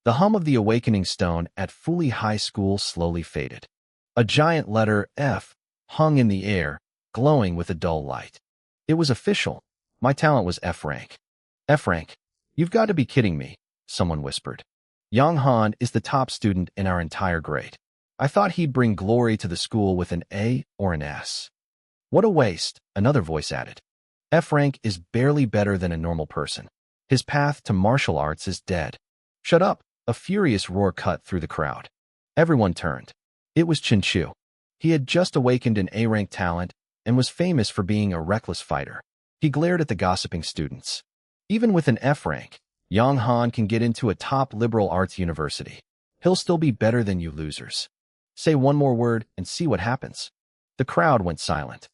The hum of the awakening stone at Fuli High School slowly faded. A giant letter F hung in the air, glowing with a dull light. It was official. My talent was F rank. F rank? You've got to be kidding me, someone whispered. Yang Han is the top student in our entire grade. I thought he'd bring glory to the school with an A or an S. What a waste, another voice added. F rank is barely better than a normal person. His path to martial arts is dead. Shut up, a furious roar cut through the crowd. Everyone turned. It was Chinchu. He had just awakened an A-rank talent and was famous for being a reckless fighter. He glared at the gossiping students. Even with an F rank, Yang Han can get into a top liberal arts university. He'll still be better than you losers. Say one more word and see what happens. The crowd went silent.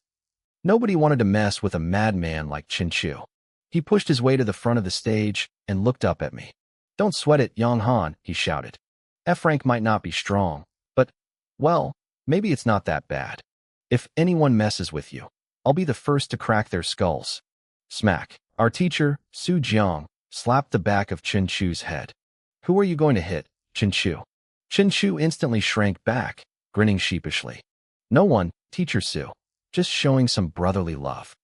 Nobody wanted to mess with a madman like Chinchu. He pushed his way to the front of the stage and looked up at me. Don't sweat it, Yang Han, he shouted. F rank might not be strong, but, well, maybe it's not that bad. If anyone messes with you, I'll be the first to crack their skulls. Smack. Our teacher, Su Jiang, slapped the back of Chinchu's head. Who are you going to hit, Chinchu? Chinchu instantly shrank back, grinning sheepishly. No one, Teacher Su. Just showing some brotherly love.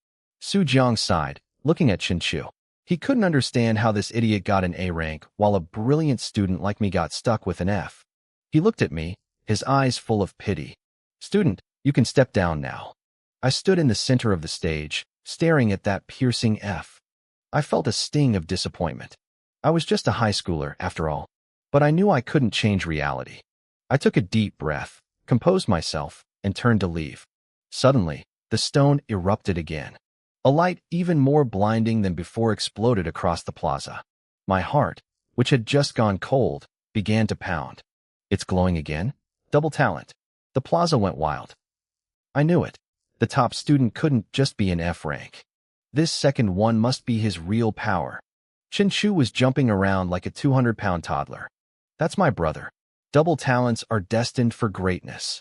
Su Jiang sighed, looking at Chinchu. He couldn't understand how this idiot got an A rank while a brilliant student like me got stuck with an F. He looked at me, his eyes full of pity. Student, you can step down now. I stood in the center of the stage, staring at that piercing F. I felt a sting of disappointment. I was just a high schooler, after all, but I knew I couldn't change reality. I took a deep breath, composed myself, and turned to leave. Suddenly, the stone erupted again. A light even more blinding than before exploded across the plaza. My heart, which had just gone cold, began to pound. It's glowing again? Double talent. The plaza went wild. I knew it. The top student couldn't just be an F rank. This second one must be his real power. Chinchu was jumping around like a 200-pound toddler. That's my brother. Double talents are destined for greatness.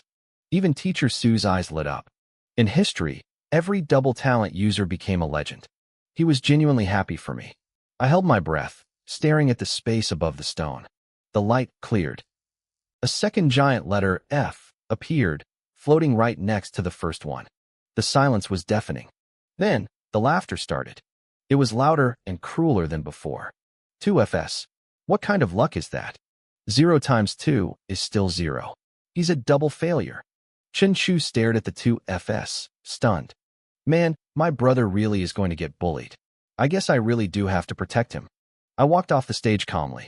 Even Teacher Su's eyes lit up. In history, every double talent user became a legend. He was genuinely happy for me. I held my breath, staring at the space above the stone. The light cleared. A second giant letter F appeared, floating right next to the first one. The silence was deafening. Then, the laughter started. It was louder and crueler than before. 2FS. What kind of luck is that? 0 times 2 is still 0. He's a double failure. Chinchu stared at the 2FS, stunned. Man, my brother really is going to get bullied. I guess I really do have to protect him. I walked off the stage calmly.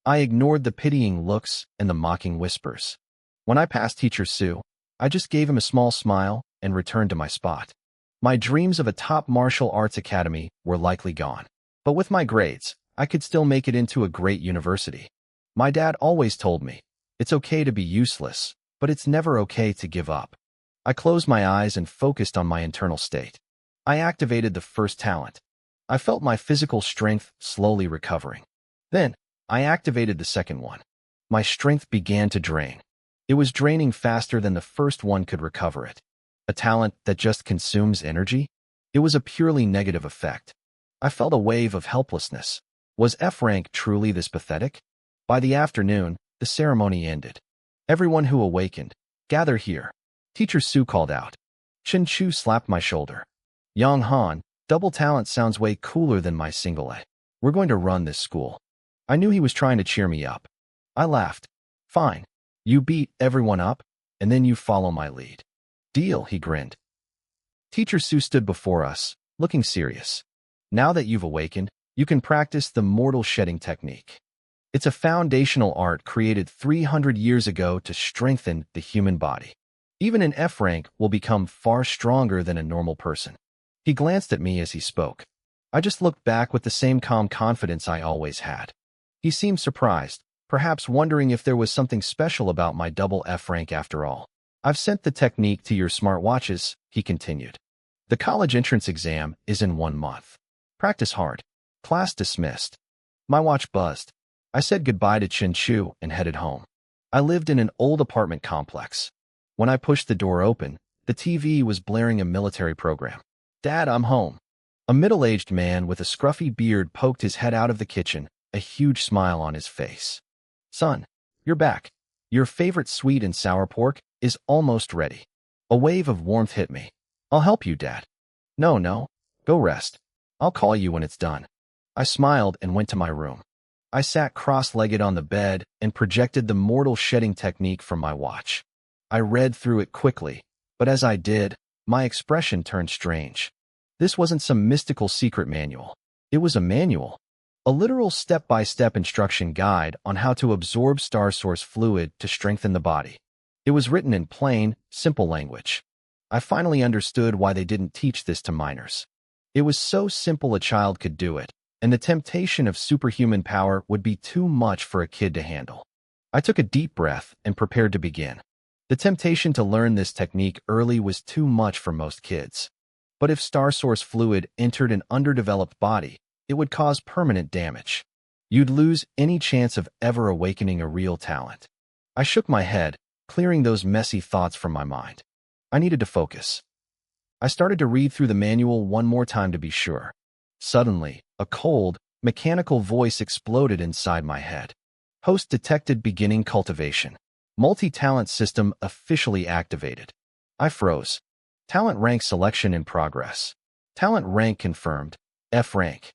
I ignored the pitying looks and the mocking whispers. When I passed Teacher Su, I just gave him a small smile and returned to my spot. My dreams of a top martial arts academy were likely gone. But with my grades, I could still make it into a great university. My dad always told me, it's okay to be useless, but it's never okay to give up. I closed my eyes and focused on my internal state. I activated the first talent. I felt my physical strength slowly recovering. Then, I activated the second one. My strength began to drain. It was draining faster than the first one could recover it. A talent that just consumes energy? It was a purely negative effect. I felt a wave of helplessness. Was F rank truly this pathetic? By the afternoon, the ceremony ended. Everyone who awakened, gather here. Teacher Su called out. Chinchu slapped my shoulder. Yang Han, double talent sounds way cooler than my single A. We're going to run this school. I knew he was trying to cheer me up. I laughed. Fine. You beat everyone up, and then you follow my lead. Deal, he grinned. Teacher Su stood before us, looking serious. Now that you've awakened, you can practice the mortal shedding technique. It's a foundational art created 300 years ago to strengthen the human body. Even an F rank will become far stronger than a normal person. He glanced at me as he spoke. I just looked back with the same calm confidence I always had. He seemed surprised, perhaps wondering if there was something special about my double F rank after all. I've sent the technique to your smartwatches, he continued. The college entrance exam is in 1 month. Practice hard. Class dismissed. My watch buzzed. I said goodbye to Chinchu and headed home. I lived in an old apartment complex. When I pushed the door open, the TV was blaring a military program. Dad, I'm home. A middle-aged man with a scruffy beard poked his head out of the kitchen, a huge smile on his face. Son, you're back. Your favorite sweet and sour pork is almost ready. A wave of warmth hit me. I'll help you, Dad. No. Go rest. I'll call you when it's done. I smiled and went to my room. I sat cross-legged on the bed and projected the mortal shedding technique from my watch. I read through it quickly, but as I did, my expression turned strange. This wasn't some mystical secret manual. It was a manual. A literal step-by-step instruction guide on how to absorb star source fluid to strengthen the body. It was written in plain, simple language. I finally understood why they didn't teach this to minors. It was so simple a child could do it, and the temptation of superhuman power would be too much for a kid to handle. I took a deep breath and prepared to begin. The temptation to learn this technique early was too much for most kids. But if star source fluid entered an underdeveloped body, it would cause permanent damage. You'd lose any chance of ever awakening a real talent. I shook my head, clearing those messy thoughts from my mind. I needed to focus. I started to read through the manual one more time to be sure. Suddenly, a cold, mechanical voice exploded inside my head. Host detected beginning cultivation. Multi-talent system officially activated. I froze. Talent rank selection in progress. Talent rank confirmed. F rank.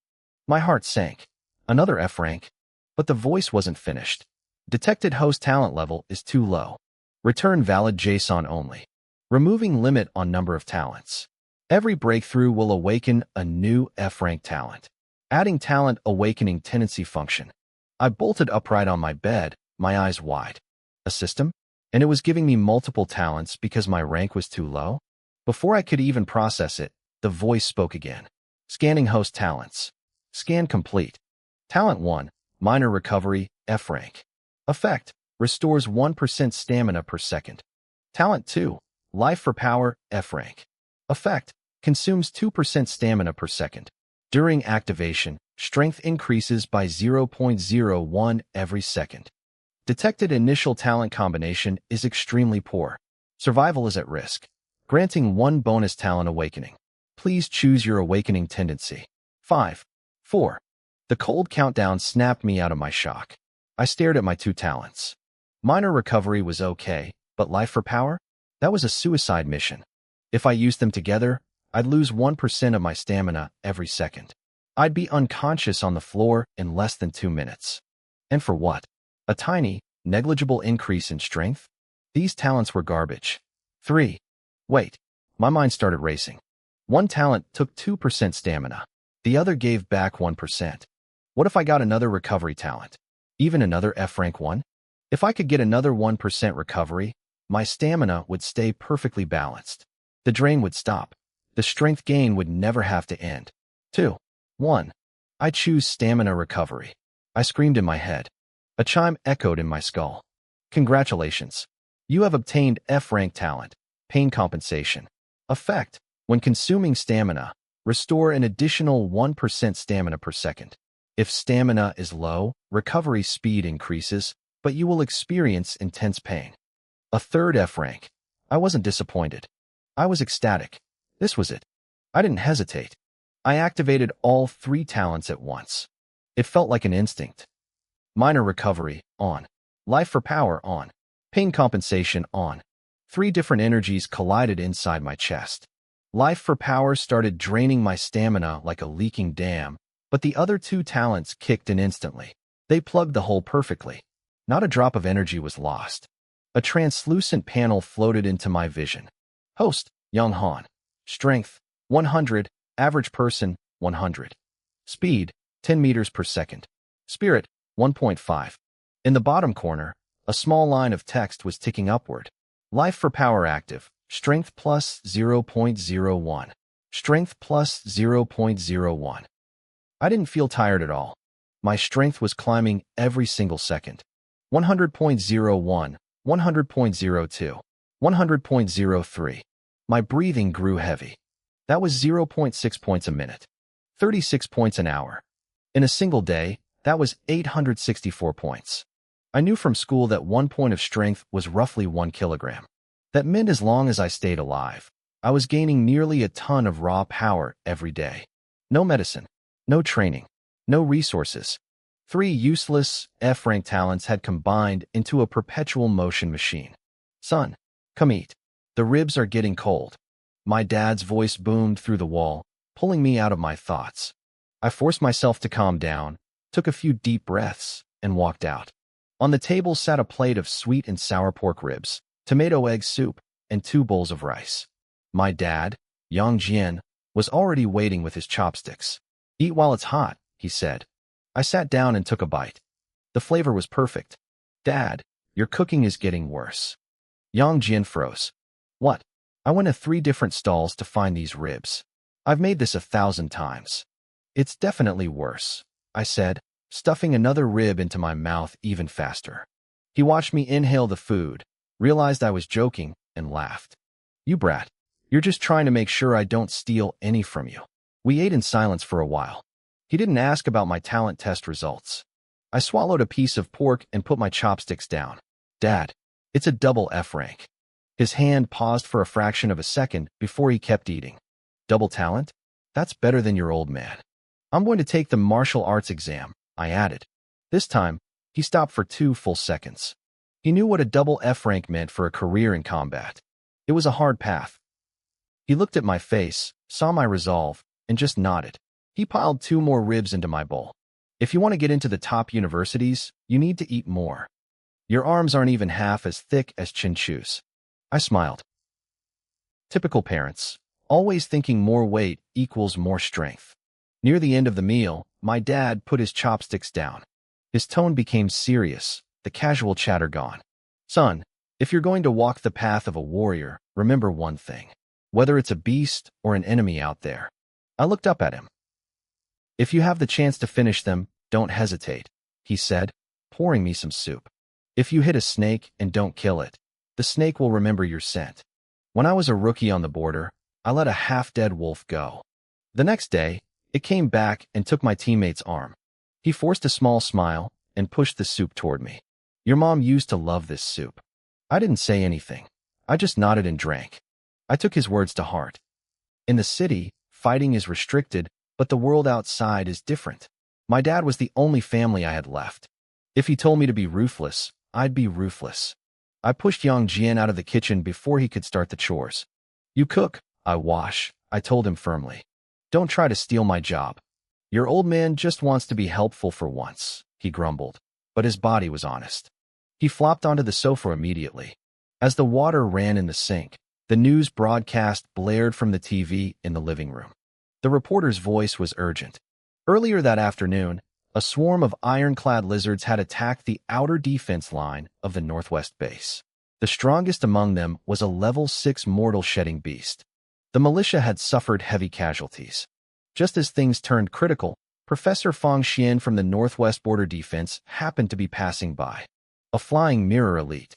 My heart sank. Another F rank. But the voice wasn't finished. Detected host talent level is too low. Return valid JSON only. Removing limit on number of talents. Every breakthrough will awaken a new F-rank talent. Adding talent awakening tendency function. I bolted upright on my bed, my eyes wide. A system? And it was giving me multiple talents because my rank was too low? Before I could even process it, the voice spoke again. Scanning host talents. Scan complete. Talent 1, minor recovery, F rank. Effect, restores 1% stamina per second. Talent 2, life for power, F rank. Effect, consumes 2% stamina per second. During activation, strength increases by 0.01 every second. Detected initial talent combination is extremely poor. Survival is at risk. Granting 1 bonus talent awakening. Please choose your awakening tendency. 5, 4. The cold countdown snapped me out of my shock. I stared at my 2 talents. Minor recovery was okay, but life for power? That was a suicide mission. If I used them together, I'd lose 1% of my stamina every second. I'd be unconscious on the floor in less than 2 minutes. And for what? A tiny, negligible increase in strength? These talents were garbage. 3. Wait. My mind started racing. One talent took 2% stamina. The other gave back 1%. What if I got another recovery talent? Even another F rank 1? If I could get another 1% recovery, my stamina would stay perfectly balanced. The drain would stop. The strength gain would never have to end. 2. 1. I choose stamina recovery. I screamed in my head. A chime echoed in my skull. Congratulations. You have obtained F-rank talent, pain compensation. Effect, when consuming stamina, restore an additional 1% stamina per second. If stamina is low, recovery speed increases, but you will experience intense pain. A third F-rank. I wasn't disappointed. I was ecstatic. This was it. I didn't hesitate. I activated all 3 talents at once. It felt like an instinct. Minor recovery, on. Life for power, on. Pain compensation, on. 3 different energies collided inside my chest. Life for power started draining my stamina like a leaking dam, but the other 2 talents kicked in instantly. They plugged the hole perfectly. Not a drop of energy was lost. A translucent panel floated into my vision. Host, Young Han. Strength, 100. Average person, 100. Speed, 10 meters per second. Spirit, 1.5. In the bottom corner, a small line of text was ticking upward. Life for power active. Strength plus 0.01. Strength plus 0.01. I didn't feel tired at all. My strength was climbing every single second. 100.01, 100.02, 100.03. My breathing grew heavy. That was 0.6 points a minute. 36 points an hour. In a single day, that was 864 points. I knew from school that 1 point of strength was roughly 1 kilogram. That meant as long as I stayed alive, I was gaining nearly a ton of raw power every day. No medicine, no training, no resources. 3 useless F-rank talents had combined into a perpetual motion machine. Son, come eat. The ribs are getting cold. My dad's voice boomed through the wall, pulling me out of my thoughts. I forced myself to calm down, took a few deep breaths, and walked out. On the table sat a plate of sweet and sour pork ribs, tomato egg soup, and 2 bowls of rice. My dad, Yang Jian, was already waiting with his chopsticks. Eat while it's hot, he said. I sat down and took a bite. The flavor was perfect. Dad, your cooking is getting worse. Yang Jian froze. What? I went to 3 different stalls to find these ribs. I've made this 1,000 times. It's definitely worse, I said, stuffing another rib into my mouth even faster. He watched me inhale the food, realized I was joking, and laughed. You brat, you're just trying to make sure I don't steal any from you. We ate in silence for a while. He didn't ask about my talent test results. I swallowed a piece of pork and put my chopsticks down. Dad, it's a double F rank. His hand paused for a fraction of a second before he kept eating. Double talent? That's better than your old man. I'm going to take the martial arts exam, I added. This time, he stopped for 2 full seconds. He knew what a double F rank meant for a career in combat. It was a hard path. He looked at my face, saw my resolve, and just nodded. He piled 2 more ribs into my bowl. If you want to get into the top universities, you need to eat more. Your arms aren't even half as thick as Chinchu's. I smiled. Typical parents, always thinking more weight equals more strength. Near the end of the meal, my dad put his chopsticks down. His tone became serious, the casual chatter gone. Son, if you're going to walk the path of a warrior, remember one thing. Whether it's a beast or an enemy out there. I looked up at him. If you have the chance to finish them, don't hesitate, he said, pouring me some soup. If you hit a snake and don't kill it, the snake will remember your scent. When I was a rookie on the border, I let a half-dead wolf go. The next day, it came back and took my teammate's arm. He forced a small smile and pushed the soup toward me. Your mom used to love this soup. I didn't say anything. I just nodded and drank. I took his words to heart. In the city, fighting is restricted, but the world outside is different. My dad was the only family I had left. If he told me to be ruthless, I'd be ruthless. I pushed Yang Jian out of the kitchen before he could start the chores. You cook, I wash, I told him firmly. Don't try to steal my job. Your old man just wants to be helpful for once, he grumbled, but his body was honest. He flopped onto the sofa immediately. As the water ran in the sink, the news broadcast blared from the TV in the living room. The reporter's voice was urgent. Earlier that afternoon, a swarm of ironclad lizards had attacked the outer defense line of the Northwest base. The strongest among them was a level 6 mortal-shedding beast. The militia had suffered heavy casualties. Just as things turned critical, Professor Fang Xian from the Northwest Border Defense happened to be passing by. A flying mirror elite.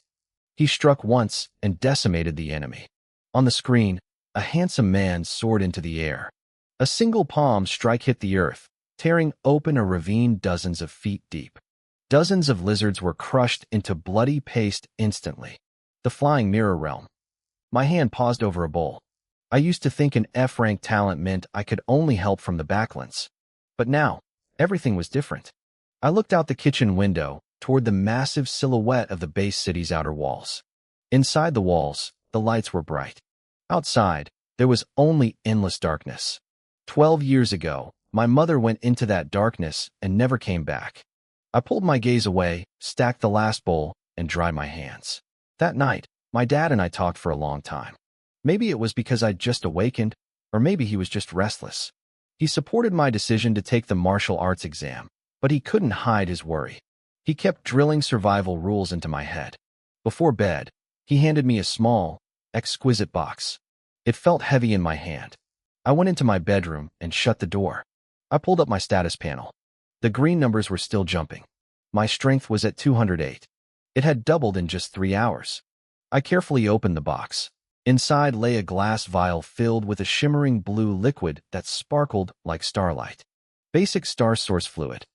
He struck once and decimated the enemy. On the screen, a handsome man soared into the air. A single palm strike hit the earth, tearing open a ravine dozens of feet deep. Dozens of lizards were crushed into bloody paste instantly. The flying mirror realm. My hand paused over a bowl. I used to think an F-rank talent meant I could only help from the backlands. But now, everything was different. I looked out the kitchen window toward the massive silhouette of the base city's outer walls. Inside the walls, the lights were bright. Outside, there was only endless darkness. 12 years ago, my mother went into that darkness and never came back. I pulled my gaze away, stacked the last bowl, and dried my hands. That night, my dad and I talked for a long time. Maybe it was because I'd just awakened, or maybe he was just restless. He supported my decision to take the martial arts exam, but he couldn't hide his worry. He kept drilling survival rules into my head. Before bed, he handed me a small, exquisite box. It felt heavy in my hand. I went into my bedroom and shut the door. I pulled up my status panel. The green numbers were still jumping. My strength was at 208. It had doubled in just 3 hours. I carefully opened the box. Inside lay a glass vial filled with a shimmering blue liquid that sparkled like starlight. Basic star source fluid.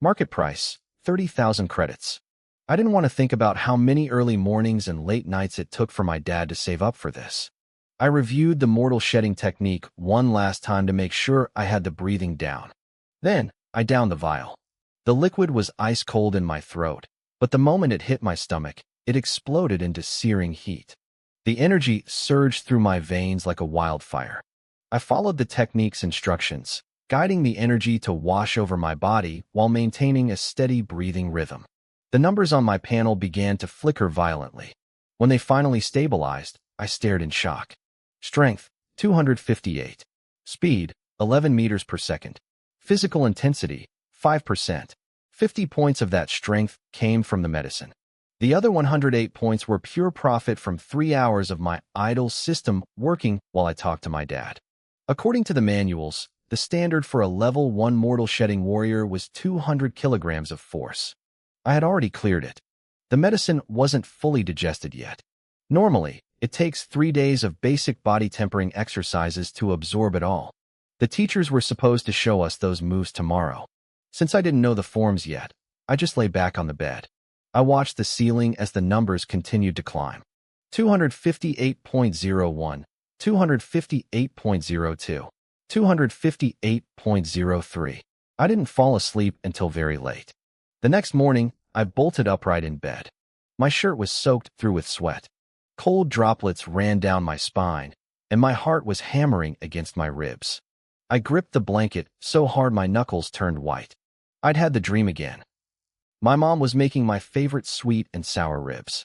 Market price, 30,000 credits. I didn't want to think about how many early mornings and late nights it took for my dad to save up for this. I reviewed the mortal shedding technique one last time to make sure I had the breathing down. Then, I downed the vial. The liquid was ice cold in my throat, but the moment it hit my stomach, it exploded into searing heat. The energy surged through my veins like a wildfire. I followed the technique's instructions, guiding the energy to wash over my body while maintaining a steady breathing rhythm. The numbers on my panel began to flicker violently. When they finally stabilized, I stared in shock. Strength, 258. Speed, 11 meters per second. Physical intensity, 5%. 50 points of that strength came from the medicine. The other 108 points were pure profit from 3 hours of my idle system working while I talked to my dad. According to the manuals, the standard for a level 1 mortal shedding warrior was 200 kilograms of force. I had already cleared it. The medicine wasn't fully digested yet. Normally, it takes 3 days of basic body tempering exercises to absorb it all. The teachers were supposed to show us those moves tomorrow. Since I didn't know the forms yet, I just lay back on the bed. I watched the ceiling as the numbers continued to climb. 258.01, 258.02, 258.03. I didn't fall asleep until very late. The next morning, I bolted upright in bed. My shirt was soaked through with sweat. Cold droplets ran down my spine, and my heart was hammering against my ribs. I gripped the blanket so hard my knuckles turned white. I'd had the dream again. My mom was making my favorite sweet and sour ribs.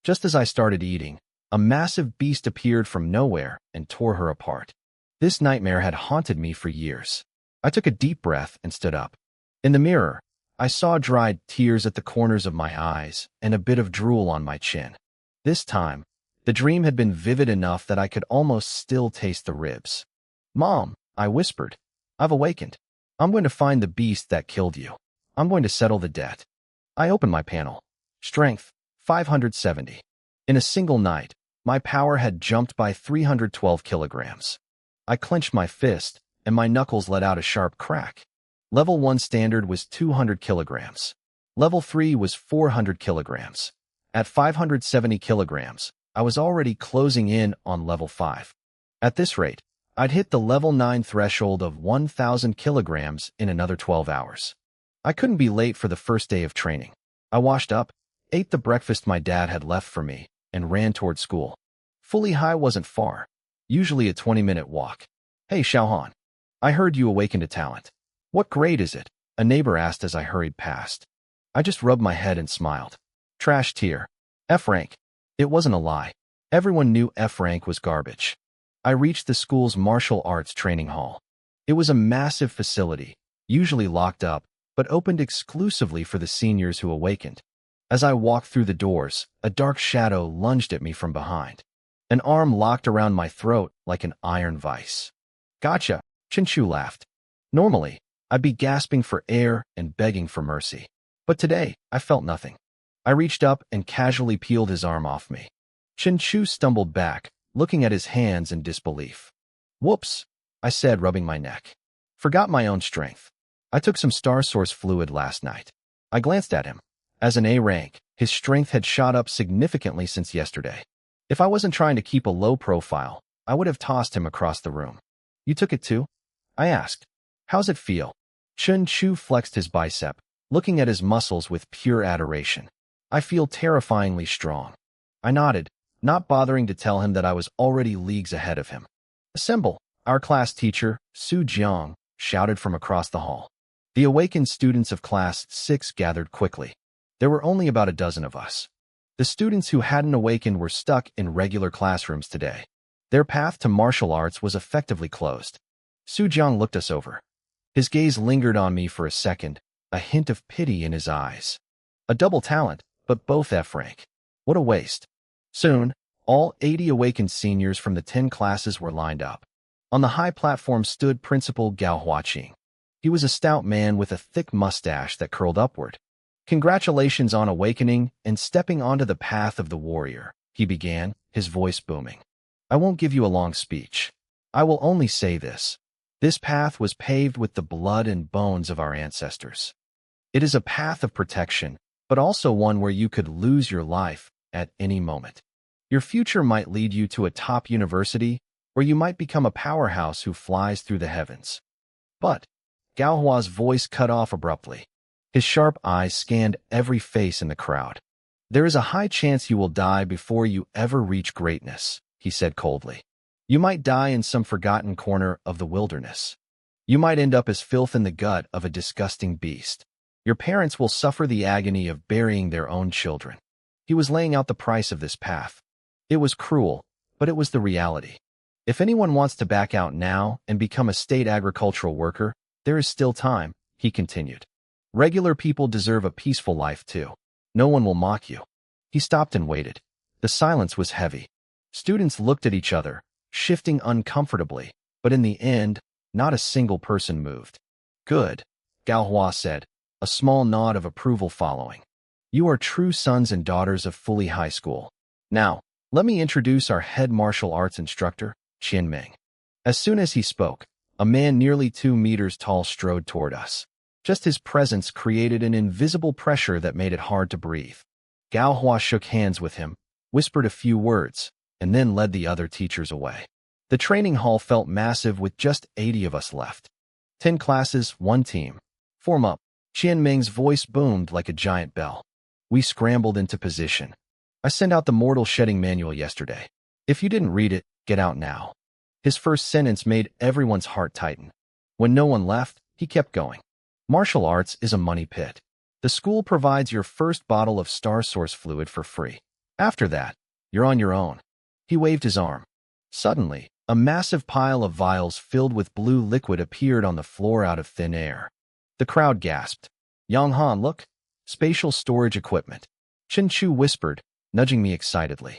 Just as I started eating, a massive beast appeared from nowhere and tore her apart. This nightmare had haunted me for years. I took a deep breath and stood up. In the mirror, I saw dried tears at the corners of my eyes and a bit of drool on my chin. This time, the dream had been vivid enough that I could almost still taste the ribs. "Mom," I whispered, "I've awakened. I'm going to find the beast that killed you. I'm going to settle the debt." I opened my panel. Strength, 570. In a single night, my power had jumped by 312 kilograms. I clenched my fist, and my knuckles let out a sharp crack. Level 1 standard was 200 kilograms. Level 3 was 400 kilograms. At 570 kilograms, I was already closing in on level 5. At this rate, I'd hit the level 9 threshold of 1,000 kilograms in another 12 hours. I couldn't be late for the first day of training. I washed up, ate the breakfast my dad had left for me, and ran toward school. Fully High wasn't far, usually a 20-minute walk. "Hey, Xiaohan, I heard you awakened a talent. What grade is it?" a neighbor asked as I hurried past. I just rubbed my head and smiled. "Trash tier. F rank." It wasn't a lie. Everyone knew F rank was garbage. I reached the school's martial arts training hall. It was a massive facility, usually locked up, but opened exclusively for the seniors who awakened. As I walked through the doors, a dark shadow lunged at me from behind. An arm locked around my throat like an iron vice. "Gotcha," Chinchu laughed. Normally, I'd be gasping for air and begging for mercy. But today, I felt nothing. I reached up and casually peeled his arm off me. Chinchu stumbled back, looking at his hands in disbelief. "Whoops," I said, rubbing my neck. "Forgot my own strength. I took some Star Source fluid last night." I glanced at him. As an A rank, his strength had shot up significantly since yesterday. If I wasn't trying to keep a low profile, I would have tossed him across the room. "You took it too?" I asked. "How's it feel?" Chinchu flexed his bicep, looking at his muscles with pure adoration. "I feel terrifyingly strong." I nodded, not bothering to tell him that I was already leagues ahead of him. "Assemble," our class teacher, Su Jiang, shouted from across the hall. The awakened students of Class 6 gathered quickly. There were only about a dozen of us. The students who hadn't awakened were stuck in regular classrooms today. Their path to martial arts was effectively closed. Su Jiang looked us over. His gaze lingered on me for a second, a hint of pity in his eyes. A double talent, but both F rank. What a waste. Soon, all 80 awakened seniors from the 10 classes were lined up. On the high platform stood Principal Gao Huaqing. He was a stout man with a thick mustache that curled upward. "Congratulations on awakening and stepping onto the path of the warrior," he began, his voice booming. "I won't give you a long speech. I will only say this. This path was paved with the blood and bones of our ancestors. It is a path of protection, but also one where you could lose your life at any moment. Your future might lead you to a top university, or you might become a powerhouse who flies through the heavens." But Gao Hua's voice cut off abruptly. His sharp eyes scanned every face in the crowd. "There is a high chance you will die before you ever reach greatness," he said coldly. "You might die in some forgotten corner of the wilderness. You might end up as filth in the gut of a disgusting beast. Your parents will suffer the agony of burying their own children." He was laying out the price of this path. It was cruel, but it was the reality. If anyone wants to back out now and become a state agricultural worker, there is still time, he continued. Regular people deserve a peaceful life too. No one will mock you. He stopped and waited. The silence was heavy. Students looked at each other, shifting uncomfortably, but in the end, not a single person moved. "Good," Manhwa said, a small nod of approval following. "You are true sons and daughters of Fully High School. Now, let me introduce our head martial arts instructor, Qianming." As soon as he spoke, a man nearly 2 meters tall strode toward us. Just his presence created an invisible pressure that made it hard to breathe. Manhwa shook hands with him, whispered a few words, and then led the other teachers away. The training hall felt massive with just 80 of us left. 10 classes, 1 team. "Form up." Qianming's voice boomed like a giant bell. We scrambled into position. "I sent out the mortal shedding manual yesterday. If you didn't read it, get out now." His first sentence made everyone's heart tighten. When no one left, he kept going. "Martial arts is a money pit. The school provides your first bottle of Star Source fluid for free. After that, you're on your own." He waved his arm. Suddenly, a massive pile of vials filled with blue liquid appeared on the floor out of thin air. The crowd gasped. "Yonghan, look! Spatial storage equipment," Chen Chu whispered, nudging me excitedly.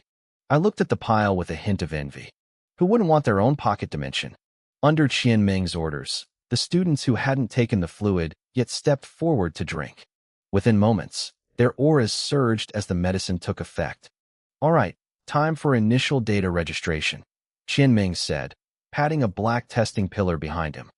I looked at the pile with a hint of envy. Who wouldn't want their own pocket dimension? Under Qianming's orders, the students who hadn't taken the fluid yet stepped forward to drink. Within moments, their auras surged as the medicine took effect. "All right, time for initial data registration," Qianming said, patting a black testing pillar behind him.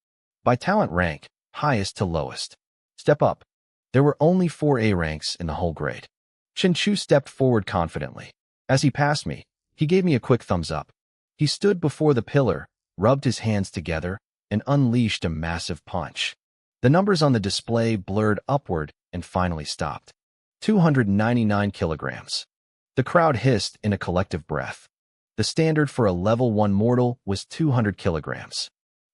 "By talent rank, highest to lowest. Step up." There were only 4 A ranks in the whole grade. Chen Chu stepped forward confidently. As he passed me, he gave me a quick thumbs up. He stood before the pillar, rubbed his hands together, and unleashed a massive punch. The numbers on the display blurred upward and finally stopped. 299 kilograms. The crowd hissed in a collective breath. The standard for a level 1 mortal was 200 kilograms.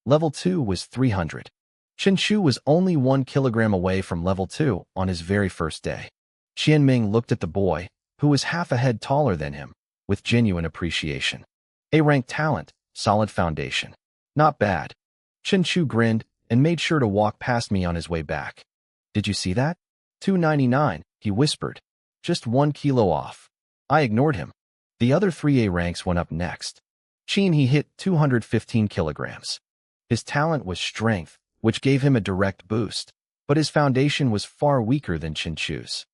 Level 2 was 300. Chen Chu was only 1 kilogram away from level 2 on his very first day. Qianming looked at the boy, who was half a head taller than him, with genuine appreciation. A-rank talent, solid foundation. Not bad. Chen Chu grinned and made sure to walk past me on his way back. "Did you see that? 299, he whispered. Just 1 kilo off." I ignored him. The other 3 A ranks went up next. Qin he hit 215 kilograms. His talent was strength, which gave him a direct boost, but his foundation was far weaker than Chen Chu's.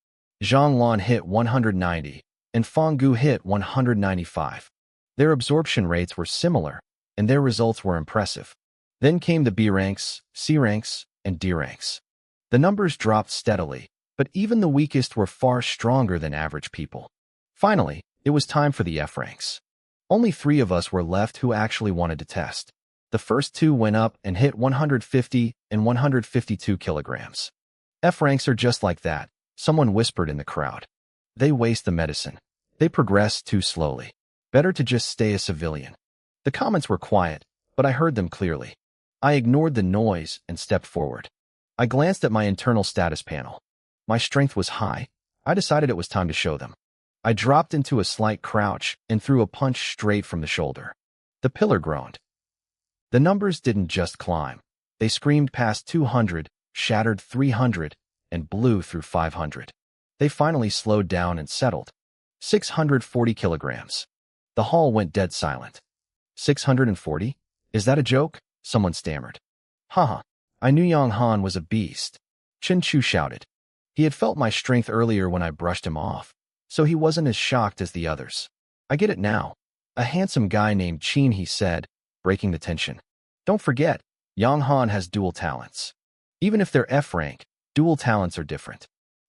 Zhang Lan hit 190, and Fang Gu hit 195. Their absorption rates were similar, and their results were impressive. Then came the B ranks, C ranks, and D ranks. The numbers dropped steadily, but even the weakest were far stronger than average people. Finally, it was time for the F ranks. Only 3 of us were left who actually wanted to test. The first 2 went up and hit 150 and 152 kilograms. "F ranks are just like that," someone whispered in the crowd. "They waste the medicine. They progress too slowly. Better to just stay a civilian." The comments were quiet, but I heard them clearly. I ignored the noise and stepped forward. I glanced at my internal status panel. My strength was high. I decided it was time to show them. I dropped into a slight crouch and threw a punch straight from the shoulder. The pillar groaned. The numbers didn't just climb. They screamed past 200, shattered 300, and blew through 500. They finally slowed down and settled. 640 kilograms. The hall went dead silent. 640? Is that a joke? Someone stammered. Haha, I knew Yang Han was a beast. Chen Chu shouted. He had felt my strength earlier when I brushed him off, so he wasn't as shocked as the others. I get it now. A handsome guy named Qin, he said, breaking the tension. Don't forget, Yang Han has dual talents. Even if they're F rank, dual talents are different.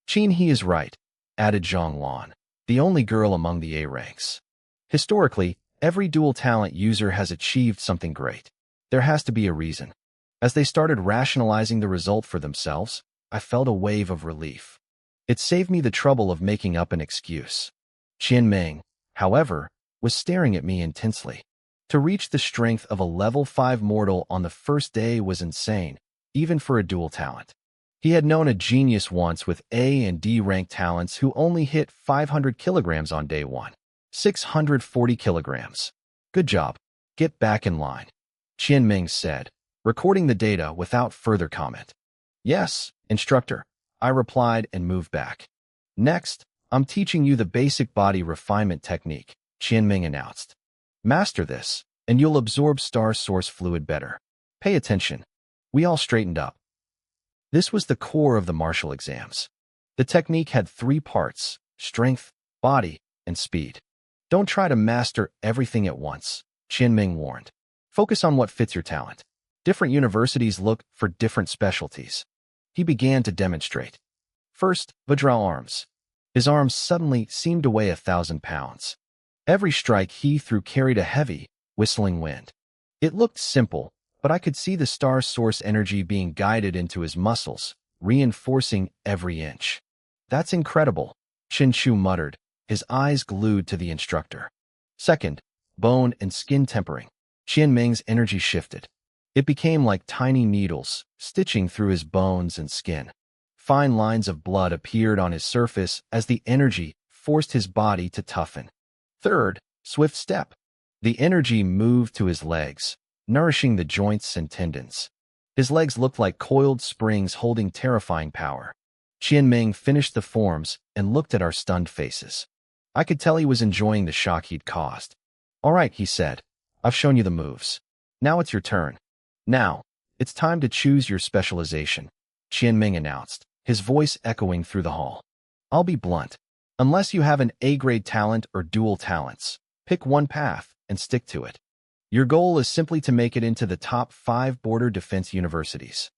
Qin, he is right, added Zhang Lan, the only girl among the A ranks. Historically, every dual talent user has achieved something great. There has to be a reason. As they started rationalizing the result for themselves, I felt a wave of relief. It saved me the trouble of making up an excuse. Qianming, however, was staring at me intensely. To reach the strength of a level 5 mortal on the first day was insane, even for a dual talent. He had known a genius once with A and D rank talents who only hit 500 kilograms on day 1. 640 kilograms. Good job. Get back in line, Qianming said, recording the data without further comment. Yes, instructor, I replied and moved back. Next, I'm teaching you the basic body refinement technique, Qianming announced. Master this, and you'll absorb star source fluid better. Pay attention. We all straightened up. This was the core of the martial exams. The technique had 3 parts: strength, body, and speed. Don't try to master everything at once, Qianming warned. Focus on what fits your talent. Different universities look for different specialties. He began to demonstrate. First, Vajra arms. His arms suddenly seemed to weigh 1,000 pounds. Every strike he threw carried a heavy, whistling wind. It looked simple, but I could see the star source energy being guided into his muscles, reinforcing every inch. That's incredible, Chen Chu muttered, his eyes glued to the instructor. Second, bone and skin tempering. Qianming's energy shifted. It became like tiny needles, stitching through his bones and skin. Fine lines of blood appeared on his surface as the energy forced his body to toughen. Third, swift step. The energy moved to his legs, nourishing the joints and tendons. His legs looked like coiled springs holding terrifying power. Qianming finished the forms and looked at our stunned faces. I could tell he was enjoying the shock he'd caused. All right, he said. I've shown you the moves. Now it's your turn. Now, it's time to choose your specialization, Qianming announced, his voice echoing through the hall. I'll be blunt. Unless you have an A-grade talent or dual talents, pick one path and stick to it. Your goal is simply to make it into the top 5 border defense universities.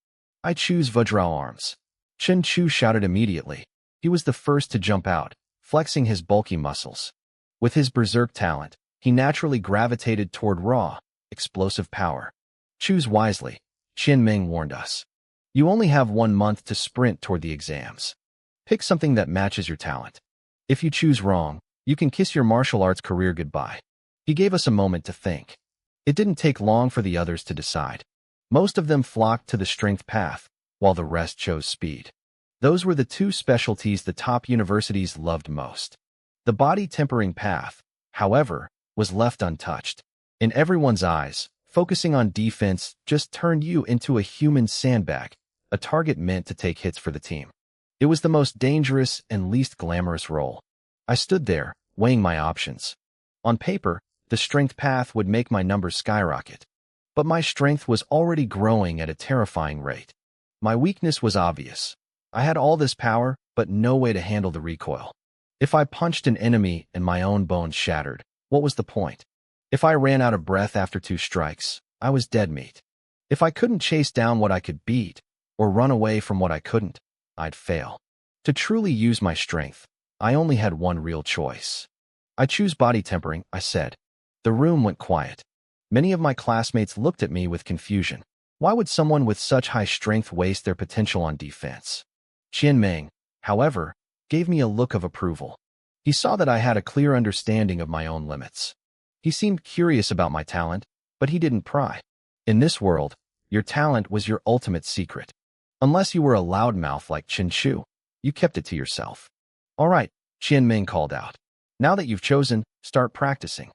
I choose Vajra arms. Chen Chu shouted immediately. He was the first to jump out, flexing his bulky muscles. With his berserk talent, he naturally gravitated toward raw, explosive power. Choose wisely, Qianming warned us. You only have 1 month to sprint toward the exams. Pick something that matches your talent. If you choose wrong, you can kiss your martial arts career goodbye. He gave us a moment to think. It didn't take long for the others to decide. Most of them flocked to the strength path, while the rest chose speed. Those were the 2 specialties the top universities loved most. The body tempering path, however, was left untouched. In everyone's eyes, focusing on defense just turned you into a human sandbag, a target meant to take hits for the team. It was the most dangerous and least glamorous role. I stood there, weighing my options. On paper, the strength path would make my numbers skyrocket. But my strength was already growing at a terrifying rate. My weakness was obvious. I had all this power, but no way to handle the recoil. If I punched an enemy and my own bones shattered, what was the point? If I ran out of breath after 2 strikes, I was dead meat. If I couldn't chase down what I could beat, or run away from what I couldn't, I'd fail. To truly use my strength, I only had one real choice. I choose body tempering, I said. The room went quiet. Many of my classmates looked at me with confusion. Why would someone with such high strength waste their potential on defense? Qianming, however, gave me a look of approval. He saw that I had a clear understanding of my own limits. He seemed curious about my talent, but he didn't pry. In this world, your talent was your ultimate secret. Unless you were a loudmouth like Chen Chu, you kept it to yourself. All right, Qianming called out. Now that you've chosen, start practicing.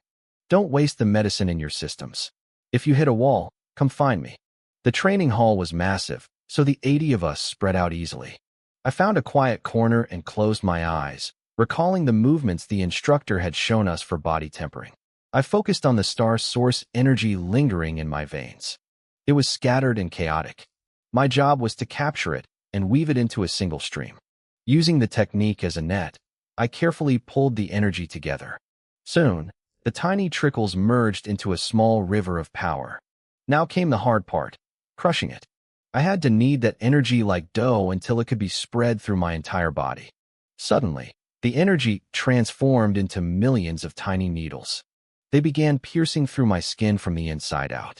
Don't waste the medicine in your systems. If you hit a wall, come find me. The training hall was massive, so the 80 of us spread out easily. I found a quiet corner and closed my eyes, recalling the movements the instructor had shown us for body tempering. I focused on the star source energy lingering in my veins. It was scattered and chaotic. My job was to capture it and weave it into a single stream. Using the technique as a net, I carefully pulled the energy together. Soon, the tiny trickles merged into a small river of power. Now came the hard part, crushing it. I had to knead that energy like dough until it could be spread through my entire body. Suddenly, the energy transformed into millions of tiny needles. They began piercing through my skin from the inside out.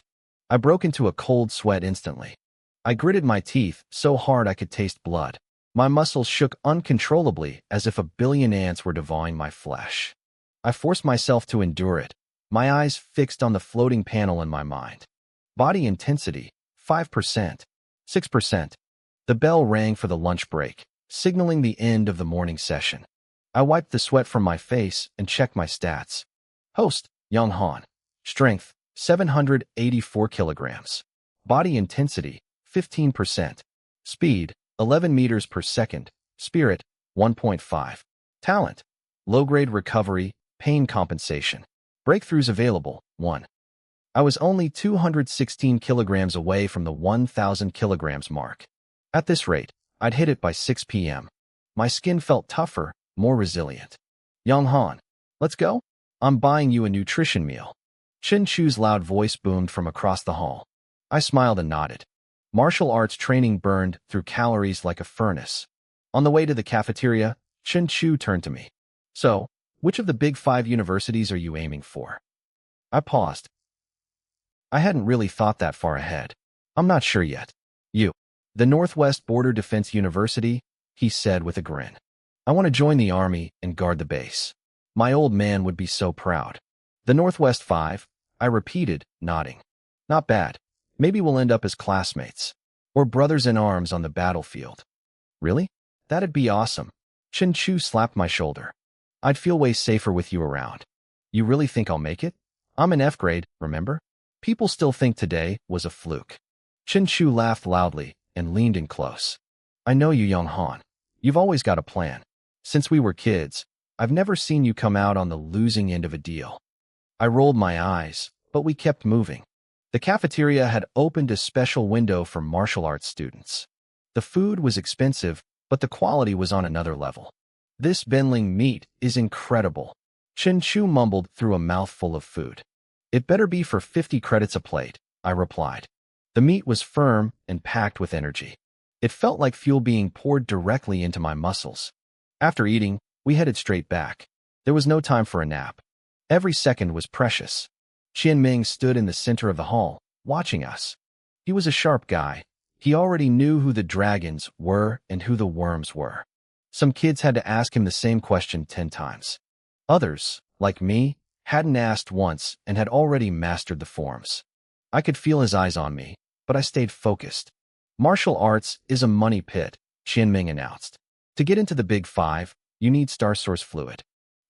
I broke into a cold sweat instantly. I gritted my teeth so hard I could taste blood. My muscles shook uncontrollably as if a billion ants were devouring my flesh. I forced myself to endure it, my eyes fixed on the floating panel in my mind. Body intensity, 5%, 6%. The bell rang for the lunch break, signaling the end of the morning session. I wiped the sweat from my face and checked my stats. Host, Young Han. Strength, 784 kilograms. Body intensity, 15%. Speed, 11 meters per second. Spirit, 1.5. Talent, low-grade recovery, pain compensation. Breakthroughs available, 1. I was only 216 kilograms away from the 1,000 kilograms mark. At this rate, I'd hit it by 6 p.m. My skin felt tougher, more resilient. Young Han, let's go? I'm buying you a nutrition meal. Chen Chu's loud voice boomed from across the hall. I smiled and nodded. Martial arts training burned through calories like a furnace. On the way to the cafeteria, Chen Chu turned to me. So, which of the big 5 universities are you aiming for? I paused. I hadn't really thought that far ahead. I'm not sure yet. You. The Northwest Border Defense University, he said with a grin. I want to join the army and guard the base. My old man would be so proud. The Northwest 5, I repeated, nodding. Not bad. Maybe we'll end up as classmates. Or brothers in arms on the battlefield. Really? That'd be awesome. Chen Chu slapped my shoulder. I'd feel way safer with you around. You really think I'll make it? I'm in F grade, remember? People still think today was a fluke. Chen Chu laughed loudly and leaned in close. I know you, Young Han. You've always got a plan. Since we were kids, I've never seen you come out on the losing end of a deal. I rolled my eyes, but we kept moving. The cafeteria had opened a special window for martial arts students. The food was expensive, but the quality was on another level. This Benling meat is incredible. Chen Chu mumbled through a mouthful of food. It better be for 50 credits a plate, I replied. The meat was firm and packed with energy. It felt like fuel being poured directly into my muscles. After eating, we headed straight back. There was no time for a nap. Every second was precious. Qian Ming stood in the center of the hall, watching us. He was a sharp guy. He already knew who the dragons were and who the worms were. Some kids had to ask him the same question 10 times. Others, like me, hadn't asked once and had already mastered the forms. I could feel his eyes on me, but I stayed focused. Martial arts is a money pit, Qian Ming announced. To get into the Big 5, you need star source fluid.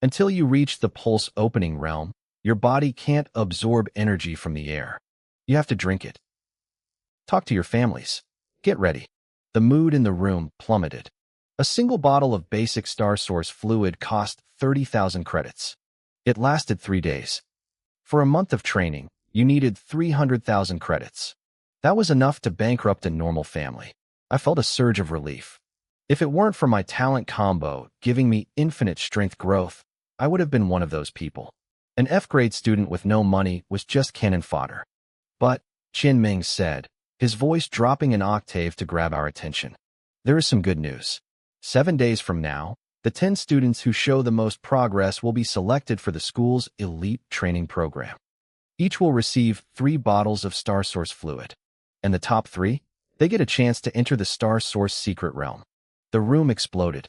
Until you reach the pulse opening realm, your body can't absorb energy from the air. You have to drink it. Talk to your families. Get ready. The mood in the room plummeted. A single bottle of basic star source fluid cost 30,000 credits. It lasted 3 days. For a month of training, you needed 300,000 credits. That was enough to bankrupt a normal family. I felt a surge of relief. If it weren't for my talent combo giving me infinite strength growth, I would have been one of those people. An F-grade student with no money was just cannon fodder. But, Qian Ming said, his voice dropping an octave to grab our attention. There is some good news. 7 days from now, the 10 students who show the most progress will be selected for the school's elite training program. Each will receive 3 bottles of star source fluid. And the top 3, they get a chance to enter the star source secret realm. The room exploded.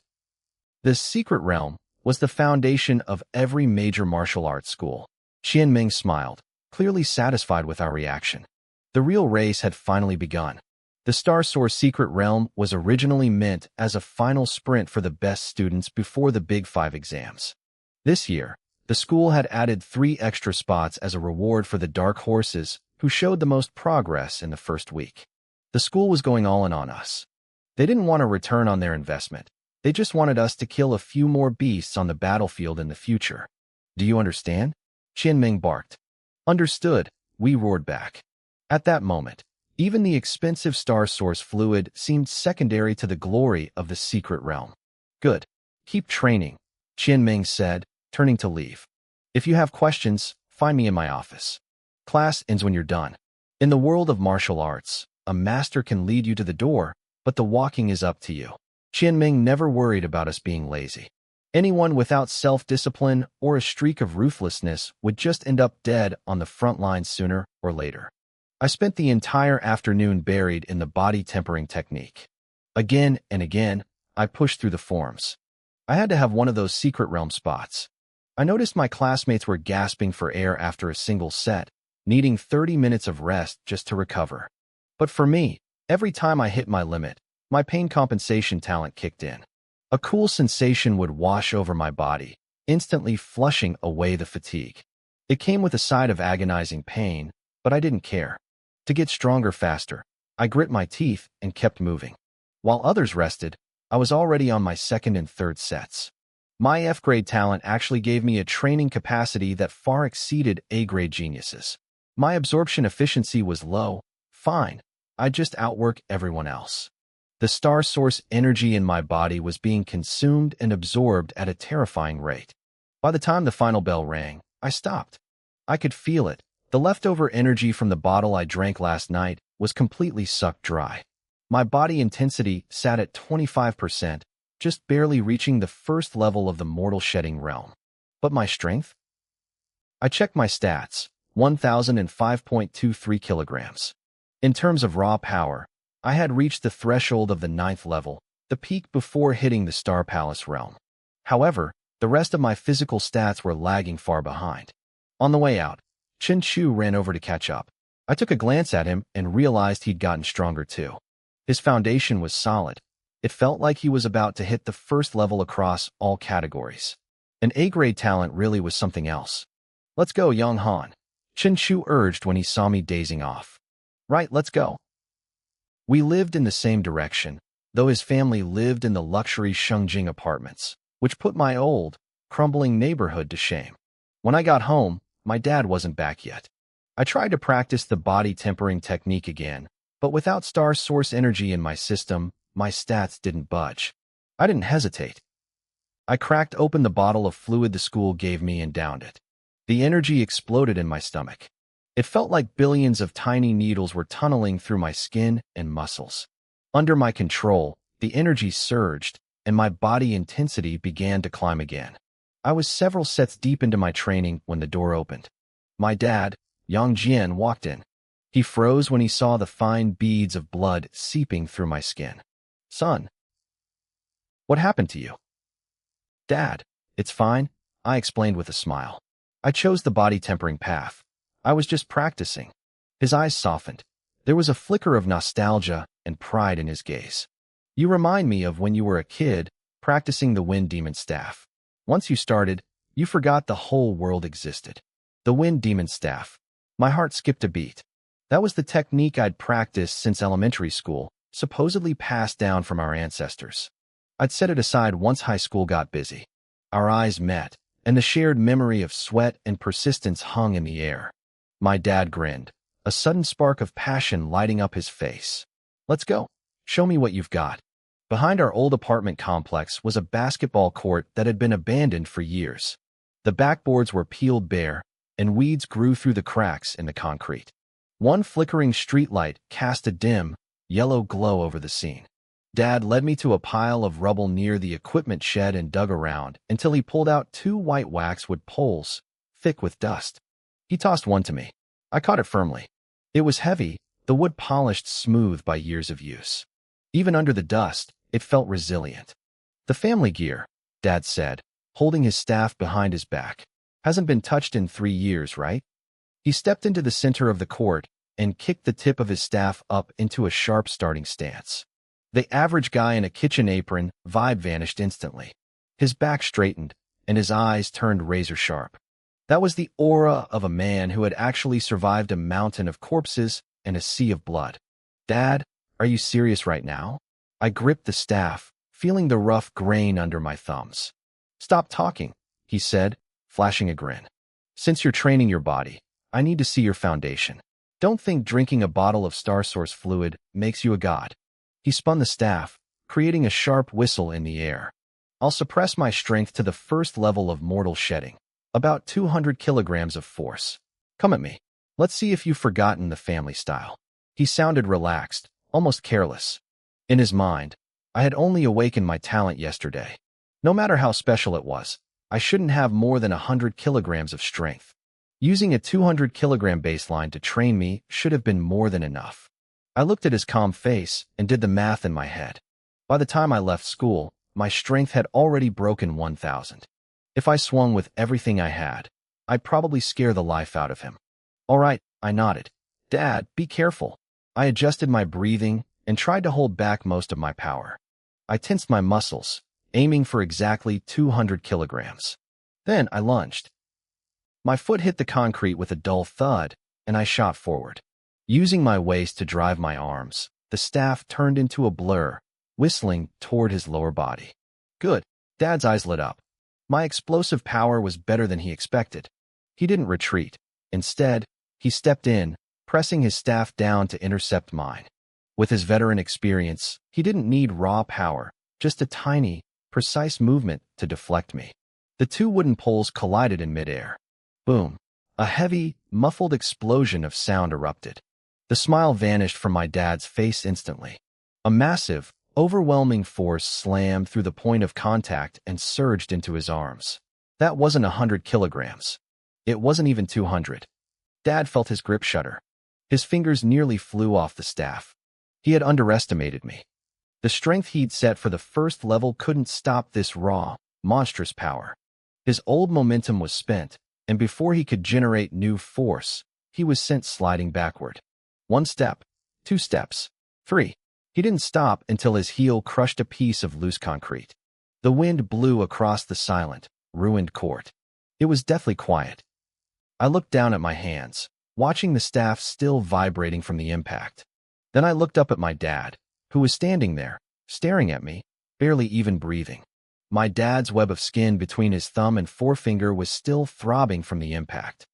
This secret realm was the foundation of every major martial arts school. Qian Ming smiled, clearly satisfied with our reaction. The real race had finally begun. The Star Source Secret Realm was originally meant as a final sprint for the best students before the Big 5 exams. This year, the school had added 3 extra spots as a reward for the dark horses who showed the most progress in the first week. The school was going all in on us. They didn't want a return on their investment. They just wanted us to kill a few more beasts on the battlefield in the future. Do you understand? Qian Ming barked. Understood, we roared back. At that moment, even the expensive star source fluid seemed secondary to the glory of the secret realm. Good. Keep training, Qian Ming said, turning to leave. If you have questions, find me in my office. Class ends when you're done. In the world of martial arts, a master can lead you to the door, but the walking is up to you. Qian Ming never worried about us being lazy. Anyone without self-discipline or a streak of ruthlessness would just end up dead on the front lines sooner or later. I spent the entire afternoon buried in the body tempering technique. Again and again, I pushed through the forms. I had to have one of those secret realm spots. I noticed my classmates were gasping for air after a single set, needing 30 minutes of rest just to recover. But for me, every time I hit my limit, my pain compensation talent kicked in. A cool sensation would wash over my body, instantly flushing away the fatigue. It came with a side of agonizing pain, but I didn't care. To get stronger faster, I grit my teeth and kept moving. While others rested, I was already on my second and third sets. My F-grade talent actually gave me a training capacity that far exceeded A-grade geniuses. My absorption efficiency was low. Fine, I'd just outwork everyone else. The star source energy in my body was being consumed and absorbed at a terrifying rate. By the time the final bell rang, I stopped. I could feel it. The leftover energy from the bottle I drank last night was completely sucked dry. My body intensity sat at 25%, just barely reaching the first level of the mortal shedding realm. But my strength? I checked my stats, 1,005.23 kilograms. In terms of raw power, I had reached the threshold of the 9th level, the peak before hitting the Star Palace realm. However, the rest of my physical stats were lagging far behind. On the way out, Chen Chu ran over to catch up. I took a glance at him and realized he'd gotten stronger too. His foundation was solid. It felt like he was about to hit the first level across all categories. An A-grade talent really was something else. "Let's go, Young Han," Chen Chu urged when he saw me dazing off. "Right, let's go." We lived in the same direction, though his family lived in the luxury Shengjing apartments, which put my old, crumbling neighborhood to shame. When I got home, my dad wasn't back yet. I tried to practice the body tempering technique again, but without star source energy in my system, my stats didn't budge. I didn't hesitate. I cracked open the bottle of fluid the school gave me and downed it. The energy exploded in my stomach. It felt like billions of tiny needles were tunneling through my skin and muscles. Under my control, the energy surged, and my body intensity began to climb again. I was several sets deep into my training when the door opened. My dad, Yang Jian, walked in. He froze when he saw the fine beads of blood seeping through my skin. "Son, what happened to you?" "Dad, it's fine," I explained with a smile. "I chose the body tempering path. I was just practicing." His eyes softened. There was a flicker of nostalgia and pride in his gaze. "You remind me of when you were a kid, practicing the Wind Demon Staff. Once you started, you forgot the whole world existed." The Wind Demon Staff. My heart skipped a beat. That was the technique I'd practiced since elementary school, supposedly passed down from our ancestors. I'd set it aside once high school got busy. Our eyes met, and the shared memory of sweat and persistence hung in the air. My dad grinned, a sudden spark of passion lighting up his face. "Let's go. Show me what you've got." Behind our old apartment complex was a basketball court that had been abandoned for years. The backboards were peeled bare, and weeds grew through the cracks in the concrete. One flickering streetlight cast a dim, yellow glow over the scene. Dad led me to a pile of rubble near the equipment shed and dug around until he pulled out 2 white waxwood poles, thick with dust. He tossed one to me. I caught it firmly. It was heavy, the wood polished smooth by years of use. Even under the dust, it felt resilient. "The family gear," Dad said, holding his staff behind his back. "Hasn't been touched in 3 years, right?" He stepped into the center of the court and kicked the tip of his staff up into a sharp starting stance. The average guy in a kitchen apron vibe vanished instantly. His back straightened, and his eyes turned razor sharp. That was the aura of a man who had actually survived a mountain of corpses and a sea of blood. "Dad, are you serious right now?" I gripped the staff, feeling the rough grain under my thumbs. "Stop talking," he said, flashing a grin. "Since you're training your body, I need to see your foundation. Don't think drinking a bottle of star source fluid makes you a god." He spun the staff, creating a sharp whistle in the air. "I'll suppress my strength to the first level of mortal shedding, about 200 kilograms of force. Come at me. Let's see if you've forgotten the family style." He sounded relaxed, almost careless. In his mind, I had only awakened my talent yesterday. No matter how special it was, I shouldn't have more than 100 kilograms of strength. Using a 200-kilogram baseline to train me should have been more than enough. I looked at his calm face and did the math in my head. By the time I left school, my strength had already broken 1,000. If I swung with everything I had, I'd probably scare the life out of him. All right, I nodded. Dad, be careful. I adjusted my breathing and tried to hold back most of my power. I tensed my muscles, aiming for exactly 200 kilograms. Then I lunged. My foot hit the concrete with a dull thud, and I shot forward. Using my waist to drive my arms, the staff turned into a blur, whistling toward his lower body. Good. Dad's eyes lit up. My explosive power was better than he expected. He didn't retreat. Instead, he stepped in, pressing his staff down to intercept mine. With his veteran experience, he didn't need raw power, just a tiny, precise movement to deflect me. The two wooden poles collided in midair. Boom. A heavy, muffled explosion of sound erupted. The smile vanished from my dad's face instantly. A massive, overwhelming force slammed through the point of contact and surged into his arms. That wasn't 100 kilograms. It wasn't even 200. Dad felt his grip shudder. His fingers nearly flew off the staff. He had underestimated me. The strength he'd set for the first level couldn't stop this raw, monstrous power. His old momentum was spent, and before he could generate new force, he was sent sliding backward. 1 step, 2 steps, 3. He didn't stop until his heel crushed a piece of loose concrete. The wind blew across the silent, ruined court. It was deathly quiet. I looked down at my hands, watching the staff still vibrating from the impact. Then I looked up at my dad, who was standing there, staring at me, barely even breathing. My dad's web of skin between his thumb and forefinger was still throbbing from the impact.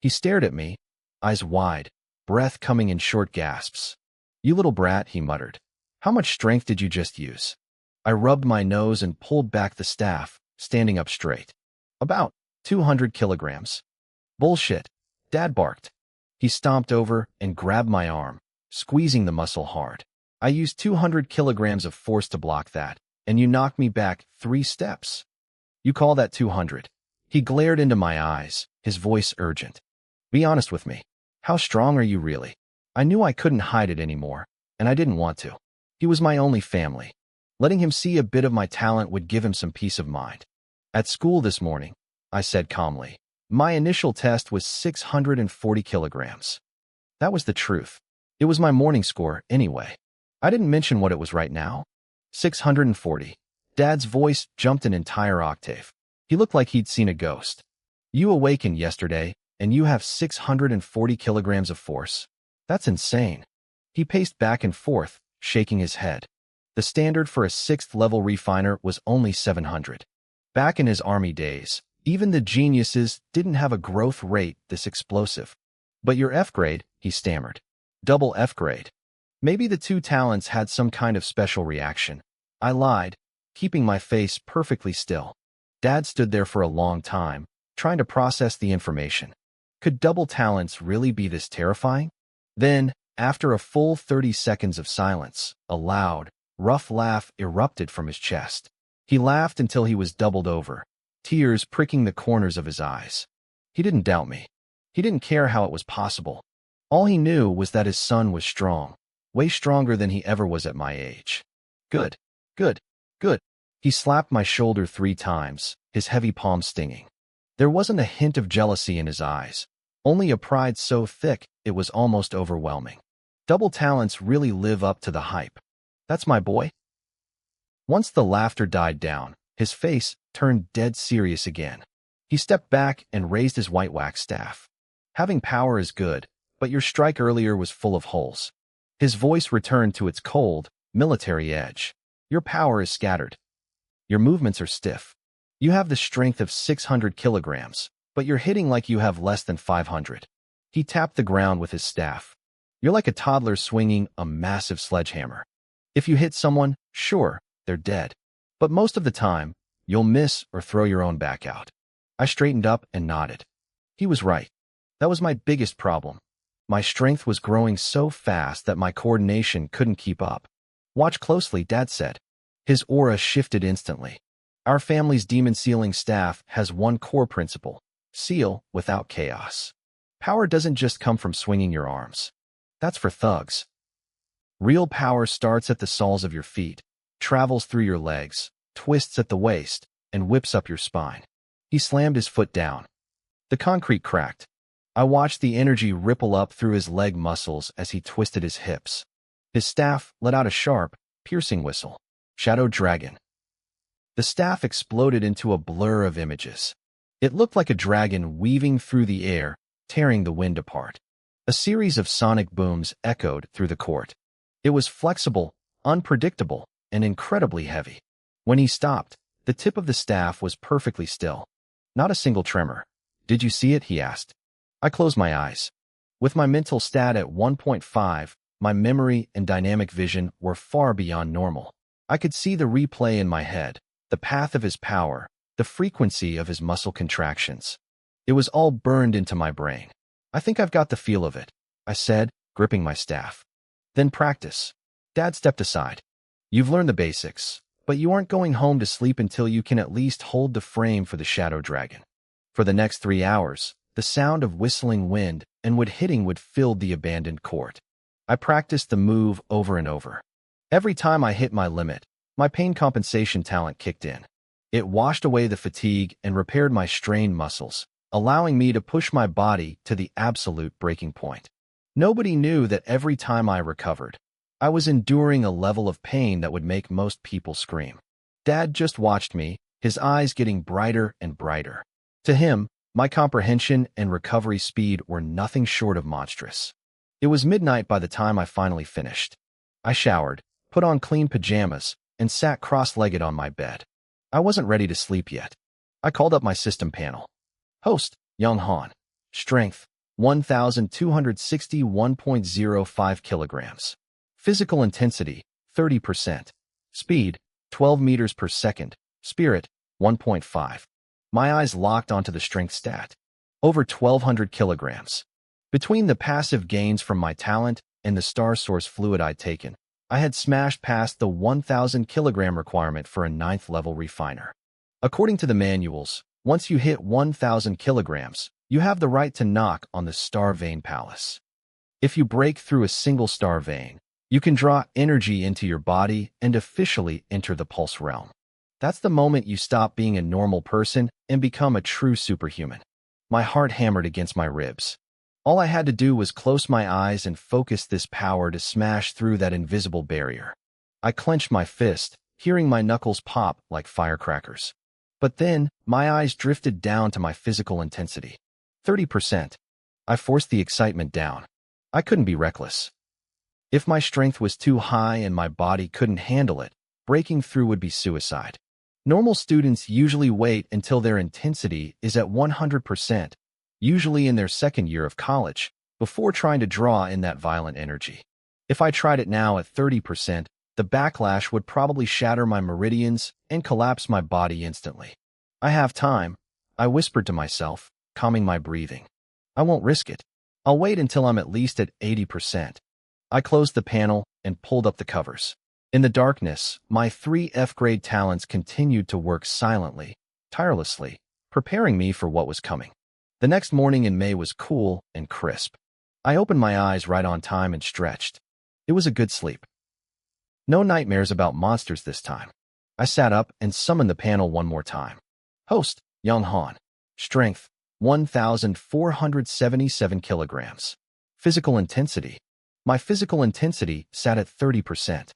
He stared at me, eyes wide, breath coming in short gasps. "You little brat," he muttered. "How much strength did you just use?" I rubbed my nose and pulled back the staff, standing up straight. "About 200 kilograms. "Bullshit," Dad barked. He stomped over and grabbed my arm, squeezing the muscle hard. "I used 200 kilograms of force to block that, and you knocked me back 3 steps. You call that 200? He glared into my eyes, his voice urgent. "Be honest with me. How strong are you really?" I knew I couldn't hide it anymore, and I didn't want to. He was my only family. Letting him see a bit of my talent would give him some peace of mind. "At school this morning," I said calmly, "my initial test was 640 kilograms. That was the truth. It was my morning score, anyway. I didn't mention what it was right now. 640. Dad's voice jumped an entire octave. He looked like he'd seen a ghost. "You awakened yesterday, and you have 640 kilograms of force. That's insane." He paced back and forth, shaking his head. The standard for a 6th-level refiner was only 700. Back in his army days, even the geniuses didn't have a growth rate this explosive. "But your F grade," he stammered. "Double F grade." Maybe the two talents had some kind of special reaction. I lied, keeping my face perfectly still. Dad stood there for a long time, trying to process the information. Could double talents really be this terrifying? Then, after a full 30 seconds of silence, a loud, rough laugh erupted from his chest. He laughed until he was doubled over, tears pricking the corners of his eyes. He didn't doubt me. He didn't care how it was possible. All he knew was that his son was strong, way stronger than he ever was at my age. "Good, good, good." He slapped my shoulder 3 times, his heavy palm stinging. There wasn't a hint of jealousy in his eyes, only a pride so thick it was almost overwhelming. Double talents really live up to the hype. "That's my boy." Once the laughter died down, his face turned dead serious again. He stepped back and raised his white wax staff. "Having power is good, but your strike earlier was full of holes." His voice returned to its cold, military edge. "Your power is scattered. Your movements are stiff. You have the strength of 600 kilograms, but you're hitting like you have less than 500. He tapped the ground with his staff. "You're like a toddler swinging a massive sledgehammer. If you hit someone, sure, they're dead. But most of the time, you'll miss or throw your own back out." I straightened up and nodded. He was right. That was my biggest problem. My strength was growing so fast that my coordination couldn't keep up. "Watch closely," Dad said. His aura shifted instantly. "Our family's demon sealing staff has one core principle. Seal without chaos. Power doesn't just come from swinging your arms. That's for thugs. Real power starts at the soles of your feet, travels through your legs, twists at the waist, and whips up your spine. He slammed his foot down. The concrete cracked. I watched the energy ripple up through his leg muscles as he twisted his hips. His staff let out a sharp, piercing whistle. Shadow Dragon. The staff exploded into a blur of images. It looked like a dragon weaving through the air, tearing the wind apart. A series of sonic booms echoed through the court. It was flexible, unpredictable, and incredibly heavy. When he stopped, the tip of the staff was perfectly still. Not a single tremor. Did you see it? He asked. I closed my eyes. With my mental stat at 1.5, my memory and dynamic vision were far beyond normal. I could see the replay in my head, the path of his power, the frequency of his muscle contractions. It was all burned into my brain. I think I've got the feel of it, I said, gripping my staff. Then practice. Dad stepped aside. You've learned the basics, but you aren't going home to sleep until you can at least hold the frame for the Shadow Dragon. For the next 3 hours, the sound of whistling wind and wood hitting would fill the abandoned court. I practiced the move over and over. Every time I hit my limit, my pain compensation talent kicked in. It washed away the fatigue and repaired my strained muscles, allowing me to push my body to the absolute breaking point. Nobody knew that every time I recovered, I was enduring a level of pain that would make most people scream. Dad just watched me, his eyes getting brighter and brighter. To him, my comprehension and recovery speed were nothing short of monstrous. It was midnight by the time I finally finished. I showered, put on clean pajamas, and sat cross-legged on my bed. I wasn't ready to sleep yet. I called up my system panel. Host, Young Han. Strength, 1,261.05 kilograms. Physical intensity, 30%. Speed, 12 meters per second. Spirit, 1.5. My eyes locked onto the strength stat. Over 1,200 kilograms. Between the passive gains from my talent and the star source fluid I'd taken, I had smashed past the 1,000 kilogram requirement for a 9th level refiner. According to the manuals, once you hit 1,000 kilograms, you have the right to knock on the star vein palace. If you break through a single star vein, you can draw energy into your body and officially enter the pulse realm. That's the moment you stop being a normal person and become a true superhuman. My heart hammered against my ribs. All I had to do was close my eyes and focus this power to smash through that invisible barrier. I clenched my fist, hearing my knuckles pop like firecrackers. But then, my eyes drifted down to my physical intensity. 30%. I forced the excitement down. I couldn't be reckless. If my strength was too high and my body couldn't handle it, breaking through would be suicide. Normal students usually wait until their intensity is at 100%, usually in their second year of college, before trying to draw in that violent energy. If I tried it now at 30%, the backlash would probably shatter my meridians and collapse my body instantly. I have time, I whispered to myself, calming my breathing. I won't risk it. I'll wait until I'm at least at 80%. I closed the panel and pulled up the covers. In the darkness, my 3 F-grade talents continued to work silently, tirelessly, preparing me for what was coming. The next morning in May was cool and crisp. I opened my eyes right on time and stretched. It was a good sleep. No nightmares about monsters this time. I sat up and summoned the panel one more time. Host, Young Han. Strength, 1,477 kilograms. Physical intensity. My physical intensity sat at 30%.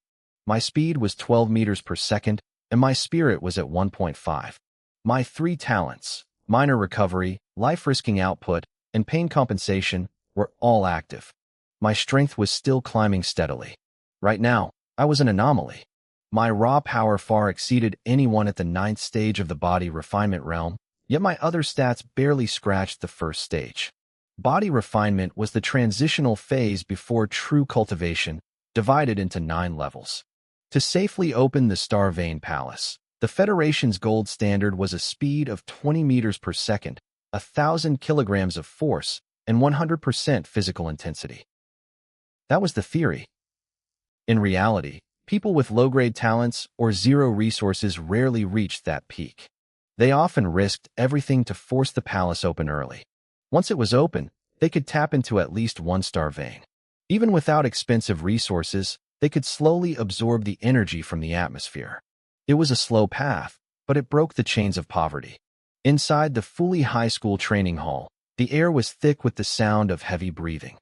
My speed was 12 meters per second, and my spirit was at 1.5. My 3 talents, minor recovery, life-risking output, and pain compensation, were all active. My strength was still climbing steadily. Right now, I was an anomaly. My raw power far exceeded anyone at the 9th stage of the body refinement realm, yet my other stats barely scratched the first stage. Body refinement was the transitional phase before true cultivation, divided into 9 levels. To safely open the Star Vein Palace, the Federation's gold standard was a speed of 20 meters per second, 1,000 kilograms of force, and 100% physical intensity. That was the theory. In reality, people with low-grade talents or zero resources rarely reached that peak. They often risked everything to force the palace open early. Once it was open, they could tap into at least one star vein. Even without expensive resources, they could slowly absorb the energy from the atmosphere. It was a slow path, but it broke the chains of poverty. Inside the fully high school training hall, the air was thick with the sound of heavy breathing.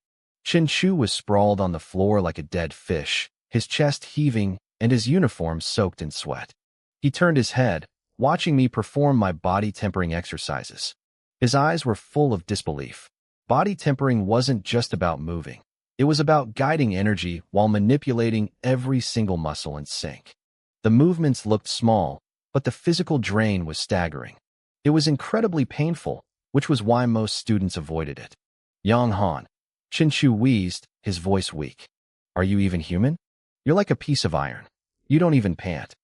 Chin-Chu was sprawled on the floor like a dead fish, his chest heaving and his uniform soaked in sweat. He turned his head, watching me perform my body-tempering exercises. His eyes were full of disbelief. Body tempering wasn't just about moving. It was about guiding energy while manipulating every single muscle in sync. The movements looked small, but the physical drain was staggering. It was incredibly painful, which was why most students avoided it. Yang Han. Chin-Chu wheezed, his voice weak. Are you even human? You're like a piece of iron. You don't even pant.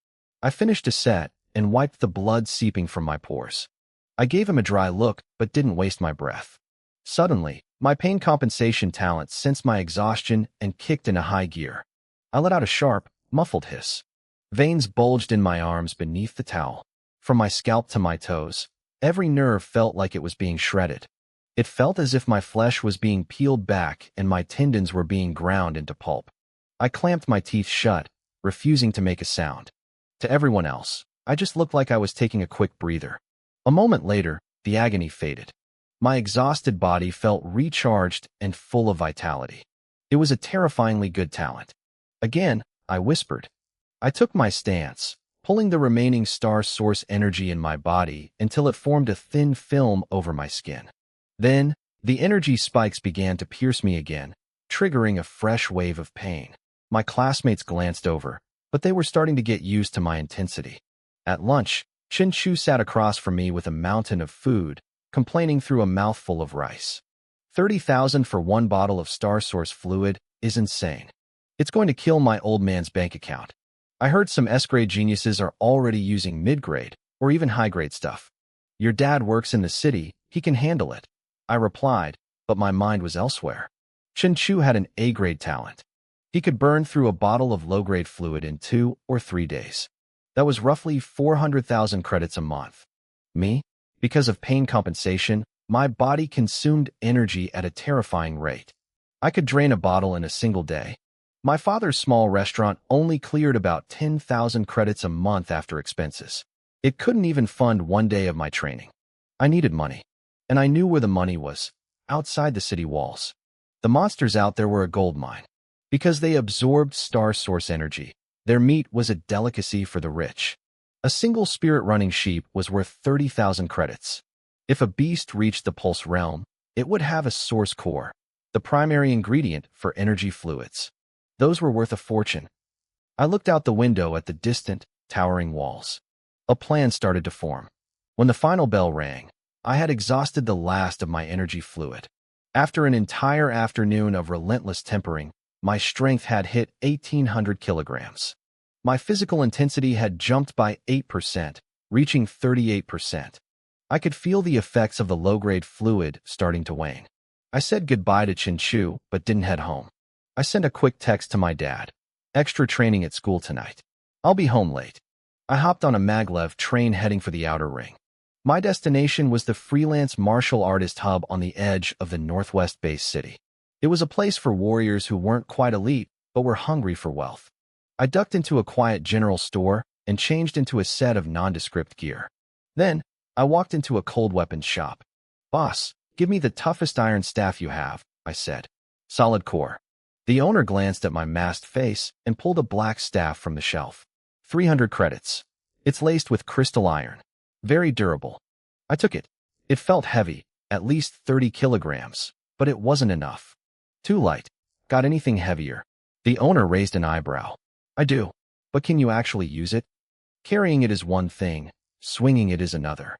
I finished a set and wiped the blood seeping from my pores. I gave him a dry look, but didn't waste my breath. Suddenly, my pain compensation talent sensed my exhaustion and kicked into high gear. I let out a sharp, muffled hiss. Veins bulged in my arms beneath the towel. From my scalp to my toes, every nerve felt like it was being shredded. It felt as if my flesh was being peeled back and my tendons were being ground into pulp. I clamped my teeth shut, refusing to make a sound. To everyone else, I just looked like I was taking a quick breather. A moment later, the agony faded. My exhausted body felt recharged and full of vitality. It was a terrifyingly good talent. Again, I whispered. I took my stance, pulling the remaining star source energy in my body until it formed a thin film over my skin. Then, the energy spikes began to pierce me again, triggering a fresh wave of pain. My classmates glanced over, but they were starting to get used to my intensity. At lunch, Chin-Chu sat across from me with a mountain of food, complaining through a mouthful of rice. 30,000 for one bottle of star source fluid is insane. It's going to kill my old man's bank account. I heard some S-grade geniuses are already using mid-grade or even high-grade stuff. Your dad works in the city, he can handle it. I replied, but my mind was elsewhere. Chin-Chu had an A-grade talent. He could burn through a bottle of low-grade fluid in 2 or 3 days. That was roughly 400,000 credits a month. Me? Because of pain compensation, my body consumed energy at a terrifying rate. I could drain a bottle in a single day. My father's small restaurant only cleared about 10,000 credits a month after expenses. It couldn't even fund one day of my training. I needed money. And I knew where the money was, outside the city walls. The monsters out there were a gold mine. Because they absorbed star source energy, their meat was a delicacy for the rich. A single spirit-running sheep was worth 30,000 credits. If a beast reached the pulse realm, it would have a source core, the primary ingredient for energy fluids. Those were worth a fortune. I looked out the window at the distant, towering walls. A plan started to form. When the final bell rang, I had exhausted the last of my energy fluid. After an entire afternoon of relentless tempering, my strength had hit 1,800 kilograms. My physical intensity had jumped by 8%, reaching 38%. I could feel the effects of the low-grade fluid starting to wane. I said goodbye to Chin-Chu, but didn't head home. I sent a quick text to my dad. Extra training at school tonight. I'll be home late. I hopped on a maglev train heading for the outer ring. My destination was the freelance martial artist hub on the edge of the northwest-based city. It was a place for warriors who weren't quite elite, but were hungry for wealth. I ducked into a quiet general store and changed into a set of nondescript gear. Then, I walked into a cold weapons shop. Boss, give me the toughest iron staff you have, I said. Solid core. The owner glanced at my masked face and pulled a black staff from the shelf. 300 credits. It's laced with crystal iron. Very durable. I took it. It felt heavy, at least 30 kilograms, but it wasn't enough. Too light. Got anything heavier? The owner raised an eyebrow. I do. But can you actually use it? Carrying it is one thing, swinging it is another.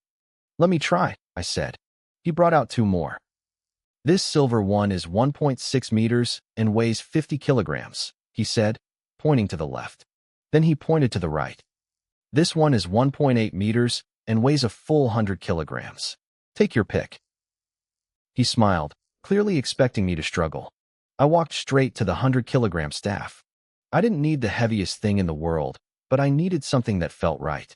Let me try, I said. He brought out 2 more. This silver one is 1.6 meters and weighs 50 kilograms, he said, pointing to the left. Then he pointed to the right. This one is 1.8 meters and weighs a full 100 kilograms. Take your pick. He smiled, clearly expecting me to struggle. I walked straight to the 100-kilogram staff. I didn't need the heaviest thing in the world, but I needed something that felt right.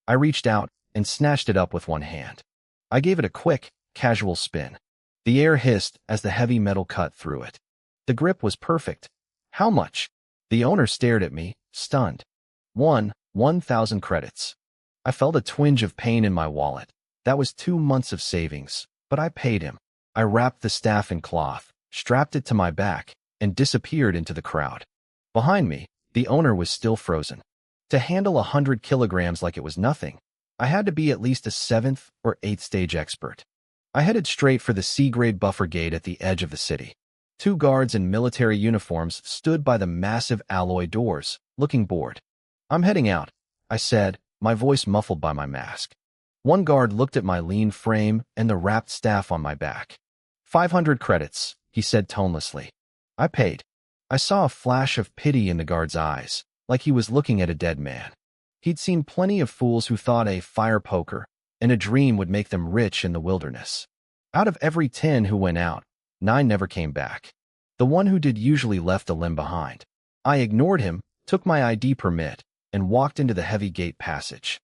I reached out, and snatched it up with one hand. I gave it a quick, casual spin. The air hissed as the heavy metal cut through it. The grip was perfect. How much? The owner stared at me, stunned. 1,000 credits. I felt a twinge of pain in my wallet. That was 2 months of savings, but I paid him. I wrapped the staff in cloth, strapped it to my back, and disappeared into the crowd. Behind me, the owner was still frozen. To handle 100 kilograms like it was nothing, I had to be at least a 7th or 8th stage expert. I headed straight for the C-grade buffer gate at the edge of the city. 2 guards in military uniforms stood by the massive alloy doors, looking bored. "I'm heading out," I said, my voice muffled by my mask. One guard looked at my lean frame and the wrapped staff on my back. 500 credits, he said tonelessly. I paid. I saw a flash of pity in the guard's eyes, like he was looking at a dead man. He'd seen plenty of fools who thought a fire poker and a dream would make them rich in the wilderness. Out of every 10 who went out, 9 never came back. The one who did usually left a limb behind. I ignored him, took my ID permit, and walked into the heavy gate passage.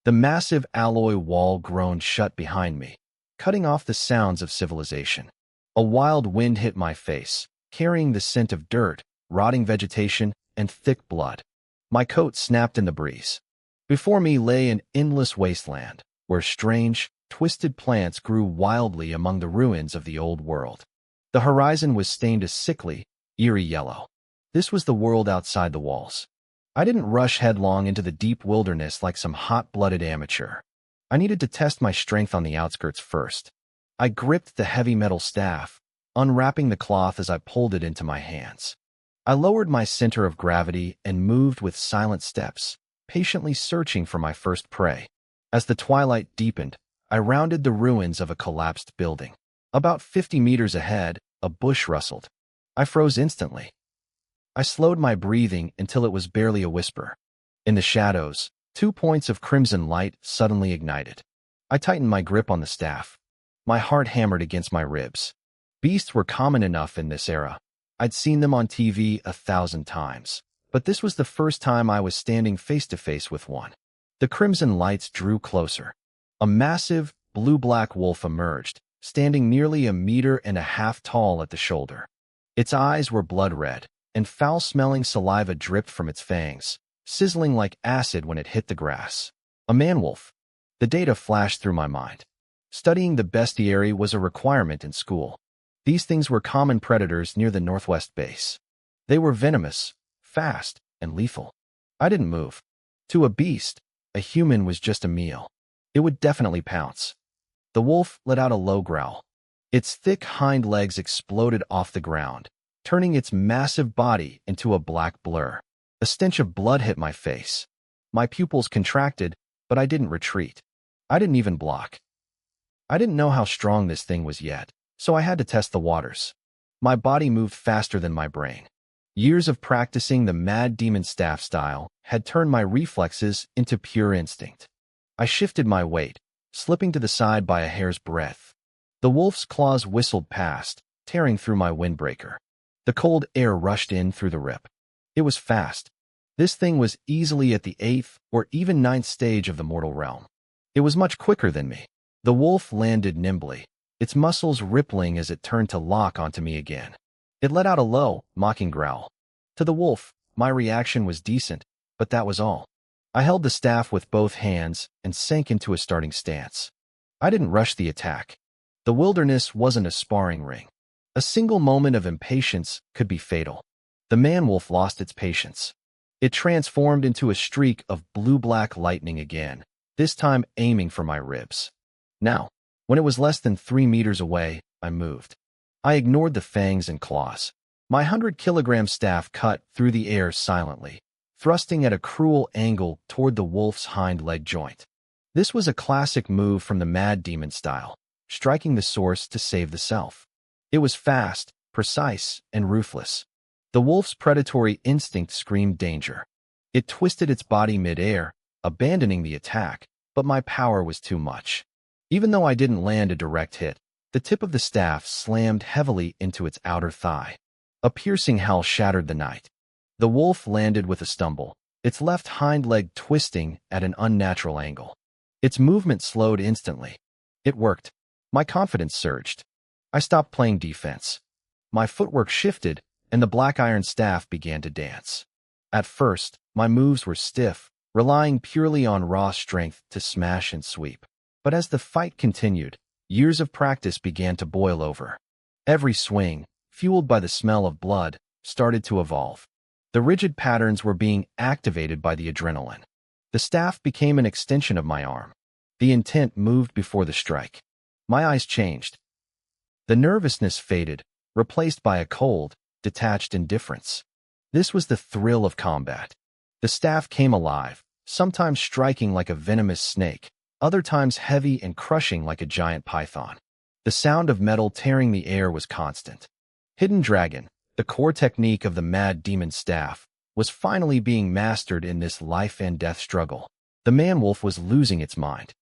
The massive alloy wall groaned shut behind me, cutting off the sounds of civilization. A wild wind hit my face, carrying the scent of dirt, rotting vegetation, and thick blood. My coat snapped in the breeze. Before me lay an endless wasteland, where strange, twisted plants grew wildly among the ruins of the old world. The horizon was stained a sickly, eerie yellow. This was the world outside the walls. I didn't rush headlong into the deep wilderness like some hot-blooded amateur. I needed to test my strength on the outskirts first. I gripped the heavy metal staff, unwrapping the cloth as I pulled it into my hands. I lowered my center of gravity and moved with silent steps, patiently searching for my first prey. As the twilight deepened, I rounded the ruins of a collapsed building. About 50 meters ahead, a bush rustled. I froze instantly. I slowed my breathing until it was barely a whisper. In the shadows, 2 points of crimson light suddenly ignited. I tightened my grip on the staff. My heart hammered against my ribs. Beasts were common enough in this era. I'd seen them on TV 1,000 times, but this was the first time I was standing face to face with one. The crimson lights drew closer. A massive, blue-black wolf emerged, standing nearly 1.5 meters tall at the shoulder. Its eyes were blood red, and foul-smelling saliva dripped from its fangs, sizzling like acid when it hit the grass. A man-wolf. The data flashed through my mind. Studying the bestiary was a requirement in school. These things were common predators near the northwest base. They were venomous, fast, and lethal. I didn't move. To a beast, a human was just a meal. It would definitely pounce. The wolf let out a low growl. Its thick hind legs exploded off the ground, turning its massive body into a black blur. A stench of blood hit my face. My pupils contracted, but I didn't retreat. I didn't even block. I didn't know how strong this thing was yet, so I had to test the waters. My body moved faster than my brain. Years of practicing the mad demon staff style had turned my reflexes into pure instinct. I shifted my weight, slipping to the side by a hair's breadth. The wolf's claws whistled past, tearing through my windbreaker. The cold air rushed in through the rip. It was fast. This thing was easily at the 8th or even 9th stage of the mortal realm. It was much quicker than me. The wolf landed nimbly, its muscles rippling as it turned to lock onto me again. It let out a low, mocking growl. To the wolf, my reaction was decent, but that was all. I held the staff with both hands and sank into a starting stance. I didn't rush the attack. The wilderness wasn't a sparring ring. A single moment of impatience could be fatal. The man-wolf lost its patience. It transformed into a streak of blue-black lightning again, this time aiming for my ribs. Now, when it was less than 3 meters away, I moved. I ignored the fangs and claws. My 100-kilogram staff cut through the air silently, thrusting at a cruel angle toward the wolf's hind leg joint. This was a classic move from the mad demon style, striking the source to save the self. It was fast, precise, and ruthless. The wolf's predatory instinct screamed danger. It twisted its body mid-air, abandoning the attack, but my power was too much. Even though I didn't land a direct hit, the tip of the staff slammed heavily into its outer thigh. A piercing howl shattered the night. The wolf landed with a stumble, its left hind leg twisting at an unnatural angle. Its movement slowed instantly. It worked. My confidence surged. I stopped playing defense. My footwork shifted, and the black iron staff began to dance. At first, my moves were stiff, relying purely on raw strength to smash and sweep. But as the fight continued, years of practice began to boil over. Every swing, fueled by the smell of blood, started to evolve. The rigid patterns were being activated by the adrenaline. The staff became an extension of my arm. The intent moved before the strike. My eyes changed. The nervousness faded, replaced by a cold, detached indifference. This was the thrill of combat. The staff came alive, sometimes striking like a venomous snake, other times heavy and crushing like a giant python. The sound of metal tearing the air was constant. Hidden Dragon, the core technique of the mad demon staff, was finally being mastered in this life-and-death struggle. The man-wolf was losing its mind.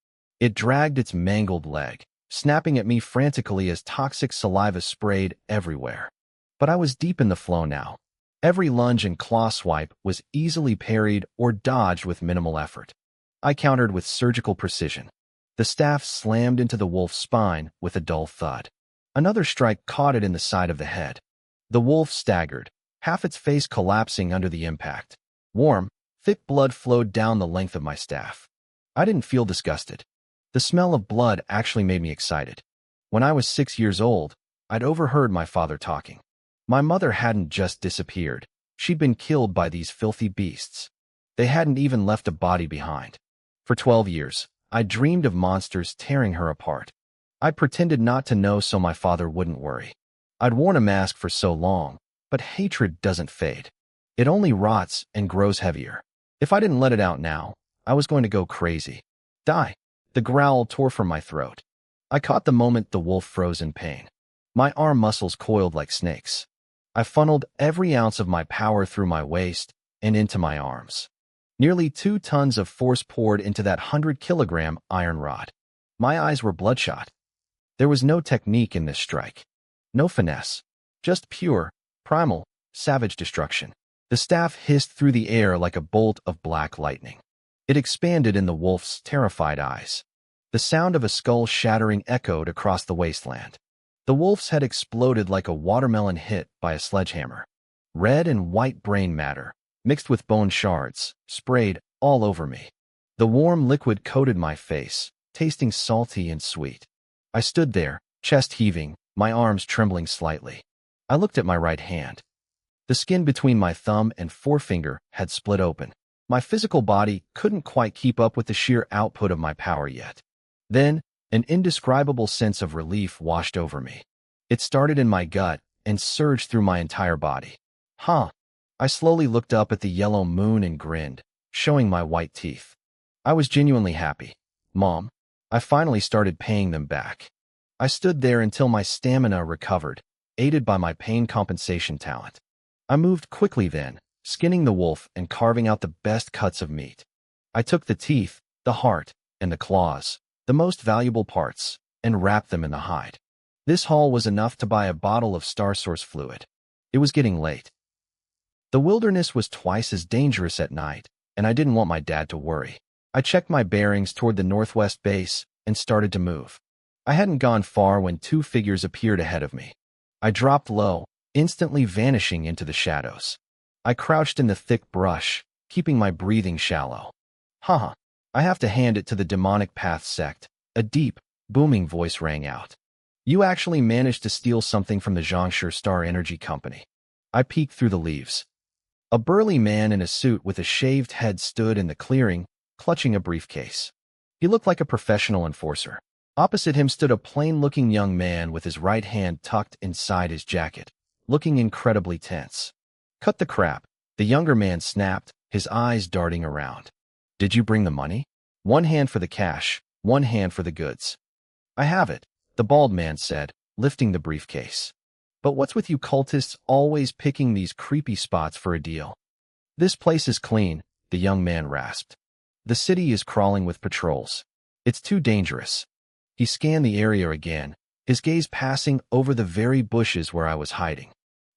It dragged its mangled leg, snapping at me frantically as toxic saliva sprayed everywhere. But I was deep in the flow now. Every lunge and claw swipe was easily parried or dodged with minimal effort. I countered with surgical precision. The staff slammed into the wolf's spine with a dull thud. Another strike caught it in the side of the head. The wolf staggered, half its face collapsing under the impact. Warm, thick blood flowed down the length of my staff. I didn't feel disgusted. The smell of blood actually made me excited. When I was 6 years old, I'd overheard my father talking. My mother hadn't just disappeared. She'd been killed by these filthy beasts. They hadn't even left a body behind. For 12 years, I dreamed of monsters tearing her apart. I pretended not to know so my father wouldn't worry. I'd worn a mask for so long, but hatred doesn't fade. It only rots and grows heavier. If I didn't let it out now, I was going to go crazy. Die. The growl tore from my throat. I caught the moment the wolf froze in pain. My arm muscles coiled like snakes. I funneled every ounce of my power through my waist and into my arms. Nearly 2 tons of force poured into that 100-kilogram iron rod. My eyes were bloodshot. There was no technique in this strike. No finesse. Just pure, primal, savage destruction. The staff hissed through the air like a bolt of black lightning. It expanded in the wolf's terrified eyes. The sound of a skull shattering echoed across the wasteland. The wolf's head exploded like a watermelon hit by a sledgehammer. Red and white brain matter, mixed with bone shards, sprayed all over me. The warm liquid coated my face, tasting salty and sweet. I stood there, chest heaving, my arms trembling slightly. I looked at my right hand. The skin between my thumb and forefinger had split open. My physical body couldn't quite keep up with the sheer output of my power yet. Then, an indescribable sense of relief washed over me. It started in my gut and surged through my entire body. I slowly looked up at the yellow moon and grinned, showing my white teeth. I was genuinely happy. Mom, I finally started paying them back. I stood there until my stamina recovered, aided by my pain compensation talent. I moved quickly then, skinning the wolf and carving out the best cuts of meat. I took the teeth, the heart, and the claws, the most valuable parts, and wrapped them in the hide. This haul was enough to buy a bottle of Star Source fluid. It was getting late. The wilderness was twice as dangerous at night, and I didn't want my dad to worry. I checked my bearings toward the northwest base and started to move. I hadn't gone far when 2 figures appeared ahead of me. I dropped low, instantly vanishing into the shadows. I crouched in the thick brush, keeping my breathing shallow. I have to hand it to the Demonic Path sect. A deep, booming voice rang out. You actually managed to steal something from the Zhangshi Star Energy Company. I peeked through the leaves. A burly man in a suit with a shaved head stood in the clearing, clutching a briefcase. He looked like a professional enforcer. Opposite him stood a plain-looking young man with his right hand tucked inside his jacket, looking incredibly tense. Cut the crap, the younger man snapped, his eyes darting around. Did you bring the money? 1 hand for the cash, 1 hand for the goods. I have it, the bald man said, lifting the briefcase. But what's with you cultists always picking these creepy spots for a deal? This place is clean, the young man rasped. The city is crawling with patrols. It's too dangerous. He scanned the area again, his gaze passing over the very bushes where I was hiding.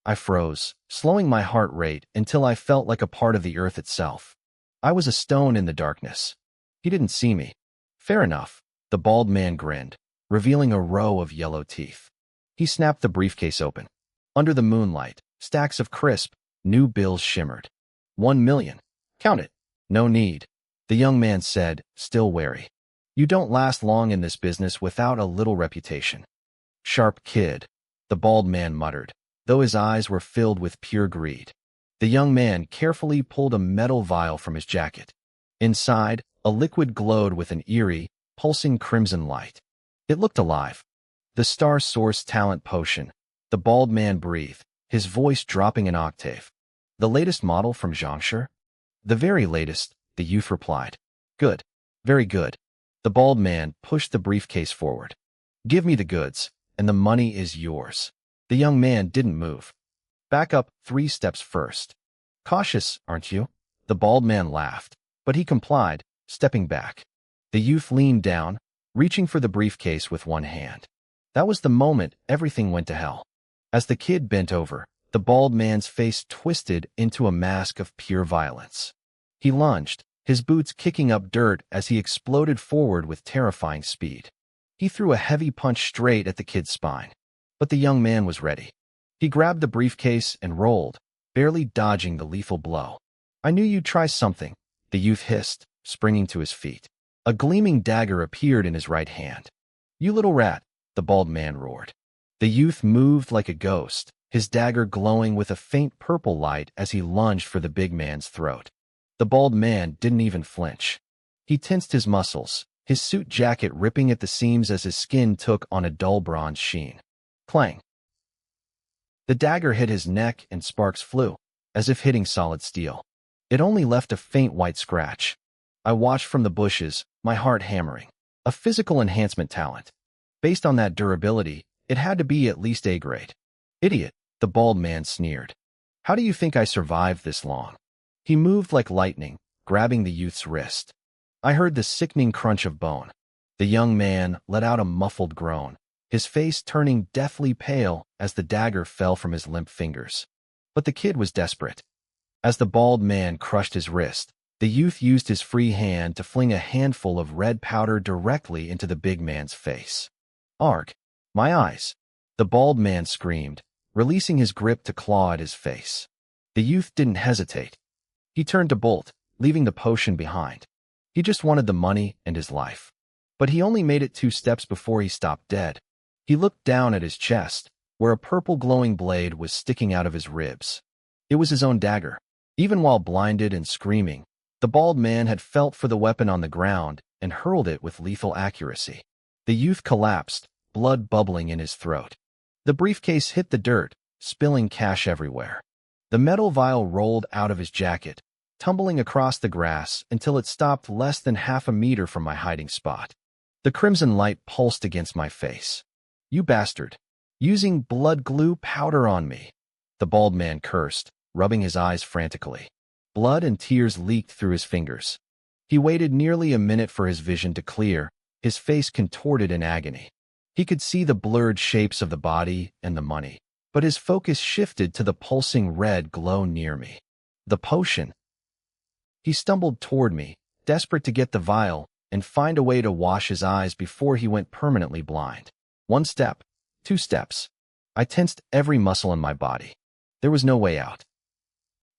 I froze, slowing my heart rate until I felt like a part of the earth itself. I was a stone in the darkness. He didn't see me. Fair enough. The bald man grinned, revealing a row of yellow teeth. He snapped the briefcase open. Under the moonlight, stacks of crisp, new bills shimmered. 1 million. Count it. No need, the young man said, still wary. You don't last long in this business without a little reputation. Sharp kid, the bald man muttered, though his eyes were filled with pure greed. The young man carefully pulled a metal vial from his jacket. Inside, a liquid glowed with an eerie, pulsing crimson light. It looked alive. The Star Source Talent Potion. The bald man breathed, his voice dropping an octave. The latest model from Zhangshi? The very latest, the youth replied. Good. Very good. The bald man pushed the briefcase forward. Give me the goods, and the money is yours. The young man didn't move. Back up 3 steps first. Cautious, aren't you? The bald man laughed, but he complied, stepping back. The youth leaned down, reaching for the briefcase with one hand. That was the moment everything went to hell. As the kid bent over, the bald man's face twisted into a mask of pure violence. He lunged, his boots kicking up dirt as he exploded forward with terrifying speed. He threw a heavy punch straight at the kid's spine. But the young man was ready. He grabbed the briefcase and rolled, barely dodging the lethal blow. I knew you'd try something, the youth hissed, springing to his feet. A gleaming dagger appeared in his right hand. You little rat, the bald man roared. The youth moved like a ghost, his dagger glowing with a faint purple light as he lunged for the big man's throat. The bald man didn't even flinch. He tensed his muscles, his suit jacket ripping at the seams as his skin took on a dull bronze sheen. Clang. The dagger hit his neck and sparks flew, as if hitting solid steel. It only left a faint white scratch. I watched from the bushes, my heart hammering. A physical enhancement talent. Based on that durability, it had to be at least A grade. Idiot, the bald man sneered. How do you think I survived this long? He moved like lightning, grabbing the youth's wrist. I heard the sickening crunch of bone. The young man let out a muffled groan, his face turning deathly pale as the dagger fell from his limp fingers. But the kid was desperate. As the bald man crushed his wrist, the youth used his free hand to fling a handful of red powder directly into the big man's face. Arg! My eyes! The bald man screamed, releasing his grip to claw at his face. The youth didn't hesitate. He turned to bolt, leaving the potion behind. He just wanted the money and his life. But he only made it 2 steps before he stopped dead. He looked down at his chest, where a purple glowing blade was sticking out of his ribs. It was his own dagger. Even while blinded and screaming, the bald man had felt for the weapon on the ground and hurled it with lethal accuracy. The youth collapsed, blood bubbling in his throat. The briefcase hit the dirt, spilling cash everywhere. The metal vial rolled out of his jacket, tumbling across the grass until it stopped less than half a meter from my hiding spot. The crimson light pulsed against my face. You bastard! Using blood glue powder on me! The bald man cursed, rubbing his eyes frantically. Blood and tears leaked through his fingers. He waited nearly a minute for his vision to clear, his face contorted in agony. He could see the blurred shapes of the body and the money, but his focus shifted to the pulsing red glow near me. The potion. He stumbled toward me, desperate to get the vial and find a way to wash his eyes before he went permanently blind. 1 step, 2 steps. I tensed every muscle in my body. There was no way out.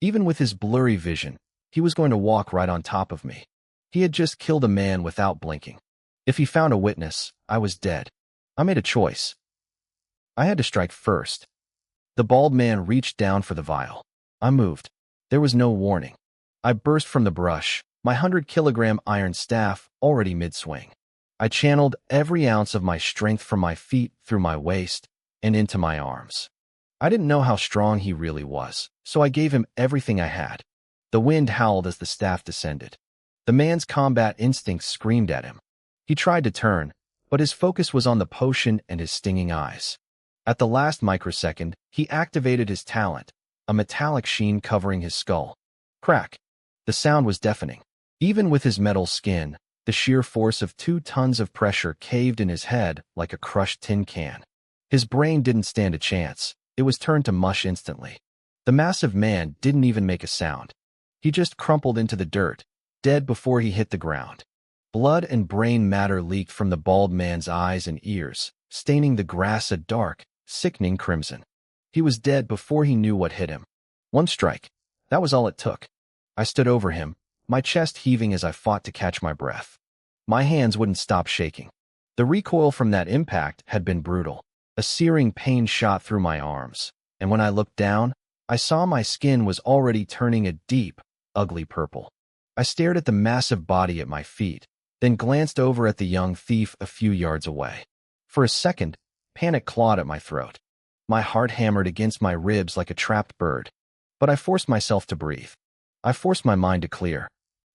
Even with his blurry vision, he was going to walk right on top of me. He had just killed a man without blinking. If he found a witness, I was dead. I made a choice. I had to strike first. The bald man reached down for the vial. I moved. There was no warning. I burst from the brush, my 100-kilogram iron staff already mid-swing. I channeled every ounce of my strength from my feet through my waist and into my arms. I didn't know how strong he really was, so I gave him everything I had. The wind howled as the staff descended. The man's combat instincts screamed at him. He tried to turn, but his focus was on the potion and his stinging eyes. At the last microsecond, he activated his talent, a metallic sheen covering his skull. Crack! The sound was deafening. Even with his metal skin, the sheer force of 2 tons of pressure caved in his head like a crushed tin can. His brain didn't stand a chance. It was turned to mush instantly. The massive man didn't even make a sound. He just crumpled into the dirt, dead before he hit the ground. Blood and brain matter leaked from the bald man's eyes and ears, staining the grass a dark, sickening crimson. He was dead before he knew what hit him. One strike. That was all it took. I stood over him, my chest heaving as I fought to catch my breath. My hands wouldn't stop shaking. The recoil from that impact had been brutal. A searing pain shot through my arms, and when I looked down, I saw my skin was already turning a deep, ugly purple. I stared at the massive body at my feet, then glanced over at the young thief a few yards away. For a second, panic clawed at my throat. My heart hammered against my ribs like a trapped bird. But I forced myself to breathe. I forced my mind to clear.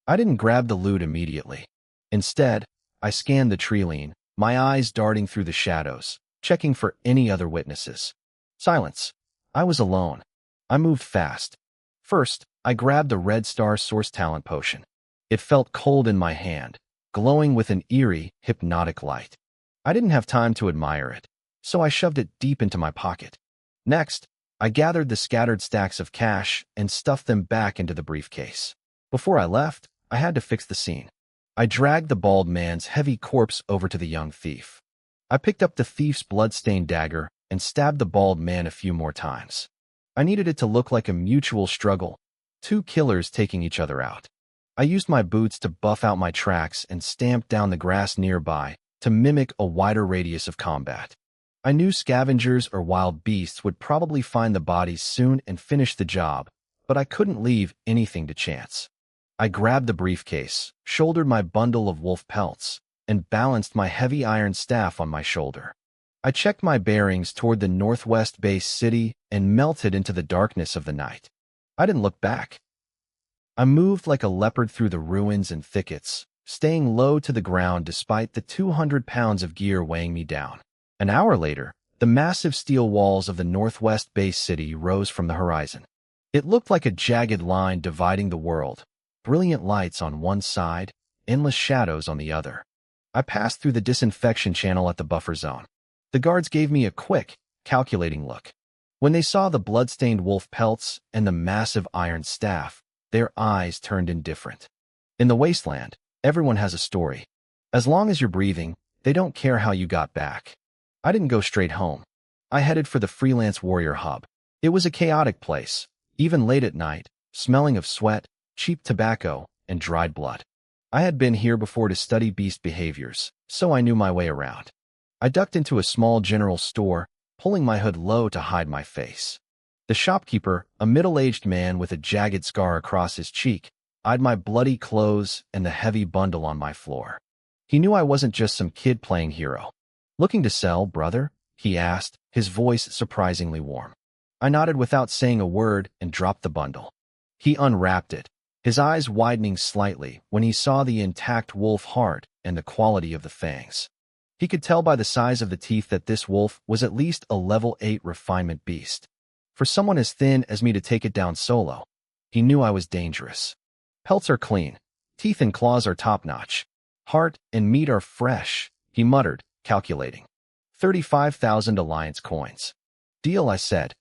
I didn't grab the loot immediately. Instead, I scanned the tree line, my eyes darting through the shadows, checking for any other witnesses. Silence. I was alone. I moved fast. First, I grabbed the Red Star Source Talent Potion. It felt cold in my hand, glowing with an eerie, hypnotic light. I didn't have time to admire it, so I shoved it deep into my pocket. Next, I gathered the scattered stacks of cash and stuffed them back into the briefcase. Before I left, I had to fix the scene. I dragged the bald man's heavy corpse over to the young thief. I picked up the thief's blood-stained dagger and stabbed the bald man a few more times. I needed it to look like a mutual struggle, two killers taking each other out. I used my boots to buff out my tracks and stamped down the grass nearby to mimic a wider radius of combat. I knew scavengers or wild beasts would probably find the bodies soon and finish the job, but I couldn't leave anything to chance. I grabbed the briefcase, shouldered my bundle of wolf pelts, and balanced my heavy iron staff on my shoulder. I checked my bearings toward the northwest-based city and melted into the darkness of the night. I didn't look back. I moved like a leopard through the ruins and thickets, staying low to the ground despite the 200 pounds of gear weighing me down. An hour later, the massive steel walls of the northwest-based city rose from the horizon. It looked like a jagged line dividing the world, brilliant lights on one side, endless shadows on the other. I passed through the disinfection channel at the buffer zone. The guards gave me a quick, calculating look. When they saw the blood-stained wolf pelts and the massive iron staff, their eyes turned indifferent. In the wasteland, everyone has a story. As long as you're breathing, they don't care how you got back. I didn't go straight home. I headed for the Freelance Warrior Hub. It was a chaotic place, even late at night, smelling of sweat, cheap tobacco, and dried blood. I had been here before to study beast behaviors, so I knew my way around. I ducked into a small general store, pulling my hood low to hide my face. The shopkeeper, a middle-aged man with a jagged scar across his cheek, eyed my bloody clothes and the heavy bundle on my floor. He knew I wasn't just some kid playing hero. "Looking to sell, brother?" he asked, his voice surprisingly warm. I nodded without saying a word and dropped the bundle. He unwrapped it, his eyes widening slightly when he saw the intact wolf heart and the quality of the fangs. He could tell by the size of the teeth that this wolf was at least a level 8 refinement beast. For someone as thin as me to take it down solo, he knew I was dangerous. Pelts are clean, teeth and claws are top-notch. Heart and meat are fresh, he muttered, calculating. 35,000 alliance coins. Deal, I said.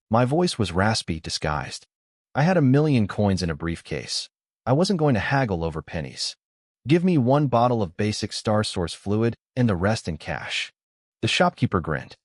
My voice was raspy, disguised. I had 1,000,000 coins in a briefcase. I wasn't going to haggle over pennies. Give me 1 bottle of basic Star Source fluid and the rest in cash. The shopkeeper grinned.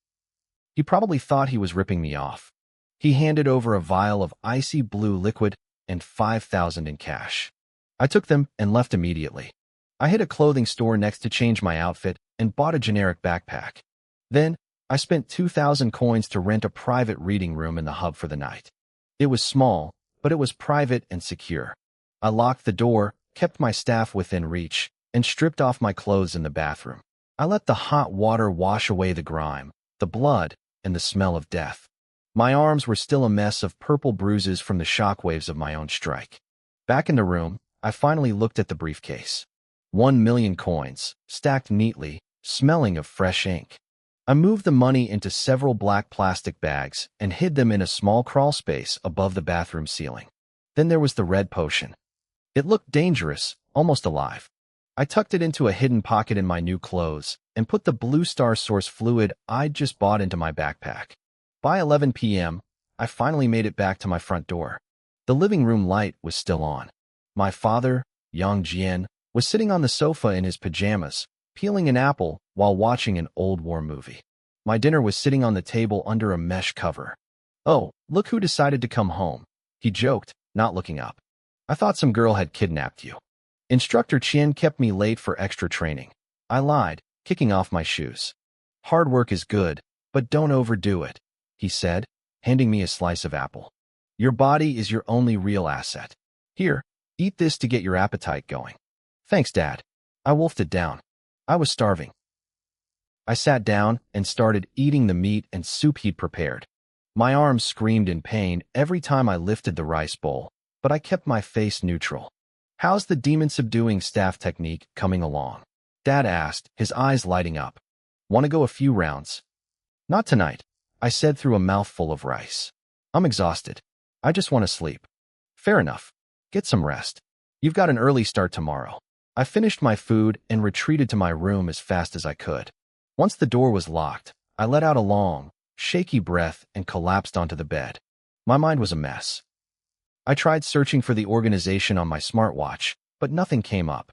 He probably thought he was ripping me off. He handed over a vial of icy blue liquid and 5,000 in cash. I took them and left immediately. I hit a clothing store next to change my outfit and bought a generic backpack. Then, I spent 2,000 coins to rent a private reading room in the hub for the night. It was small, but it was private and secure. I locked the door, kept my staff within reach, and stripped off my clothes in the bathroom. I let the hot water wash away the grime, the blood, and the smell of death. My arms were still a mess of purple bruises from the shockwaves of my own strike. Back in the room, I finally looked at the briefcase. 1,000,000 coins, stacked neatly, smelling of fresh ink. I moved the money into several black plastic bags and hid them in a small crawl space above the bathroom ceiling. Then there was the red potion. It looked dangerous, almost alive. I tucked it into a hidden pocket in my new clothes and put the blue Star Source fluid I'd just bought into my backpack. By 11 p.m., I finally made it back to my front door. The living room light was still on. My father, Yang Jian, was sitting on the sofa in his pajamas, peeling an apple while watching an old war movie. My dinner was sitting on the table under a mesh cover. "Oh, look who decided to come home," he joked, not looking up. "I thought some girl had kidnapped you." Instructor Chien kept me late for extra training. I lied, kicking off my shoes. "Hard work is good, but don't overdo it," he said, handing me a slice of apple. "Your body is your only real asset. Here, eat this to get your appetite going." "Thanks, Dad." I wolfed it down. I was starving. I sat down and started eating the meat and soup he'd prepared. My arms screamed in pain every time I lifted the rice bowl, but I kept my face neutral. "How's the demon-subduing staff technique coming along?" Dad asked, his eyes lighting up. "Want to go a few rounds?" "Not tonight," I said through a mouthful of rice. "I'm exhausted. I just want to sleep." "Fair enough. Get some rest. You've got an early start tomorrow." I finished my food and retreated to my room as fast as I could. Once the door was locked, I let out a long, shaky breath and collapsed onto the bed. My mind was a mess. I tried searching for the organization on my smartwatch, but nothing came up.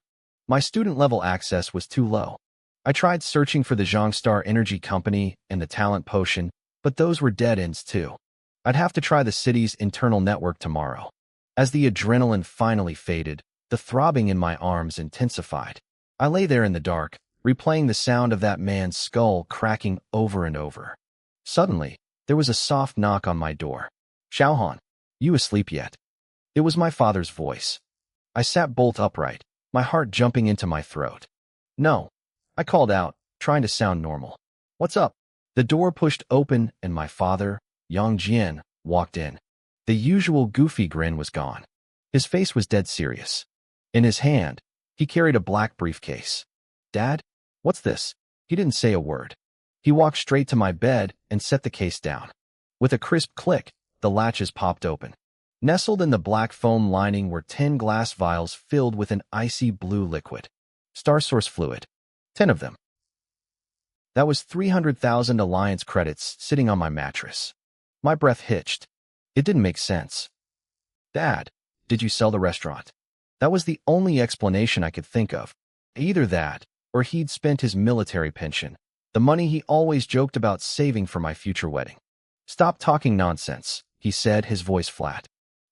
My student-level access was too low. I tried searching for the Zhongstar Energy Company and the Talent Potion, but those were dead ends too. I'd have to try the city's internal network tomorrow. As the adrenaline finally faded, the throbbing in my arms intensified. I lay there in the dark, replaying the sound of that man's skull cracking over and over. Suddenly, there was a soft knock on my door. "Xiaohan, you asleep yet?" It was my father's voice. I sat bolt upright, my heart jumping into my throat. "No," I called out, trying to sound normal. "What's up?" The door pushed open and my father, Yang Jian, walked in. The usual goofy grin was gone. His face was dead serious. In his hand, he carried a black briefcase. "Dad, what's this?" He didn't say a word. He walked straight to my bed and set the case down. With a crisp click, the latches popped open. Nestled in the black foam lining were 10 glass vials filled with an icy blue liquid. Star Source fluid. 10 of them. That was 300,000 Alliance credits sitting on my mattress. My breath hitched. It didn't make sense. "Dad, did you sell the restaurant?" That was the only explanation I could think of. Either that, or he'd spent his military pension, the money he always joked about saving for my future wedding. "Stop talking nonsense," he said, his voice flat.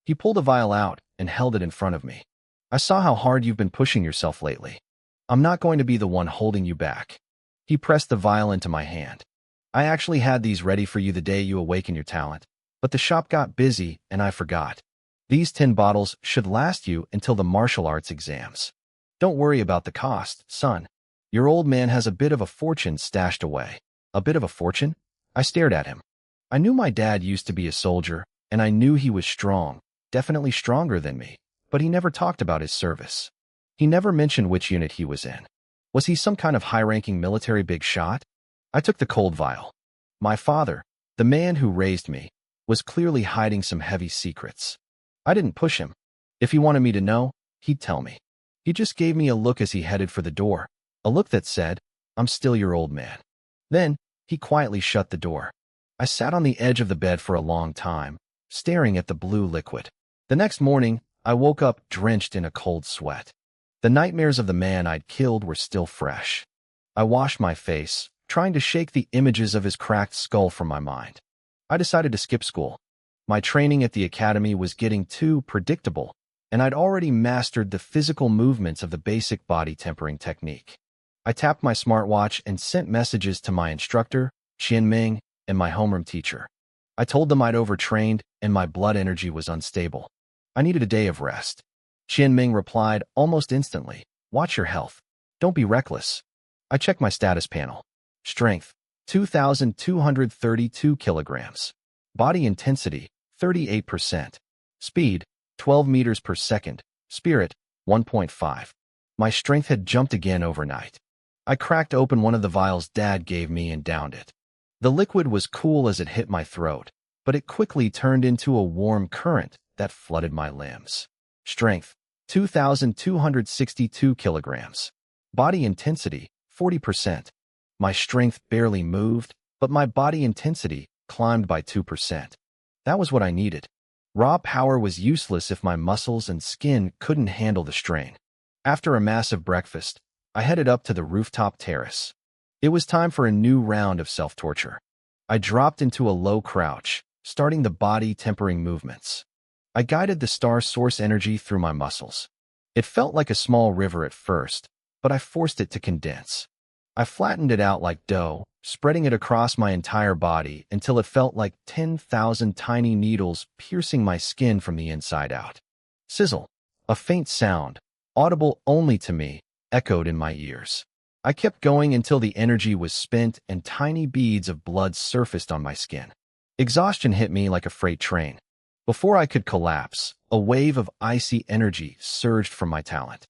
He pulled a vial out and held it in front of me. "I saw how hard you've been pushing yourself lately. I'm not going to be the one holding you back." He pressed the vial into my hand. "I actually had these ready for you the day you awaken your talent, but the shop got busy and I forgot. These 10 bottles should last you until the martial arts exams. Don't worry about the cost, son. Your old man has a bit of a fortune stashed away." "A bit of a fortune?" I stared at him. I knew my dad used to be a soldier, and I knew he was strong, definitely stronger than me, but he never talked about his service. He never mentioned which unit he was in. Was he some kind of high-ranking military big shot? I took the cold vial. My father, the man who raised me, was clearly hiding some heavy secrets. I didn't push him. If he wanted me to know, he'd tell me. He just gave me a look as he headed for the door, a look that said, "I'm still your old man." Then, he quietly shut the door. I sat on the edge of the bed for a long time, staring at the blue liquid. The next morning, I woke up drenched in a cold sweat. The nightmares of the man I'd killed were still fresh. I washed my face, trying to shake the images of his cracked skull from my mind. I decided to skip school. My training at the academy was getting too predictable, and I'd already mastered the physical movements of the basic body tempering technique. I tapped my smartwatch and sent messages to my instructor, Qian Ming, and my homeroom teacher. I told them I'd overtrained and my blood energy was unstable. I needed a day of rest. Qian Ming replied almost instantly, "Watch your health. Don't be reckless." I checked my status panel. Strength, 2,232 kilograms. Body intensity, 38%. Speed, 12 meters per second. Spirit, 1.5. My strength had jumped again overnight. I cracked open one of the vials Dad gave me and downed it. The liquid was cool as it hit my throat, but it quickly turned into a warm current that flooded my limbs. Strength, 2,262 kilograms. Body intensity, 40%. My strength barely moved, but my body intensity climbed by 2%. That was what I needed. Raw power was useless if my muscles and skin couldn't handle the strain. After a massive breakfast, I headed up to the rooftop terrace. It was time for a new round of self-torture. I dropped into a low crouch, starting the body-tempering movements. I guided the star source energy through my muscles. It felt like a small river at first, but I forced it to condense. I flattened it out like dough, spreading it across my entire body until it felt like 10,000 tiny needles piercing my skin from the inside out. Sizzle. A faint sound, audible only to me, echoed in my ears. I kept going until the energy was spent and tiny beads of blood surfaced on my skin. Exhaustion hit me like a freight train. Before I could collapse, a wave of icy energy surged from my talent.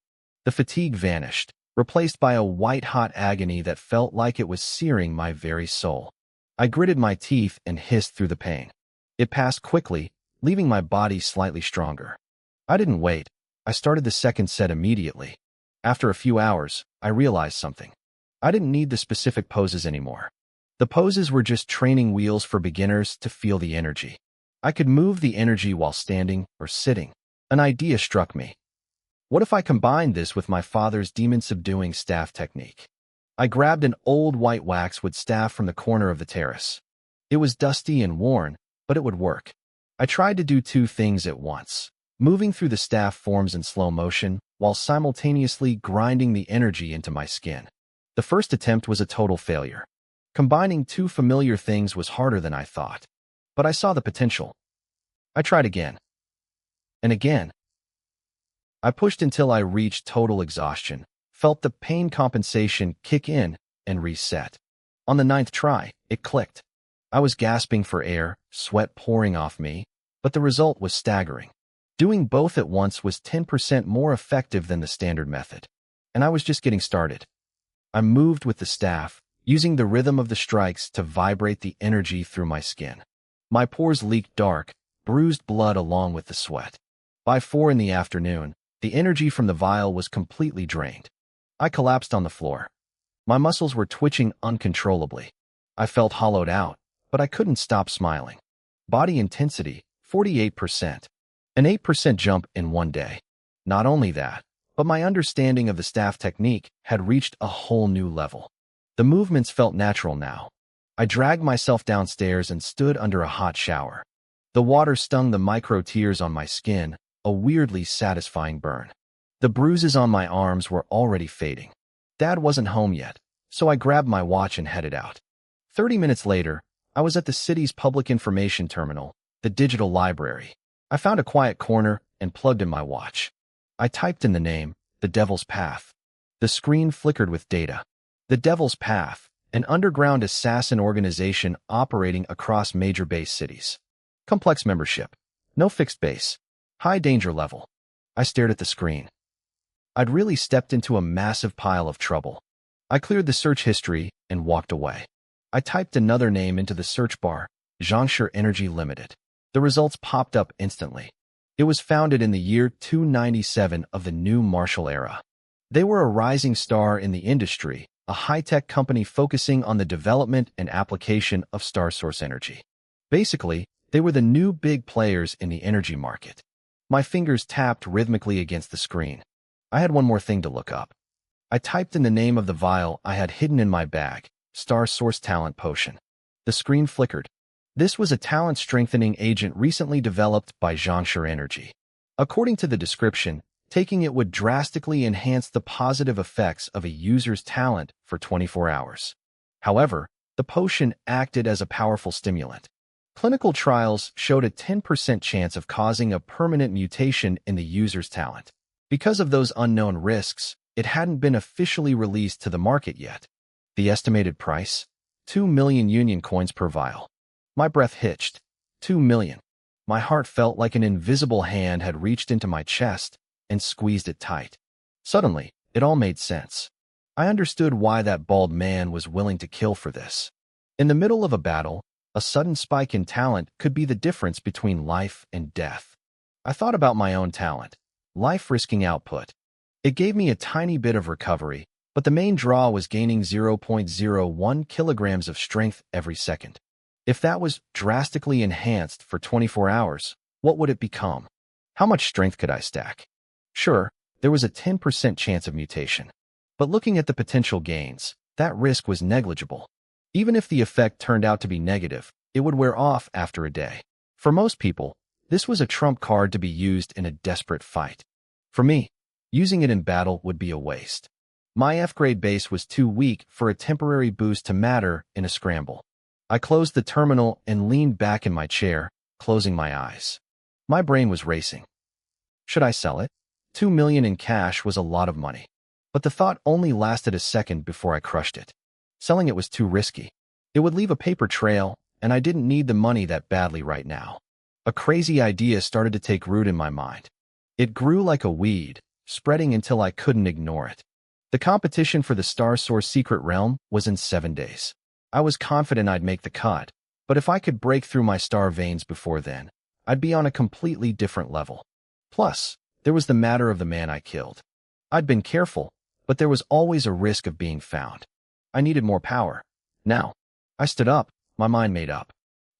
The fatigue vanished, replaced by a white-hot agony that felt like it was searing my very soul. I gritted my teeth and hissed through the pain. It passed quickly, leaving my body slightly stronger. I didn't wait. I started the second set immediately. After a few hours, I realized something. I didn't need the specific poses anymore. The poses were just training wheels for beginners to feel the energy. I could move the energy while standing or sitting. An idea struck me. What if I combined this with my father's demon-subduing staff technique? I grabbed an old white waxwood staff from the corner of the terrace. It was dusty and worn, but it would work. I tried to do two things at once, moving through the staff forms in slow motion while simultaneously grinding the energy into my skin. The first attempt was a total failure. Combining two familiar things was harder than I thought, but I saw the potential. I tried again. And again. I pushed until I reached total exhaustion, felt the pain compensation kick in, and reset. On the 9th try, it clicked. I was gasping for air, sweat pouring off me, but the result was staggering. Doing both at once was 10% more effective than the standard method, and I was just getting started. I moved with the staff, using the rhythm of the strikes to vibrate the energy through my skin. My pores leaked dark, bruised blood along with the sweat. By 4 in the afternoon, the energy from the vial was completely drained. I collapsed on the floor. My muscles were twitching uncontrollably. I felt hollowed out, but I couldn't stop smiling. Body intensity, 48%. An 8% jump in one day. Not only that, but my understanding of the staff technique had reached a whole new level. The movements felt natural now. I dragged myself downstairs and stood under a hot shower. The water stung the micro tears on my skin, a weirdly satisfying burn. The bruises on my arms were already fading. Dad wasn't home yet, so I grabbed my watch and headed out. 30 minutes later, I was at the city's public information terminal, the digital library. I found a quiet corner and plugged in my watch. I typed in the name, The Devil's Path. The screen flickered with data. The Devil's Path, an underground assassin organization operating across major base cities. Complex membership. No fixed base. High danger level. I stared at the screen. I'd really stepped into a massive pile of trouble. I cleared the search history and walked away. I typed another name into the search bar, Zhangshur Energy Limited. The results popped up instantly. It was founded in the year 297 of the new martial era. They were a rising star in the industry, a high-tech company focusing on the development and application of star source energy. Basically, they were the new big players in the energy market. My fingers tapped rhythmically against the screen. I had one more thing to look up. I typed in the name of the vial I had hidden in my bag, Star Source Talent Potion. The screen flickered. This was a talent-strengthening agent recently developed by Zhangshur Energy. According to the description, taking it would drastically enhance the positive effects of a user's talent for 24 hours. However, the potion acted as a powerful stimulant. Clinical trials showed a 10% chance of causing a permanent mutation in the user's talent. Because of those unknown risks, it hadn't been officially released to the market yet. The estimated price? 2 million union coins per vial. My breath hitched. 2 million. My heart felt like an invisible hand had reached into my chest and squeezed it tight. Suddenly, it all made sense. I understood why that bald man was willing to kill for this. In the middle of a battle, a sudden spike in talent could be the difference between life and death. I thought about my own talent, life-risking output. It gave me a tiny bit of recovery, but the main draw was gaining 0.01 kilograms of strength every second. If that was drastically enhanced for 24 hours, what would it become? How much strength could I stack? Sure, there was a 10% chance of mutation. But looking at the potential gains, that risk was negligible. Even if the effect turned out to be negative, it would wear off after a day. For most people, this was a trump card to be used in a desperate fight. For me, using it in battle would be a waste. My F-grade base was too weak for a temporary boost to matter in a scramble. I closed the terminal and leaned back in my chair, closing my eyes. My brain was racing. Should I sell it? 2 million in cash was a lot of money. But the thought only lasted a second before I crushed it. Selling it was too risky. It would leave a paper trail, and I didn't need the money that badly right now. A crazy idea started to take root in my mind. It grew like a weed, spreading until I couldn't ignore it. The competition for the Star Source Secret Realm was in 7 days. I was confident I'd make the cut, but if I could break through my star veins before then, I'd be on a completely different level. Plus, there was the matter of the man I killed. I'd been careful, but there was always a risk of being found. I needed more power. Now, I stood up, my mind made up.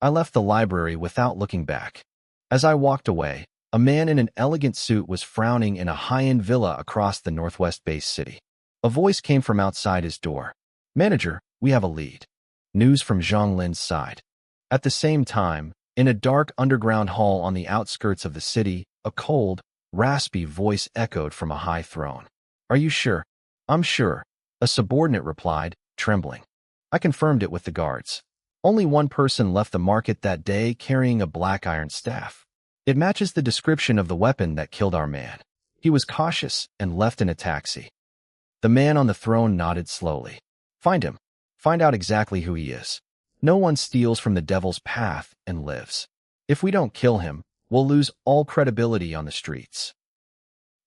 I left the library without looking back. As I walked away, a man in an elegant suit was frowning in a high-end villa across the northwest-based city. A voice came from outside his door. "Manager, we have a lead." News from Zhang Lin's side. At the same time, in a dark underground hall on the outskirts of the city, a cold, raspy voice echoed from a high throne. "Are you sure?" "I'm sure," a subordinate replied, trembling. I confirmed it with the guards. Only one person left the market that day carrying a black iron staff. It matches the description of the weapon that killed our man. He was cautious and left in a taxi. The man on the throne nodded slowly. "Find him. Find out exactly who he is. No one steals from the devil's path and lives. If we don't kill him, we'll lose all credibility on the streets."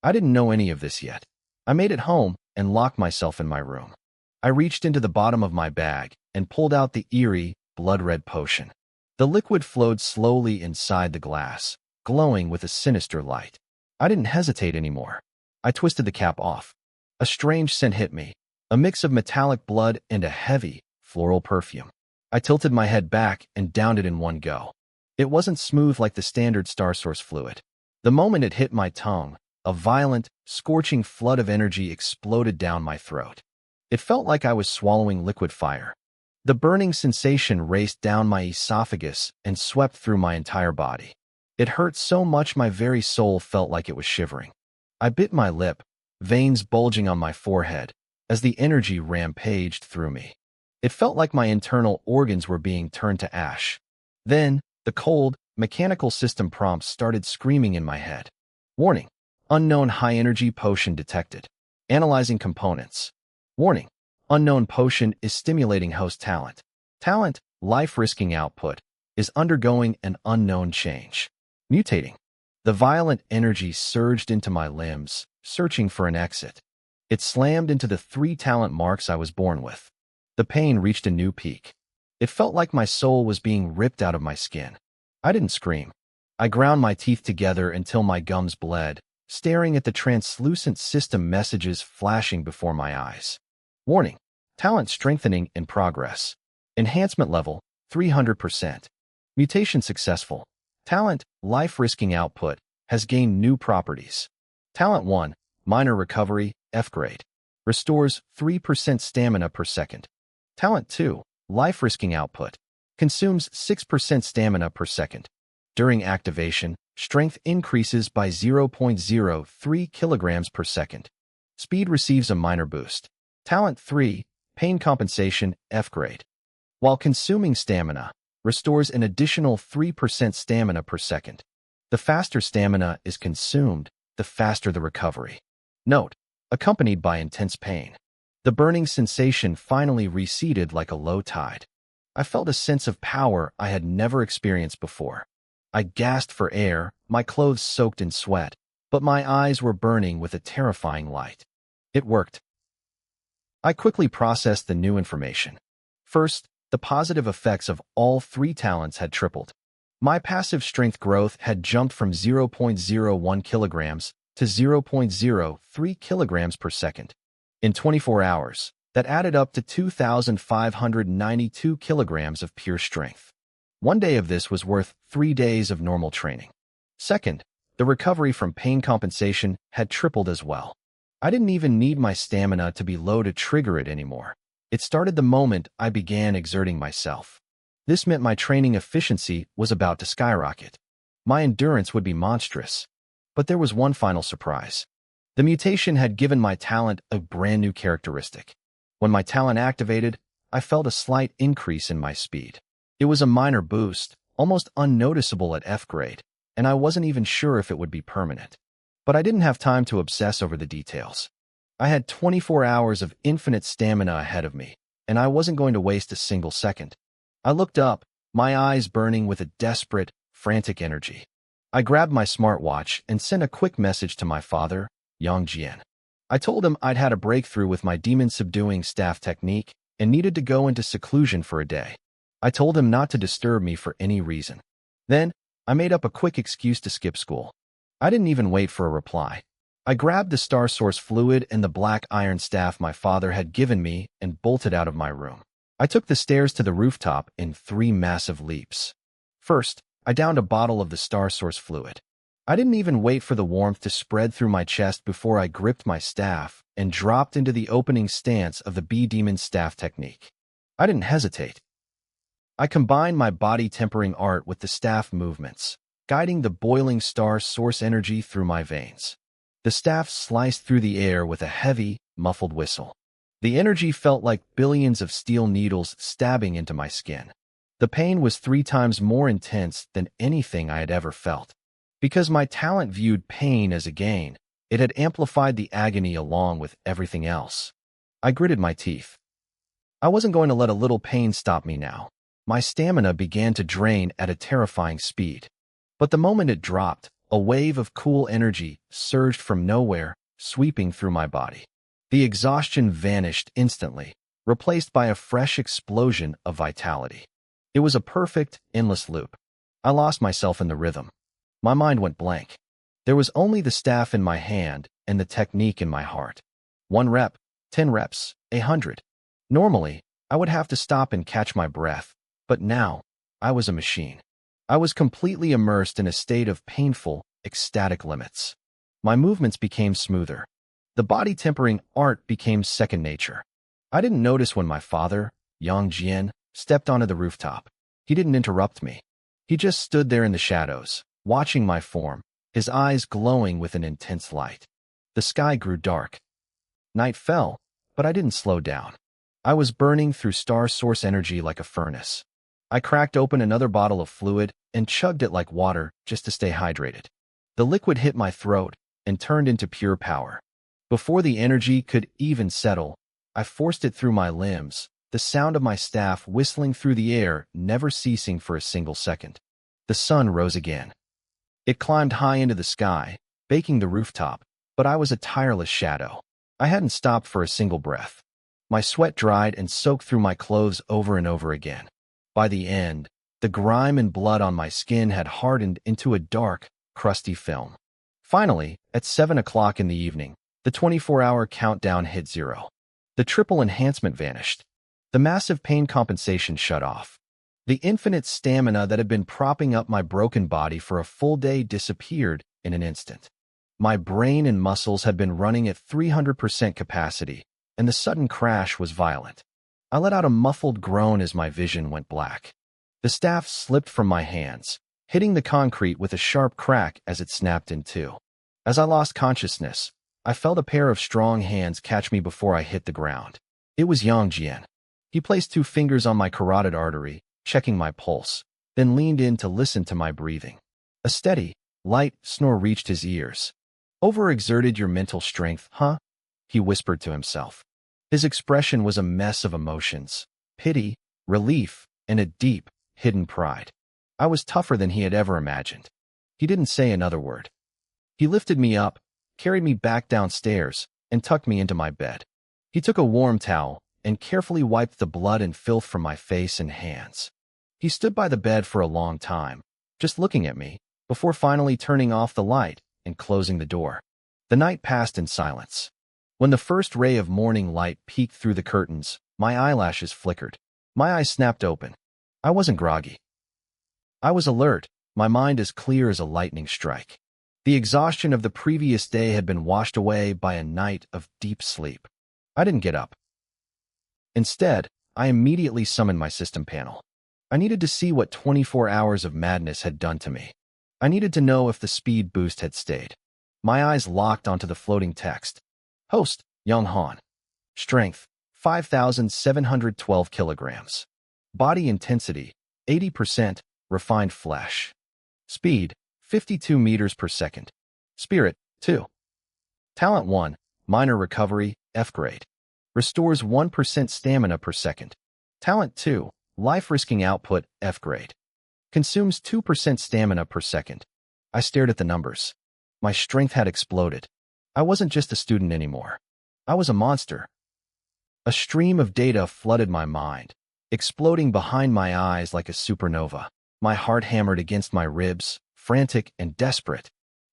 I didn't know any of this yet. I made it home and locked myself in my room. I reached into the bottom of my bag and pulled out the eerie, blood-red potion. The liquid flowed slowly inside the glass, glowing with a sinister light. I didn't hesitate anymore. I twisted the cap off. A strange scent hit me, a mix of metallic blood and a heavy, floral perfume. I tilted my head back and downed it in one go. It wasn't smooth like the standard Star Source fluid. The moment it hit my tongue, a violent, scorching flood of energy exploded down my throat. It felt like I was swallowing liquid fire. The burning sensation raced down my esophagus and swept through my entire body. It hurt so much my very soul felt like it was shivering. I bit my lip, veins bulging on my forehead, as the energy rampaged through me. It felt like my internal organs were being turned to ash. Then, the cold, mechanical system prompts started screaming in my head. "Warning. Unknown high-energy potion detected. Analyzing components. Warning. Unknown potion is stimulating host talent. Talent, life-risking output, is undergoing an unknown change. Mutating." The violent energy surged into my limbs, searching for an exit. It slammed into the 3 talent marks I was born with. The pain reached a new peak. It felt like my soul was being ripped out of my skin. I didn't scream. I ground my teeth together until my gums bled, staring at the translucent system messages flashing before my eyes. Warning. Talent strengthening in progress. Enhancement level, 300%. Mutation successful. Talent, life-risking output, has gained new properties. Talent 1, minor recovery, F-grade. Restores 3% stamina per second. Talent 2, life-risking output. Consumes 6% stamina per second. During activation, strength increases by 0.03 kilograms per second. Speed receives a minor boost. Talent 3, pain compensation, F-grade. While consuming stamina, restores an additional 3% stamina per second. The faster stamina is consumed, the faster the recovery. Note, accompanied by intense pain. The burning sensation finally receded like a low tide. I felt a sense of power I had never experienced before. I gasped for air, my clothes soaked in sweat, but my eyes were burning with a terrifying light. It worked. I quickly processed the new information. First, the positive effects of all 3 talents had tripled. My passive strength growth had jumped from 0.01 kilograms to 0.03 kilograms per second. In 24 hours, that added up to 2,592 kilograms of pure strength. 1 day of this was worth 3 days of normal training. Second, The recovery from pain compensation had tripled as well. I didn't even need my stamina to be low to trigger it anymore. It started the moment I began exerting myself. This meant my training efficiency was about to skyrocket. My endurance would be monstrous. But there was one final surprise. The mutation had given my talent a brand new characteristic. When my talent activated, I felt a slight increase in my speed. It was a minor boost, almost unnoticeable at F grade, and I wasn't even sure if it would be permanent. But I didn't have time to obsess over the details. I had 24 hours of infinite stamina ahead of me, and I wasn't going to waste a single second. I looked up, my eyes burning with a desperate, frantic energy. I grabbed my smartwatch and sent a quick message to my father, Yang Jian. I told him I'd had a breakthrough with my demon-subduing staff technique and needed to go into seclusion for a day. I told him not to disturb me for any reason. Then, I made up a quick excuse to skip school. I didn't even wait for a reply. I grabbed the star source fluid and the black iron staff my father had given me and bolted out of my room. I took the stairs to the rooftop in 3 massive leaps. First, I downed a bottle of the star source fluid. I didn't even wait for the warmth to spread through my chest before I gripped my staff and dropped into the opening stance of the B-Demon staff technique. I didn't hesitate. I combined my body-tempering art with the staff movements, guiding the boiling star source energy through my veins. The staff sliced through the air with a heavy, muffled whistle. The energy felt like billions of steel needles stabbing into my skin. The pain was 3 times more intense than anything I had ever felt. Because my talent viewed pain as a gain, it had amplified the agony along with everything else. I gritted my teeth. I wasn't going to let a little pain stop me now. My stamina began to drain at a terrifying speed. But the moment it dropped, a wave of cool energy surged from nowhere, sweeping through my body. The exhaustion vanished instantly, replaced by a fresh explosion of vitality. It was a perfect, endless loop. I lost myself in the rhythm. My mind went blank. There was only the staff in my hand and the technique in my heart. 1 rep, 10 reps, 100. Normally, I would have to stop and catch my breath, but now, I was a machine. I was completely immersed in a state of painful, ecstatic limits. My movements became smoother. The body-tempering art became second nature. I didn't notice when my father, Yang Jian, stepped onto the rooftop. He didn't interrupt me. He just stood there in the shadows, watching my form, his eyes glowing with an intense light. The sky grew dark. Night fell, but I didn't slow down. I was burning through star source energy like a furnace. I cracked open another bottle of fluid and chugged it like water just to stay hydrated. The liquid hit my throat and turned into pure power. Before the energy could even settle, I forced it through my limbs, the sound of my staff whistling through the air never ceasing for a single second. The sun rose again. It climbed high into the sky, baking the rooftop, but I was a tireless shadow. I hadn't stopped for a single breath. My sweat dried and soaked through my clothes over and over again. By the end, the grime and blood on my skin had hardened into a dark, crusty film. Finally, at 7 o'clock in the evening, the 24-hour countdown hit 0. The triple enhancement vanished. The massive pain compensation shut off. The infinite stamina that had been propping up my broken body for a full day disappeared in an instant. My brain and muscles had been running at 300% capacity, and the sudden crash was violent. I let out a muffled groan as my vision went black. The staff slipped from my hands, hitting the concrete with a sharp crack as it snapped in 2. As I lost consciousness, I felt a pair of strong hands catch me before I hit the ground. It was Yang Jian. He placed 2 fingers on my carotid artery, checking my pulse, then leaned in to listen to my breathing. A steady, light snore reached his ears. "Overexerted your mental strength, huh?" he whispered to himself. His expression was a mess of emotions, pity, relief, and a deep, hidden pride. I was tougher than he had ever imagined. He didn't say another word. He lifted me up, carried me back downstairs, and tucked me into my bed. He took a warm towel and carefully wiped the blood and filth from my face and hands. He stood by the bed for a long time, just looking at me, before finally turning off the light and closing the door. The night passed in silence. When the first ray of morning light peeked through the curtains, my eyelashes flickered. My eyes snapped open. I wasn't groggy. I was alert, my mind as clear as a lightning strike. The exhaustion of the previous day had been washed away by a night of deep sleep. I didn't get up. Instead, I immediately summoned my system panel. I needed to see what 24 hours of madness had done to me. I needed to know if the speed boost had stayed. My eyes locked onto the floating text. Host, Young Han. Strength, 5,712 kilograms. Body intensity, 80%, refined flesh. Speed, 52 meters per second. Spirit, 2. Talent 1, minor recovery, F grade. Restores 1% stamina per second. Talent 2, life-risking output, F grade. Consumes 2% stamina per second. I stared at the numbers. My strength had exploded. I wasn't just a student anymore. I was a monster. A stream of data flooded my mind, exploding behind my eyes like a supernova. My heart hammered against my ribs, frantic and desperate.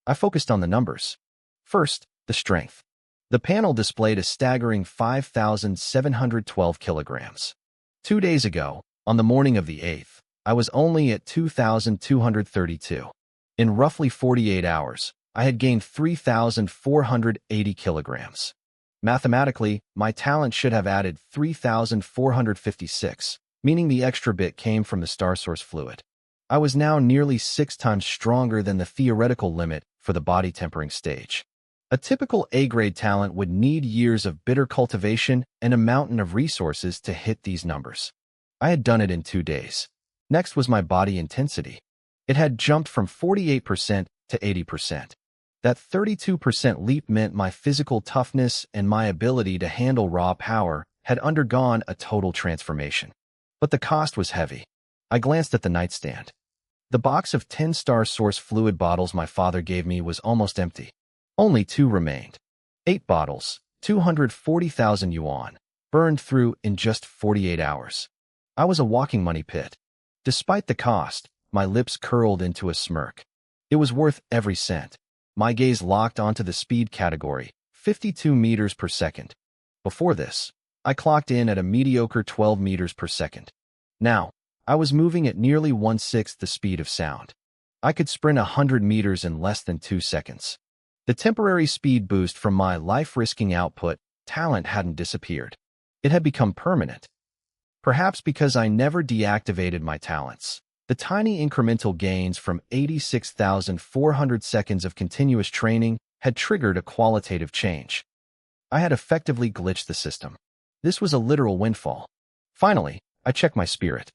I focused on the numbers. First, the strength. The panel displayed a staggering 5,712 kilograms. 2 days ago, on the morning of the 8th, I was only at 2,232. In roughly 48 hours, I had gained 3,480 kilograms. Mathematically, my talent should have added 3,456, meaning the extra bit came from the star source fluid. I was now nearly 6 times stronger than the theoretical limit for the body tempering stage. A typical A-grade talent would need years of bitter cultivation and a mountain of resources to hit these numbers. I had done it in 2 days. Next was my body intensity. It had jumped from 48% to 80%. That 32% leap meant my physical toughness and my ability to handle raw power had undergone a total transformation. But the cost was heavy. I glanced at the nightstand. The box of 10-star source fluid bottles my father gave me was almost empty. Only 2 remained. 8 bottles, 240,000 yuan, burned through in just 48 hours. I was a walking money pit. Despite the cost, my lips curled into a smirk. It was worth every cent. My gaze locked onto the speed category, 52 meters per second. Before this, I clocked in at a mediocre 12 meters per second. Now, I was moving at nearly 1/6 the speed of sound. I could sprint 100 meters in less than 2 seconds. The temporary speed boost from my life-risking output talent hadn't disappeared. It had become permanent. Perhaps because I never deactivated my talents. The tiny incremental gains from 86,400 seconds of continuous training had triggered a qualitative change. I had effectively glitched the system. This was a literal windfall. Finally, I checked my spirit.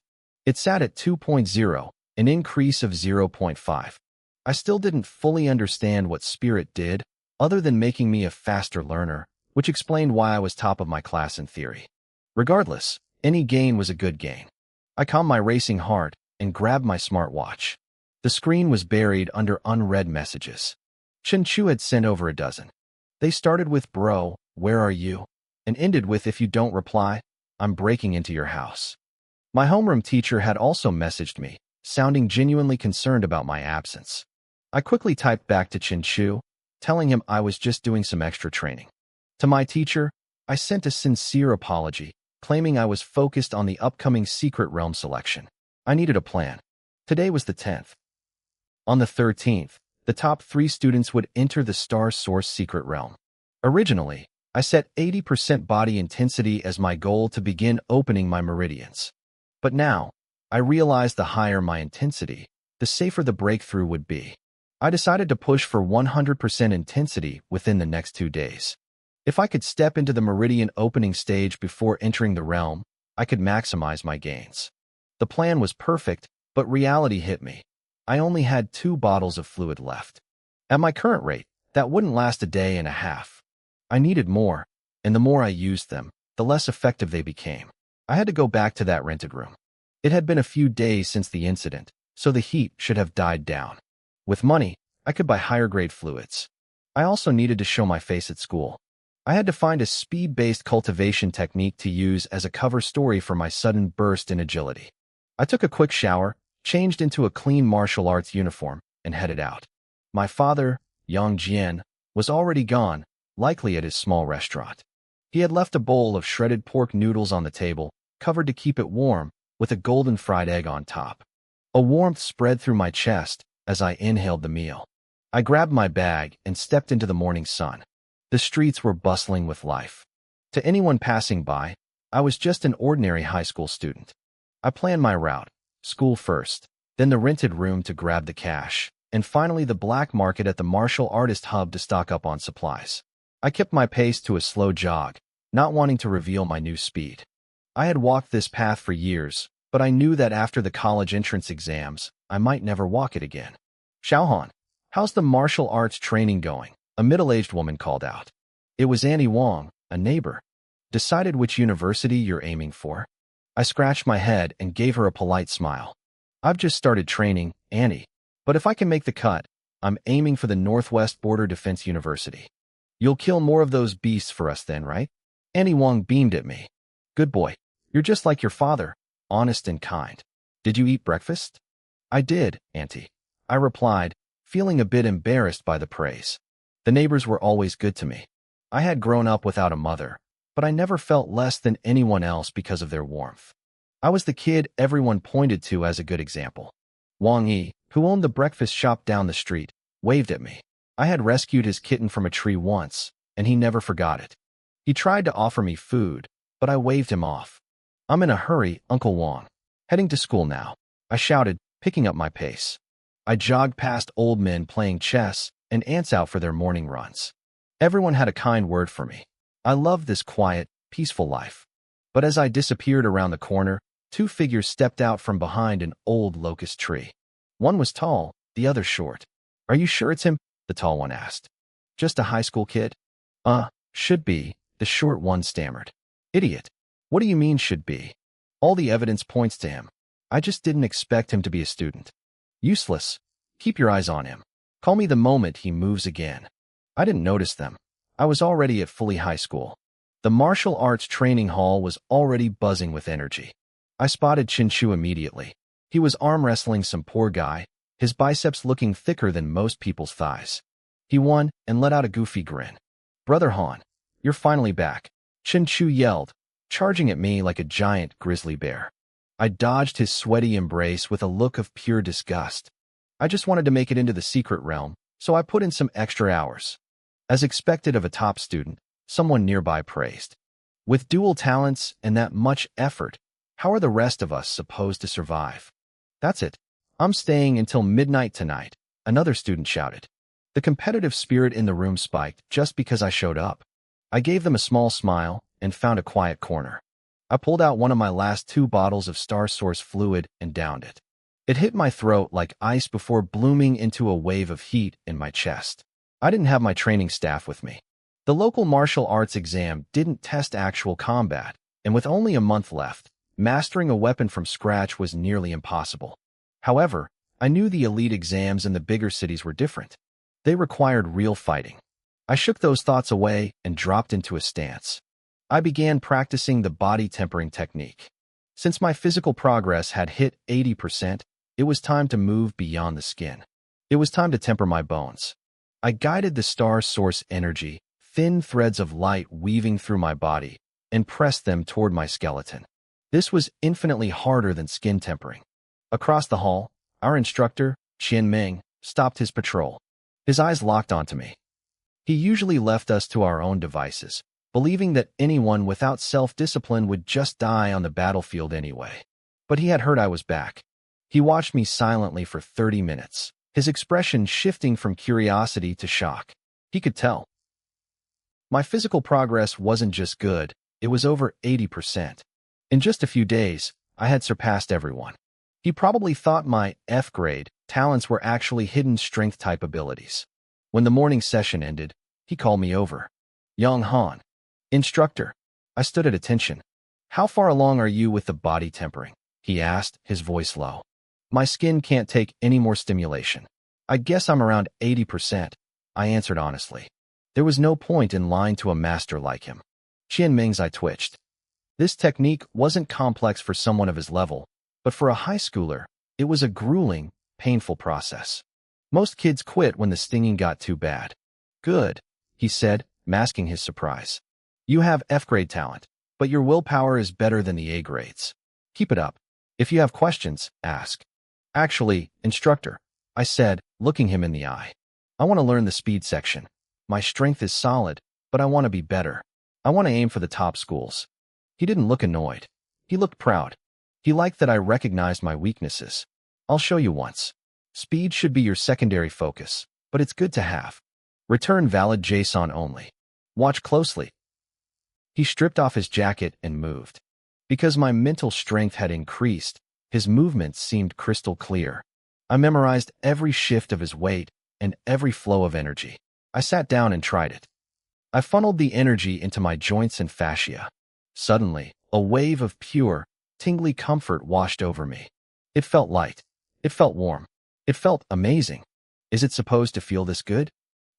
It sat at 2.0, an increase of 0.5. I still didn't fully understand what spirit did, other than making me a faster learner, which explained why I was top of my class in theory. Regardless, any gain was a good gain. I calmed my racing heart and grabbed my smartwatch. The screen was buried under unread messages. Chen Chu had sent over a dozen. They started with, "Bro, where are you?" and ended with, "If you don't reply, I'm breaking into your house." My homeroom teacher had also messaged me, sounding genuinely concerned about my absence. I quickly typed back to Chen Chu, telling him I was just doing some extra training. To my teacher, I sent a sincere apology, claiming I was focused on the upcoming Secret Realm selection. I needed a plan. Today was the 10th. On the 13th, the top 3 students would enter the Star Source Secret Realm. Originally, I set 80% body intensity as my goal to begin opening my meridians. But now, I realized the higher my intensity, the safer the breakthrough would be. I decided to push for 100% intensity within the next 2 days. If I could step into the meridian opening stage before entering the realm, I could maximize my gains. The plan was perfect, but reality hit me. I only had 2 bottles of fluid left. At my current rate, that wouldn't last a day and a half. I needed more, and the more I used them, the less effective they became. I had to go back to that rented room. It had been a few days since the incident, so the heat should have died down. With money, I could buy higher-grade fluids. I also needed to show my face at school. I had to find a speed-based cultivation technique to use as a cover story for my sudden burst in agility. I took a quick shower, changed into a clean martial arts uniform, and headed out. My father, Yang Jian, was already gone, likely at his small restaurant. He had left a bowl of shredded pork noodles on the table, covered to keep it warm, with a golden fried egg on top. A warmth spread through my chest as I inhaled the meal. I grabbed my bag and stepped into the morning sun. The streets were bustling with life. To anyone passing by, I was just an ordinary high school student. I planned my route, school first, then the rented room to grab the cash, and finally the black market at the martial artist hub to stock up on supplies. I kept my pace to a slow jog, not wanting to reveal my new speed. I had walked this path for years, but I knew that after the college entrance exams, I might never walk it again. "Xiaohan, how's the martial arts training going?" A middle-aged woman called out. It was Annie Wong, a neighbor. "Decided which university you're aiming for?" I scratched my head and gave her a polite smile. "I've just started training, Annie, but if I can make the cut, I'm aiming for the Northwest Border Defense University." "You'll kill more of those beasts for us then, right?" Annie Wong beamed at me. "Good boy. You're just like your father, honest and kind. Did you eat breakfast?" "I did, Auntie," I replied, feeling a bit embarrassed by the praise. The neighbors were always good to me. I had grown up without a mother, but I never felt less than anyone else because of their warmth. I was the kid everyone pointed to as a good example. Wang Yi, who owned the breakfast shop down the street, waved at me. I had rescued his kitten from a tree once, and he never forgot it. He tried to offer me food, but I waved him off. "I'm in a hurry, Uncle Wang. Heading to school now," I shouted, picking up my pace. I jogged past old men playing chess and ants out for their morning runs. Everyone had a kind word for me. I loved this quiet, peaceful life. But as I disappeared around the corner, two figures stepped out from behind an old locust tree. One was tall, the other short. "Are you sure it's him?" the tall one asked. "Just a high school kid?" Should be," the short one stammered. "Idiot. What do you mean should be? All the evidence points to him. I just didn't expect him to be a student." "Useless. Keep your eyes on him. Call me the moment he moves again." I didn't notice them. I was already at fully high school. The martial arts training hall was already buzzing with energy. I spotted Chinchu immediately. He was arm wrestling some poor guy, his biceps looking thicker than most people's thighs. He won and let out a goofy grin. "Brother Han, you're finally back," Chinchu yelled, charging at me like a giant grizzly bear. I dodged his sweaty embrace with a look of pure disgust. I just wanted to make it into the secret realm, so I put in some extra hours. As expected of a top student, someone nearby praised. "With dual talents and that much effort, how are the rest of us supposed to survive?" "That's it. I'm staying until midnight tonight," another student shouted. The competitive spirit in the room spiked just because I showed up. I gave them a small smile and found a quiet corner. I pulled out one of my last 2 bottles of Star Source fluid and downed it. It hit my throat like ice before blooming into a wave of heat in my chest. I didn't have my training staff with me. The local martial arts exam didn't test actual combat, and with only a month left, mastering a weapon from scratch was nearly impossible. However, I knew the elite exams in the bigger cities were different. They required real fighting. I shook those thoughts away and dropped into a stance. I began practicing the body tempering technique. Since my physical progress had hit 80%, it was time to move beyond the skin. It was time to temper my bones. I guided the Star Source energy, thin threads of light weaving through my body, and pressed them toward my skeleton. This was infinitely harder than skin tempering. Across the hall, our instructor, Qian Ming, stopped his patrol. His eyes locked onto me. He usually left us to our own devices, believing that anyone without self-discipline would just die on the battlefield anyway. But he had heard I was back. He watched me silently for 30 minutes, his expression shifting from curiosity to shock. He could tell. My physical progress wasn't just good, it was over 80%. In just a few days, I had surpassed everyone. He probably thought my F-grade talents were actually hidden strength-type abilities. When the morning session ended, he called me over. "Young Han." "Instructor." I stood at attention. "How far along are you with the body tempering?" he asked, his voice low. "My skin can't take any more stimulation. I guess I'm around 80%, I answered honestly. There was no point in lying to a master like him. Qian Ming's eye twitched. This technique wasn't complex for someone of his level, but for a high schooler, it was a grueling, painful process. Most kids quit when the stinging got too bad. "Good," he said, masking his surprise. "You have F-grade talent, but your willpower is better than the A grades. Keep it up. If you have questions, ask." "Actually, instructor," I said, looking him in the eye. I want to learn the speed section. My strength is solid, but I want to be better. I want to aim for the top schools. He didn't look annoyed. He looked proud. He liked that I recognized my weaknesses. I'll show you once. Speed should be your secondary focus, but it's good to have. Return valid JSON only. Watch closely. He stripped off his jacket and moved. Because my mental strength had increased, his movements seemed crystal clear. I memorized every shift of his weight and every flow of energy. I sat down and tried it. I funneled the energy into my joints and fascia. Suddenly, a wave of pure, tingly comfort washed over me. It felt light. It felt warm. It felt amazing. Is it supposed to feel this good?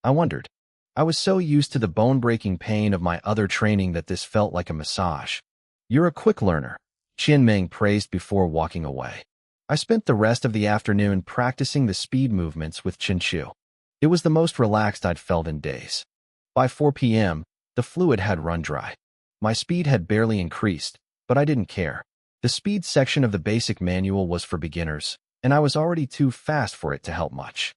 I wondered. I was so used to the bone-breaking pain of my other training that this felt like a massage. You're a quick learner, Chen Meng praised before walking away. I spent the rest of the afternoon practicing the speed movements with Chen Chu. It was the most relaxed I'd felt in days. By 4 p.m., the fluid had run dry. My speed had barely increased, but I didn't care. The speed section of the basic manual was for beginners, and I was already too fast for it to help much.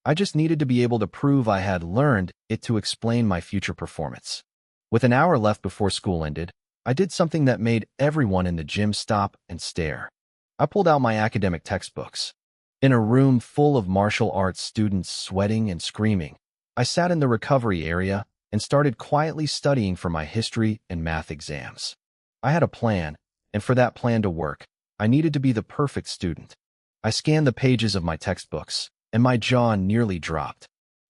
I just needed to be able to prove I had learned it to explain my future performance. With an hour left before school ended, I did something that made everyone in the gym stop and stare. I pulled out my academic textbooks. In a room full of martial arts students sweating and screaming, I sat in the recovery area and started quietly studying for my history and math exams. I had a plan, and for that plan to work, I needed to be the perfect student. I scanned the pages of my textbooks, and my jaw nearly dropped.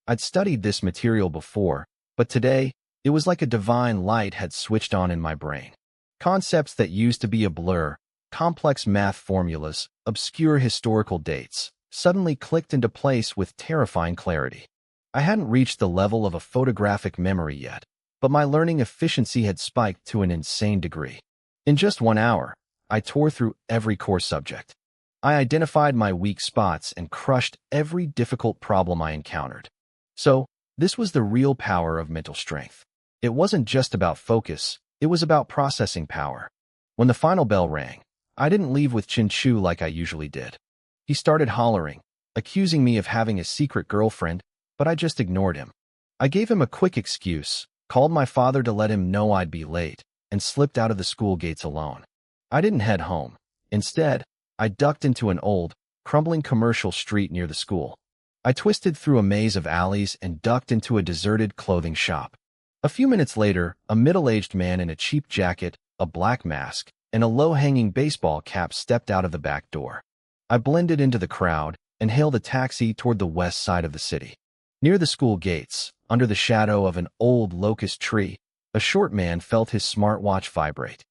I'd studied this material before, but today, it was like a divine light had switched on in my brain. Concepts that used to be a blur, complex math formulas, obscure historical dates, suddenly clicked into place with terrifying clarity. I hadn't reached the level of a photographic memory yet, but my learning efficiency had spiked to an insane degree. In just 1 hour, I tore through every core subject. I identified my weak spots and crushed every difficult problem I encountered. So, this was the real power of mental strength. It wasn't just about focus, it was about processing power. When the final bell rang, I didn't leave with Chin Chu like I usually did. He started hollering, accusing me of having a secret girlfriend, but I just ignored him. I gave him a quick excuse, called my father to let him know I'd be late, and slipped out of the school gates alone. I didn't head home. Instead, I ducked into an old, crumbling commercial street near the school. I twisted through a maze of alleys and ducked into a deserted clothing shop. A few minutes later, a middle-aged man in a cheap jacket, a black mask, and a low-hanging baseball cap stepped out of the back door. I blended into the crowd and hailed a taxi toward the west side of the city. Near the school gates, under the shadow of an old locust tree, a short man felt his smartwatch vibrate.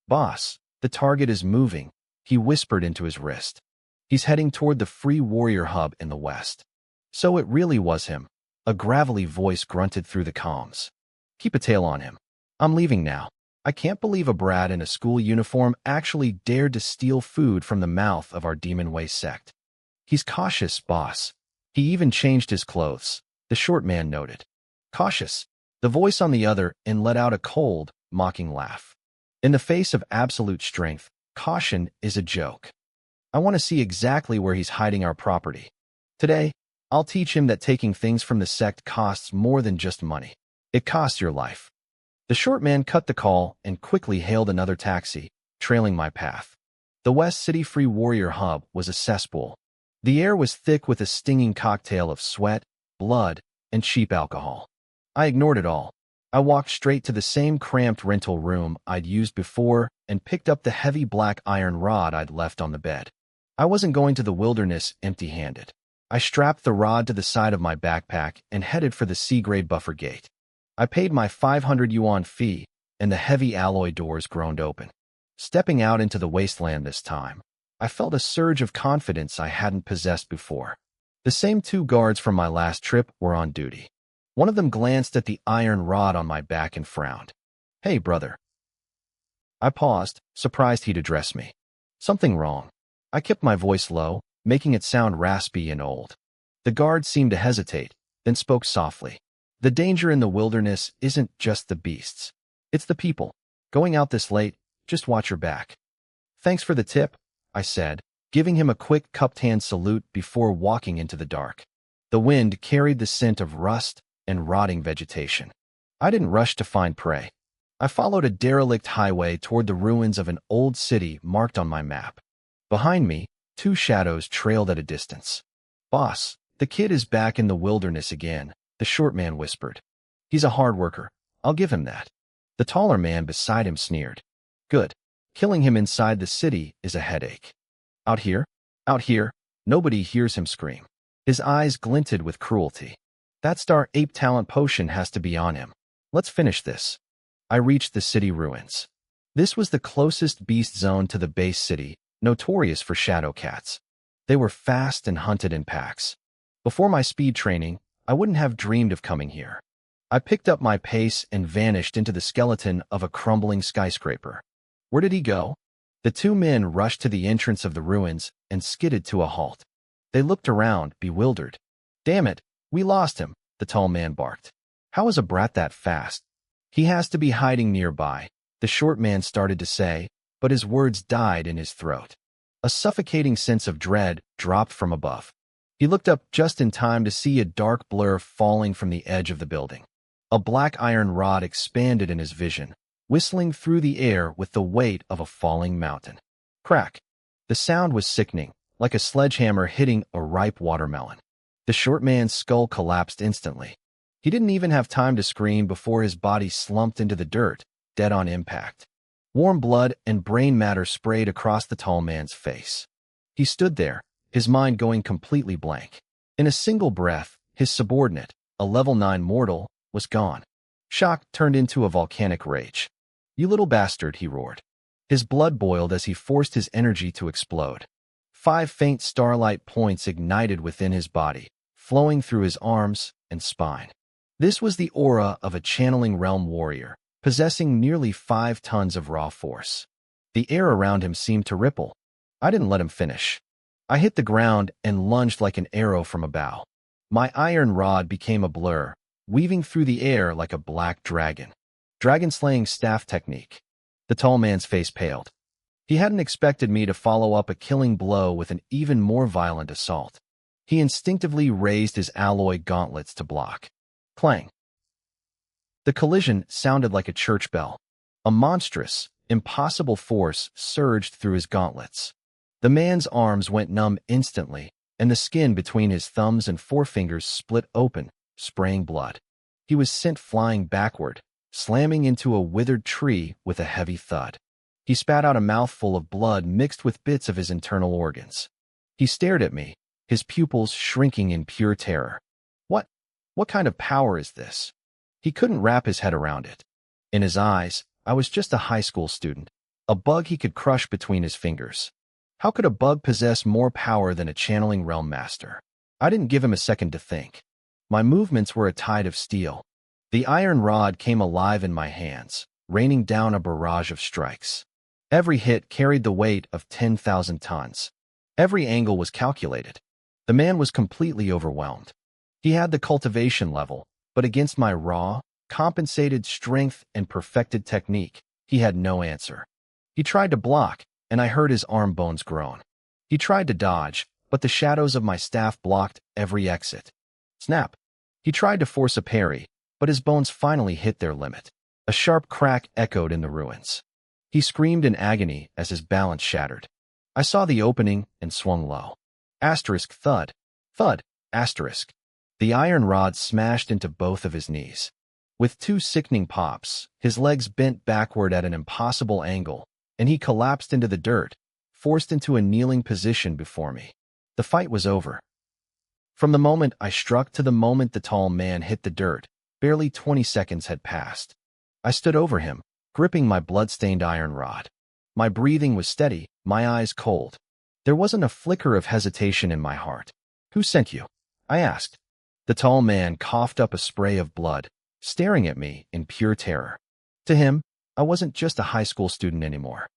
"Boss, the target is moving," he whispered into his wrist. "He's heading toward the Free Warrior Hub in the west." So it really was him. A gravelly voice grunted through the comms. "Keep a tail on him. I'm leaving now. I can't believe a brat in a school uniform actually dared to steal food from the mouth of our Demon Way sect. He's cautious, boss. He even changed his clothes," the short man noted. "Cautious." The voice on the other end let out a cold, mocking laugh. "In the face of absolute strength, caution is a joke. I want to see exactly where he's hiding our property. Today, I'll teach him that taking things from the sect costs more than just money. It costs your life." The short man cut the call and quickly hailed another taxi, trailing my path. The West City Free Warrior Hub was a cesspool. The air was thick with a stinging cocktail of sweat, blood, and cheap alcohol. I ignored it all. I walked straight to the same cramped rental room I'd used before and picked up the heavy black iron rod I'd left on the bed. I wasn't going to the wilderness empty-handed. I strapped the rod to the side of my backpack and headed for the C-grade buffer gate. I paid my 500 yuan fee, and the heavy alloy doors groaned open. Stepping out into the wasteland this time, I felt a surge of confidence I hadn't possessed before. The same 2 guards from my last trip were on duty. One of them glanced at the iron rod on my back and frowned. "Hey, brother." I paused, surprised he'd address me. "Something wrong?" I kept my voice low, making it sound raspy and old. The guard seemed to hesitate, then spoke softly. "The danger in the wilderness isn't just the beasts. It's the people. Going out this late, just watch your back." "Thanks for the tip," I said, giving him a quick cupped hand salute before walking into the dark. The wind carried the scent of rust and rotting vegetation. I didn't rush to find prey. I followed a derelict highway toward the ruins of an old city marked on my map. Behind me, two shadows trailed at a distance. "Boss, the kid is back in the wilderness again," the short man whispered. "He's a hard worker. I'll give him that." The taller man beside him sneered. "Good. Killing him inside the city is a headache. Out here? Out here, nobody hears him scream." His eyes glinted with cruelty. "That star ape talent potion has to be on him. Let's finish this." I reached the city ruins. This was the closest beast zone to the base city, notorious for shadow cats. They were fast and hunted in packs. Before my speed training, I wouldn't have dreamed of coming here. I picked up my pace and vanished into the skeleton of a crumbling skyscraper. Where did he go? The two men rushed to the entrance of the ruins and skidded to a halt. They looked around, bewildered. "Damn it, we lost him," the tall man barked. "How is a brat that fast?" "He has to be hiding nearby," the short man started to say, but his words died in his throat. A suffocating sense of dread dropped from above. He looked up just in time to see a dark blur falling from the edge of the building. A black iron rod expanded in his vision, whistling through the air with the weight of a falling mountain. Crack! The sound was sickening, like a sledgehammer hitting a ripe watermelon. The short man's skull collapsed instantly. He didn't even have time to scream before his body slumped into the dirt, dead on impact. Warm blood and brain matter sprayed across the tall man's face. He stood there, his mind going completely blank. In a single breath, his subordinate, a level 9 mortal, was gone. Shock turned into a volcanic rage. "You little bastard," he roared. His blood boiled as he forced his energy to explode. 5 faint starlight points ignited within his body, flowing through his arms and spine. This was the aura of a channeling realm warrior, possessing nearly 5 tons of raw force. The air around him seemed to ripple. I didn't let him finish. I hit the ground and lunged like an arrow from a bow. My iron rod became a blur, weaving through the air like a black dragon. Dragon-slaying staff technique. The tall man's face paled. He hadn't expected me to follow up a killing blow with an even more violent assault. He instinctively raised his alloy gauntlets to block. Clang. The collision sounded like a church bell. A monstrous, impossible force surged through his gauntlets. The man's arms went numb instantly, and the skin between his thumbs and forefingers split open, spraying blood. He was sent flying backward, slamming into a withered tree with a heavy thud. He spat out a mouthful of blood mixed with bits of his internal organs. He stared at me, his pupils shrinking in pure terror. What kind of power is this? He couldn't wrap his head around it. In his eyes, I was just a high school student, a bug he could crush between his fingers. How could a bug possess more power than a channeling realm master? I didn't give him a second to think. My movements were a tide of steel. The iron rod came alive in my hands, raining down a barrage of strikes. Every hit carried the weight of 10,000 tons. Every angle was calculated. The man was completely overwhelmed. He had the cultivation level, but against my raw, compensated strength and perfected technique, he had no answer. He tried to block, and I heard his arm bones groan. He tried to dodge, but the shadows of my staff blocked every exit. Snap! He tried to force a parry, but his bones finally hit their limit. A sharp crack echoed in the ruins. He screamed in agony as his balance shattered. I saw the opening and swung low. Asterisk thud. Thud. Asterisk. The iron rod smashed into both of his knees. With 2 sickening pops, his legs bent backward at an impossible angle, and he collapsed into the dirt, forced into a kneeling position before me. The fight was over. From the moment I struck to the moment the tall man hit the dirt, barely 20 seconds had passed. I stood over him, gripping my blood-stained iron rod. My breathing was steady, my eyes cold. There wasn't a flicker of hesitation in my heart. "Who sent you?" I asked. The tall man coughed up a spray of blood, staring at me in pure terror. To him, I wasn't just a high school student anymore.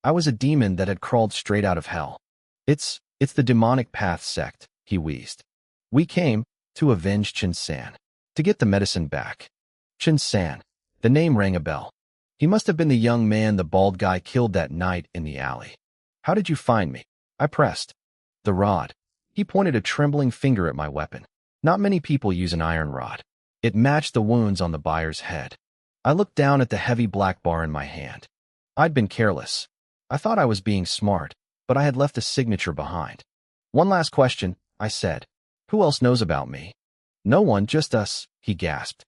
I was a demon that had crawled straight out of hell. It's the demonic path sect," he wheezed. "We came to avenge Chin-san, to get the medicine back." Chin-san. The name rang a bell. He must have been the young man the bald guy killed that night in the alley. "How did you find me?" I pressed. "The rod." He pointed a trembling finger at my weapon. Not many people use an iron rod. It matched the wounds on the buyer's head. I looked down at the heavy black bar in my hand. I'd been careless. I thought I was being smart, but I had left a signature behind. One last question, I said. Who else knows about me? No one, just us, he gasped.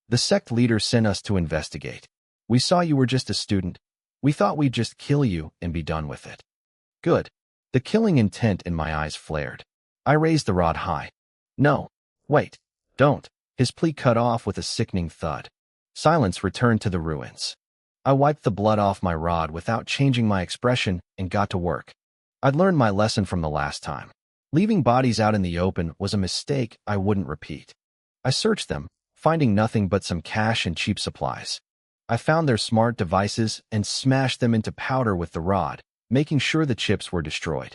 The sect leader sent us to investigate. We saw you were just a student. We thought we'd just kill you and be done with it. Good. The killing intent in my eyes flared. I raised the rod high. No. Wait. Don't. His plea cut off with a sickening thud. Silence returned to the ruins. I wiped the blood off my rod without changing my expression and got to work. I'd learned my lesson from the last time. Leaving bodies out in the open was a mistake I wouldn't repeat. I searched them, finding nothing but some cash and cheap supplies. I found their smart devices and smashed them into powder with the rod, making sure the chips were destroyed.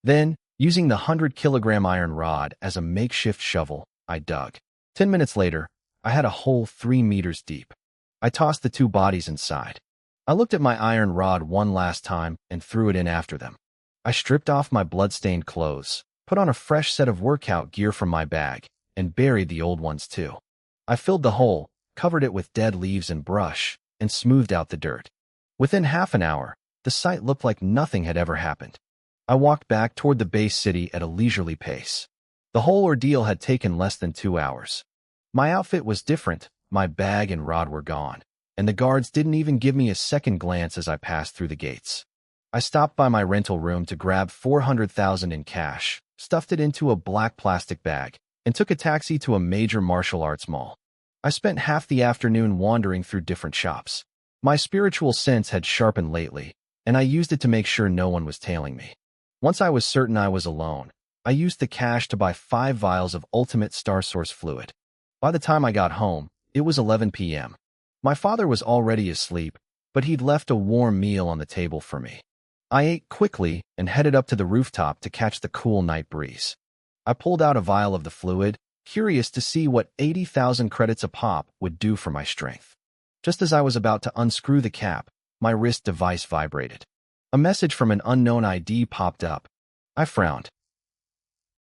Then, using the 100-kilogram iron rod as a makeshift shovel, I dug. 10 minutes later, I had a hole 3 meters deep. I tossed the 2 bodies inside. I looked at my iron rod one last time and threw it in after them. I stripped off my blood-stained clothes, put on a fresh set of workout gear from my bag, and buried the old ones too. I filled the hole, covered it with dead leaves and brush, and smoothed out the dirt. Within half an hour, the site looked like nothing had ever happened. I walked back toward the base city at a leisurely pace. The whole ordeal had taken less than 2 hours. My outfit was different, my bag and rod were gone, and the guards didn't even give me a second glance as I passed through the gates. I stopped by my rental room to grab $400,000 in cash, stuffed it into a black plastic bag, and took a taxi to a major martial arts mall. I spent half the afternoon wandering through different shops. My spiritual sense had sharpened lately, and I used it to make sure no one was tailing me. Once I was certain I was alone, I used the cash to buy 5 vials of Ultimate Star Source fluid. By the time I got home, it was 11 p.m. My father was already asleep, but he'd left a warm meal on the table for me. I ate quickly and headed up to the rooftop to catch the cool night breeze. I pulled out a vial of the fluid, curious to see what 80,000 credits a pop would do for my strength. Just as I was about to unscrew the cap, my wrist device vibrated. A message from an unknown ID popped up. I frowned.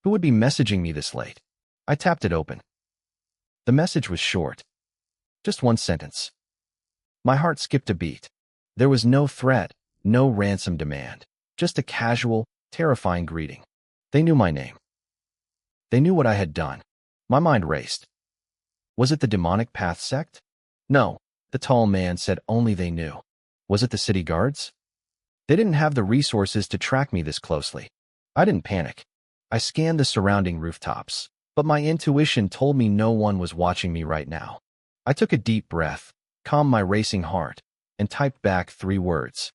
Who would be messaging me this late? I tapped it open. The message was short. Just one sentence. My heart skipped a beat. There was no threat, no ransom demand, just a casual, terrifying greeting. They knew my name. They knew what I had done. My mind raced. Was it the demonic path sect? No, the tall man said only they knew. Was it the city guards? They didn't have the resources to track me this closely. I didn't panic. I scanned the surrounding rooftops, but my intuition told me no one was watching me right now. I took a deep breath, calmed my racing heart, and typed back 3 words.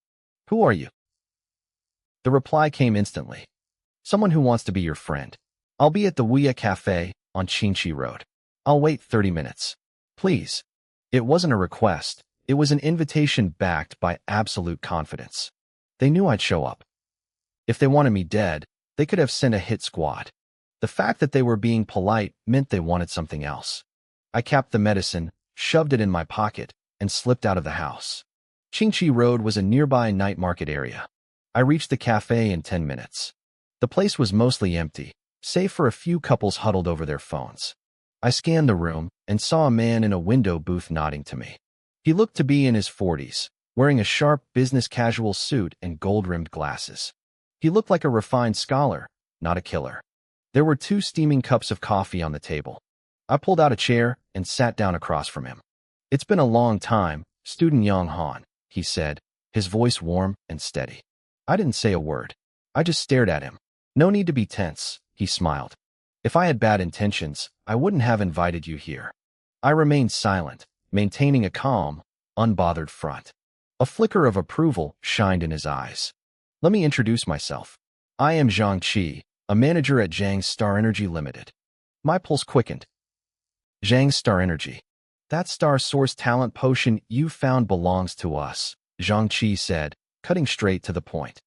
Who are you? The reply came instantly. Someone who wants to be your friend. I'll be at the Ouya Cafe on Chinchi Road. I'll wait 30 minutes. Please. It wasn't a request. It was an invitation backed by absolute confidence. They knew I'd show up. If they wanted me dead, they could have sent a hit squad. The fact that they were being polite meant they wanted something else. I capped the medicine, shoved it in my pocket, and slipped out of the house. Chinchi Road was a nearby night market area. I reached the cafe in 10 minutes. The place was mostly empty, save for a few couples huddled over their phones. I scanned the room and saw a man in a window booth nodding to me. He looked to be in his 40s, wearing a sharp business casual suit and gold-rimmed glasses. He looked like a refined scholar, not a killer. There were 2 steaming cups of coffee on the table. I pulled out a chair and sat down across from him. It's been a long time, student Yang Han, he said, his voice warm and steady. I didn't say a word. I just stared at him. No need to be tense, he smiled. If I had bad intentions, I wouldn't have invited you here. I remained silent, maintaining a calm, unbothered front. A flicker of approval shined in his eyes. Let me introduce myself. I am Zhang Qi, a manager at Zhang's Star Energy Limited. My pulse quickened. Zhang's Star Energy. That star source talent potion you found belongs to us, Zhang Qi said, cutting straight to the point.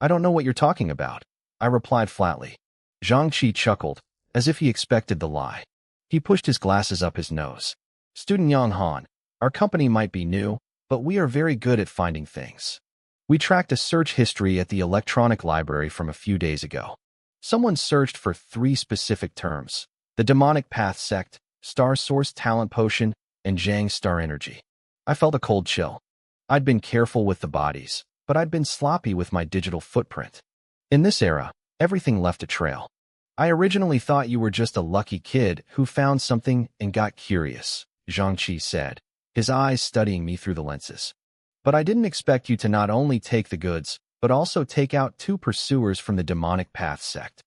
I don't know what you're talking about, I replied flatly. Zhang Qi chuckled, as if he expected the lie. He pushed his glasses up his nose. Student Yang Han, our company might be new, but we are very good at finding things. We tracked a search history at the electronic library from a few days ago. Someone searched for 3 specific terms: The Demonic Path Sect, Star Source Talent Potion, and Jang Star Energy. I felt a cold chill. I'd been careful with the bodies, but I'd been sloppy with my digital footprint. In this era, everything left a trail. I originally thought you were just a lucky kid who found something and got curious, Zhangqi said, his eyes studying me through the lenses. But I didn't expect you to not only take the goods, but also take out 2 pursuers from the Demonic Path Sect.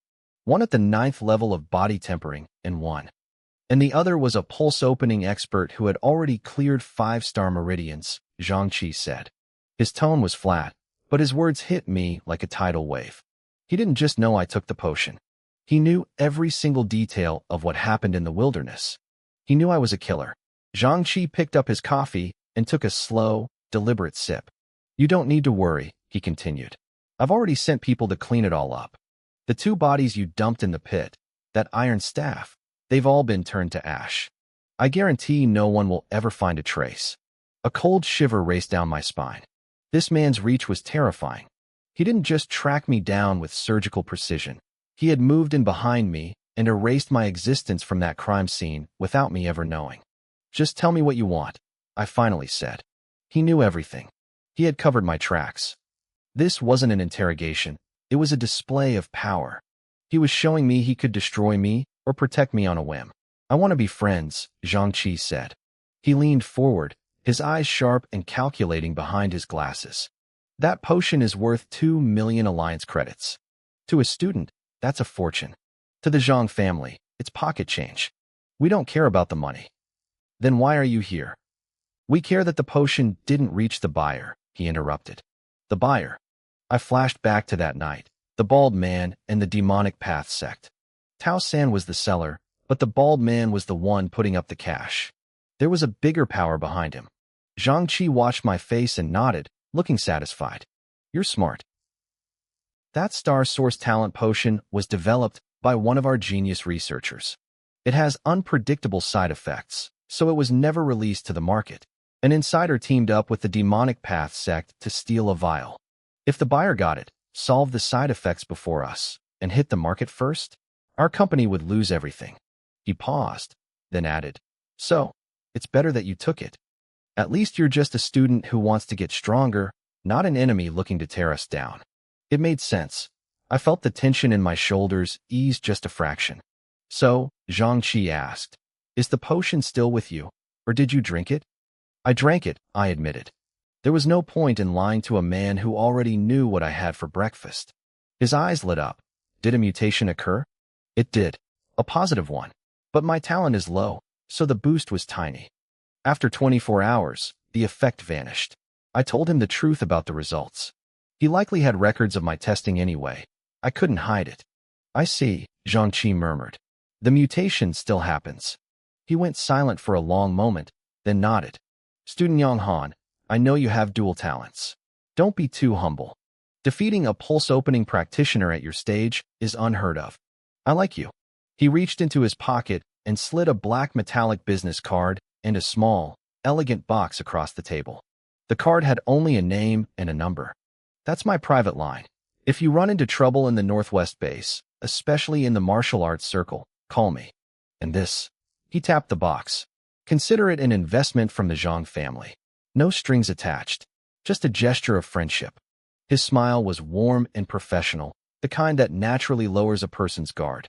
One at the 9th level of body tempering, and the other was a pulse-opening expert who had already cleared 5-star meridians, Zhangqi said. His tone was flat, but his words hit me like a tidal wave. He didn't just know I took the potion. He knew every single detail of what happened in the wilderness. He knew I was a killer. Zhangqi picked up his coffee and took a slow, deliberate sip. You don't need to worry, he continued. I've already sent people to clean it all up. The 2 bodies you dumped in the pit, that iron staff, they've all been turned to ash. I guarantee no one will ever find a trace. A cold shiver raced down my spine. This man's reach was terrifying. He didn't just track me down with surgical precision. He had moved in behind me and erased my existence from that crime scene without me ever knowing. Just tell me what you want, I finally said. He knew everything. He had covered my tracks. This wasn't an interrogation. It was a display of power. He was showing me he could destroy me or protect me on a whim. I want to be friends, Zhangqi said. He leaned forward, his eyes sharp and calculating behind his glasses. That potion is worth 2 million alliance credits. To a student, that's a fortune. To the Zhang family, it's pocket change. We don't care about the money. Then why are you here? We care that the potion didn't reach the buyer, he interrupted. The buyer. I flashed back to that night, the bald man and the Demonic Path Sect. Tao San was the seller, but the bald man was the one putting up the cash. There was a bigger power behind him. Zhangqi watched my face and nodded, looking satisfied. You're smart. That Star Source Talent Potion was developed by one of our genius researchers. It has unpredictable side effects, so it was never released to the market. An insider teamed up with the Demonic Path Sect to steal a vial. If the buyer got it, solved the side effects before us, and hit the market first, our company would lose everything. He paused, then added, So, it's better that you took it. At least you're just a student who wants to get stronger, not an enemy looking to tear us down. It made sense. I felt the tension in my shoulders ease just a fraction. So, Zhangqi asked, Is the potion still with you, or did you drink it? I drank it, I admitted. There was no point in lying to a man who already knew what I had for breakfast. His eyes lit up. Did a mutation occur? It did. A positive one. But my talent is low, so the boost was tiny. After 24 hours, the effect vanished. I told him the truth about the results. He likely had records of my testing anyway. I couldn't hide it. I see, Zhangqi murmured. The mutation still happens. He went silent for a long moment, then nodded. Student Yang Han, I know you have dual talents. Don't be too humble. Defeating a pulse-opening practitioner at your stage is unheard of. I like you. He reached into his pocket and slid a black metallic business card and a small, elegant box across the table. The card had only a name and a number. That's my private line. If you run into trouble in the Northwest base, especially in the martial arts circle, call me. And this. He tapped the box. Consider it an investment from the Zhang family. No strings attached. Just a gesture of friendship. His smile was warm and professional, the kind that naturally lowers a person's guard.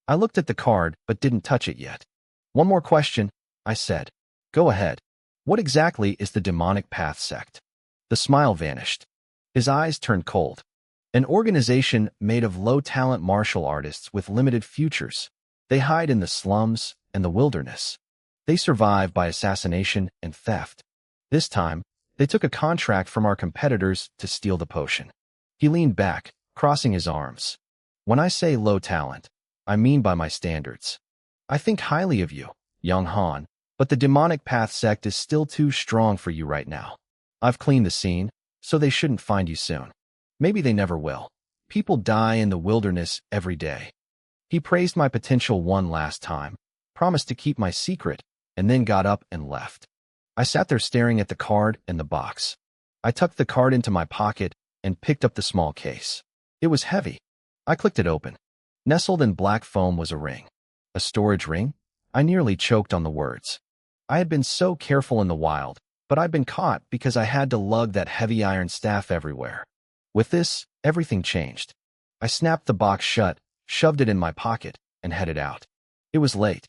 I looked at the card but didn't touch it yet. One more question, I said. Go ahead. What exactly is the Demonic Path Sect? The smile vanished. His eyes turned cold. An organization made of low-talent martial artists with limited futures. They hide in the slums and the wilderness. They survive by assassination and theft. This time, they took a contract from our competitors to steal the potion. He leaned back, crossing his arms. When I say low talent, I mean by my standards. I think highly of you, Yang Han, but the Demonic Path Sect is still too strong for you right now. I've cleaned the scene, so they shouldn't find you soon. Maybe they never will. People die in the wilderness every day. He praised my potential one last time, promised to keep my secret, and then got up and left. I sat there staring at the card and the box. I tucked the card into my pocket and picked up the small case. It was heavy. I clicked it open. Nestled in black foam was a ring. A storage ring? I nearly choked on the words. I had been so careful in the wild, but I'd been caught because I had to lug that heavy iron staff everywhere. With this, everything changed. I snapped the box shut, shoved it in my pocket, and headed out. It was late.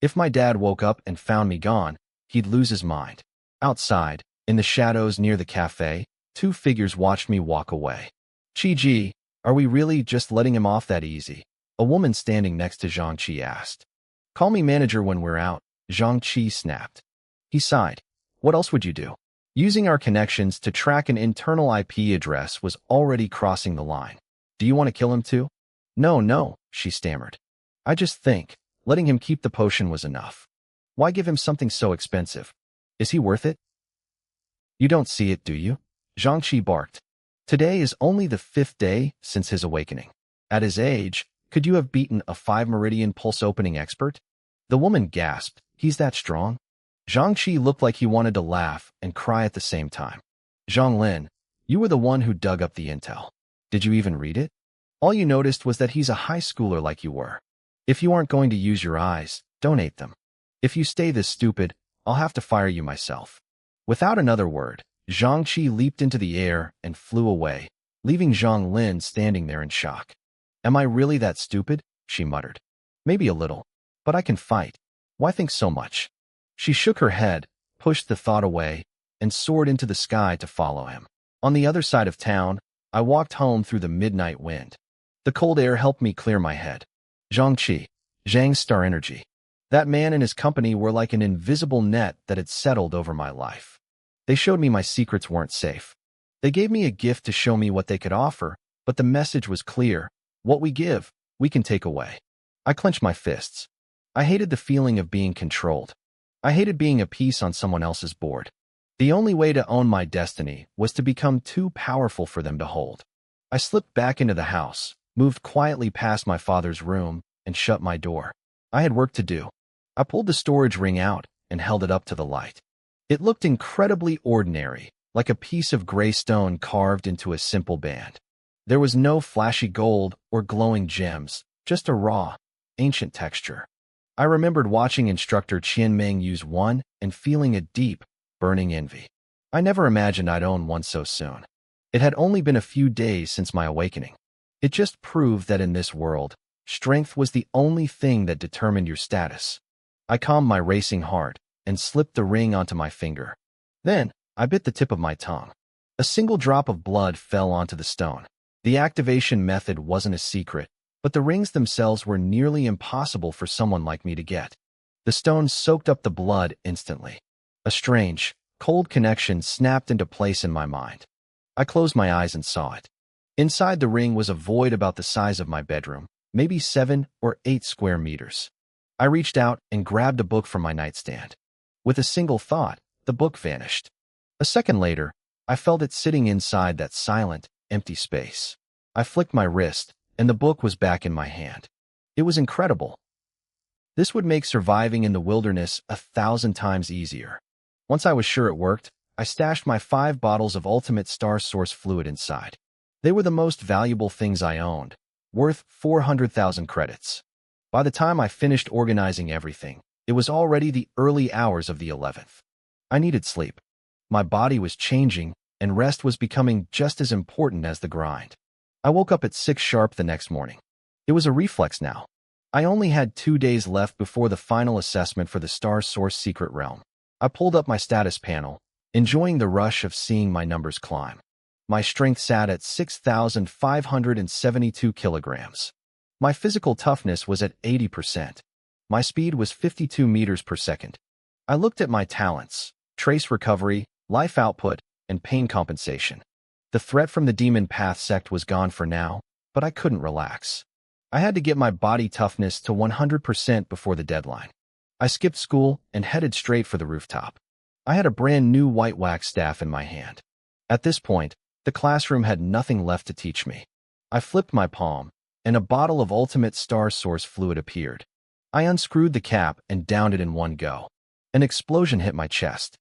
If my dad woke up and found me gone, he'd lose his mind. Outside, in the shadows near the cafe, two figures watched me walk away. Chi-Ji, are we really just letting him off that easy? A woman standing next to Zhang-Chi asked. Call me manager when we're out, Zhang-Chi snapped. He sighed. What else would you do? Using our connections to track an internal IP address was already crossing the line. Do you want to kill him too? No, she stammered. I just think letting him keep the potion was enough. Why give him something so expensive? Is he worth it? You don't see it, do you? Zhang-Chi barked. Today is only the 5th day since his awakening. At his age, could you have beaten a 5-meridian pulse opening expert? The woman gasped. He's that strong? Zhang-Chi looked like he wanted to laugh and cry at the same time. Zhonglin, you were the one who dug up the intel. Did you even read it? All you noticed was that he's a high schooler like you were. If you aren't going to use your eyes, donate them. If you stay this stupid, I'll have to fire you myself. Without another word, Zhang-Chi leaped into the air and flew away, leaving Zhonglin standing there in shock. Am I really that stupid? She muttered. Maybe a little, but I can fight. Why think so much? She shook her head, pushed the thought away, and soared into the sky to follow him. On the other side of town, I walked home through the midnight wind. The cold air helped me clear my head. Zhang-Chi, Zhang's star energy. That man and his company were like an invisible net that had settled over my life. They showed me my secrets weren't safe. They gave me a gift to show me what they could offer, but the message was clear. What we give, we can take away. I clenched my fists. I hated the feeling of being controlled. I hated being a piece on someone else's board. The only way to own my destiny was to become too powerful for them to hold. I slipped back into the house, moved quietly past my father's room, and shut my door. I had work to do. I pulled the storage ring out and held it up to the light. It looked incredibly ordinary, like a piece of gray stone carved into a simple band. There was no flashy gold or glowing gems, just a raw, ancient texture. I remembered watching instructor Qian Meng use one and feeling a deep, burning envy. I never imagined I'd own one so soon. It had only been a few days since my awakening. It just proved that in this world, strength was the only thing that determined your status. I calmed my racing heart and slipped the ring onto my finger. Then, I bit the tip of my tongue. A single drop of blood fell onto the stone. The activation method wasn't a secret, but the rings themselves were nearly impossible for someone like me to get. The stone soaked up the blood instantly. A strange, cold connection snapped into place in my mind. I closed my eyes and saw it. Inside the ring was a void about the size of my bedroom, maybe 7 or 8 square meters. I reached out and grabbed a book from my nightstand. With a single thought, the book vanished. A second later, I felt it sitting inside that silent, empty space. I flicked my wrist, and the book was back in my hand. It was incredible. This would make surviving in the wilderness 1,000 times easier. Once I was sure it worked, I stashed my 5 bottles of ultimate star source fluid inside. They were the most valuable things I owned, worth 400,000 credits. By the time I finished organizing everything, it was already the early hours of the 11th. I needed sleep. My body was changing, and rest was becoming just as important as the grind. I woke up at 6 sharp the next morning. It was a reflex now. I only had 2 days left before the final assessment for the Star Source Secret Realm. I pulled up my status panel, enjoying the rush of seeing my numbers climb. My strength sat at 6,572 kilograms. My physical toughness was at 80%. My speed was 52 meters per second. I looked at my talents, trace recovery, life output, and pain compensation. The threat from the Demon Path sect was gone for now, but I couldn't relax. I had to get my body toughness to 100% before the deadline. I skipped school and headed straight for the rooftop. I had a brand new white wax staff in my hand. At this point, the classroom had nothing left to teach me. I flipped my palm, and a bottle of ultimate star source fluid appeared. I unscrewed the cap and downed it in one go. An explosion hit my chest.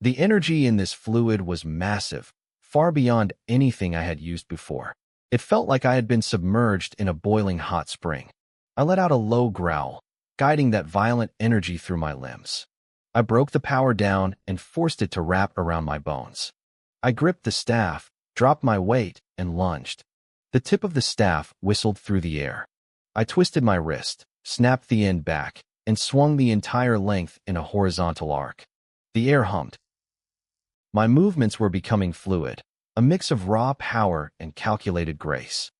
The energy in this fluid was massive, far beyond anything I had used before. It felt like I had been submerged in a boiling hot spring. I let out a low growl, guiding that violent energy through my limbs. I broke the power down and forced it to wrap around my bones. I gripped the staff, dropped my weight, and lunged. The tip of the staff whistled through the air. I twisted my wrist, snapped the end back, and swung the entire length in a horizontal arc. The air hummed. My movements were becoming fluid, a mix of raw power and calculated grace.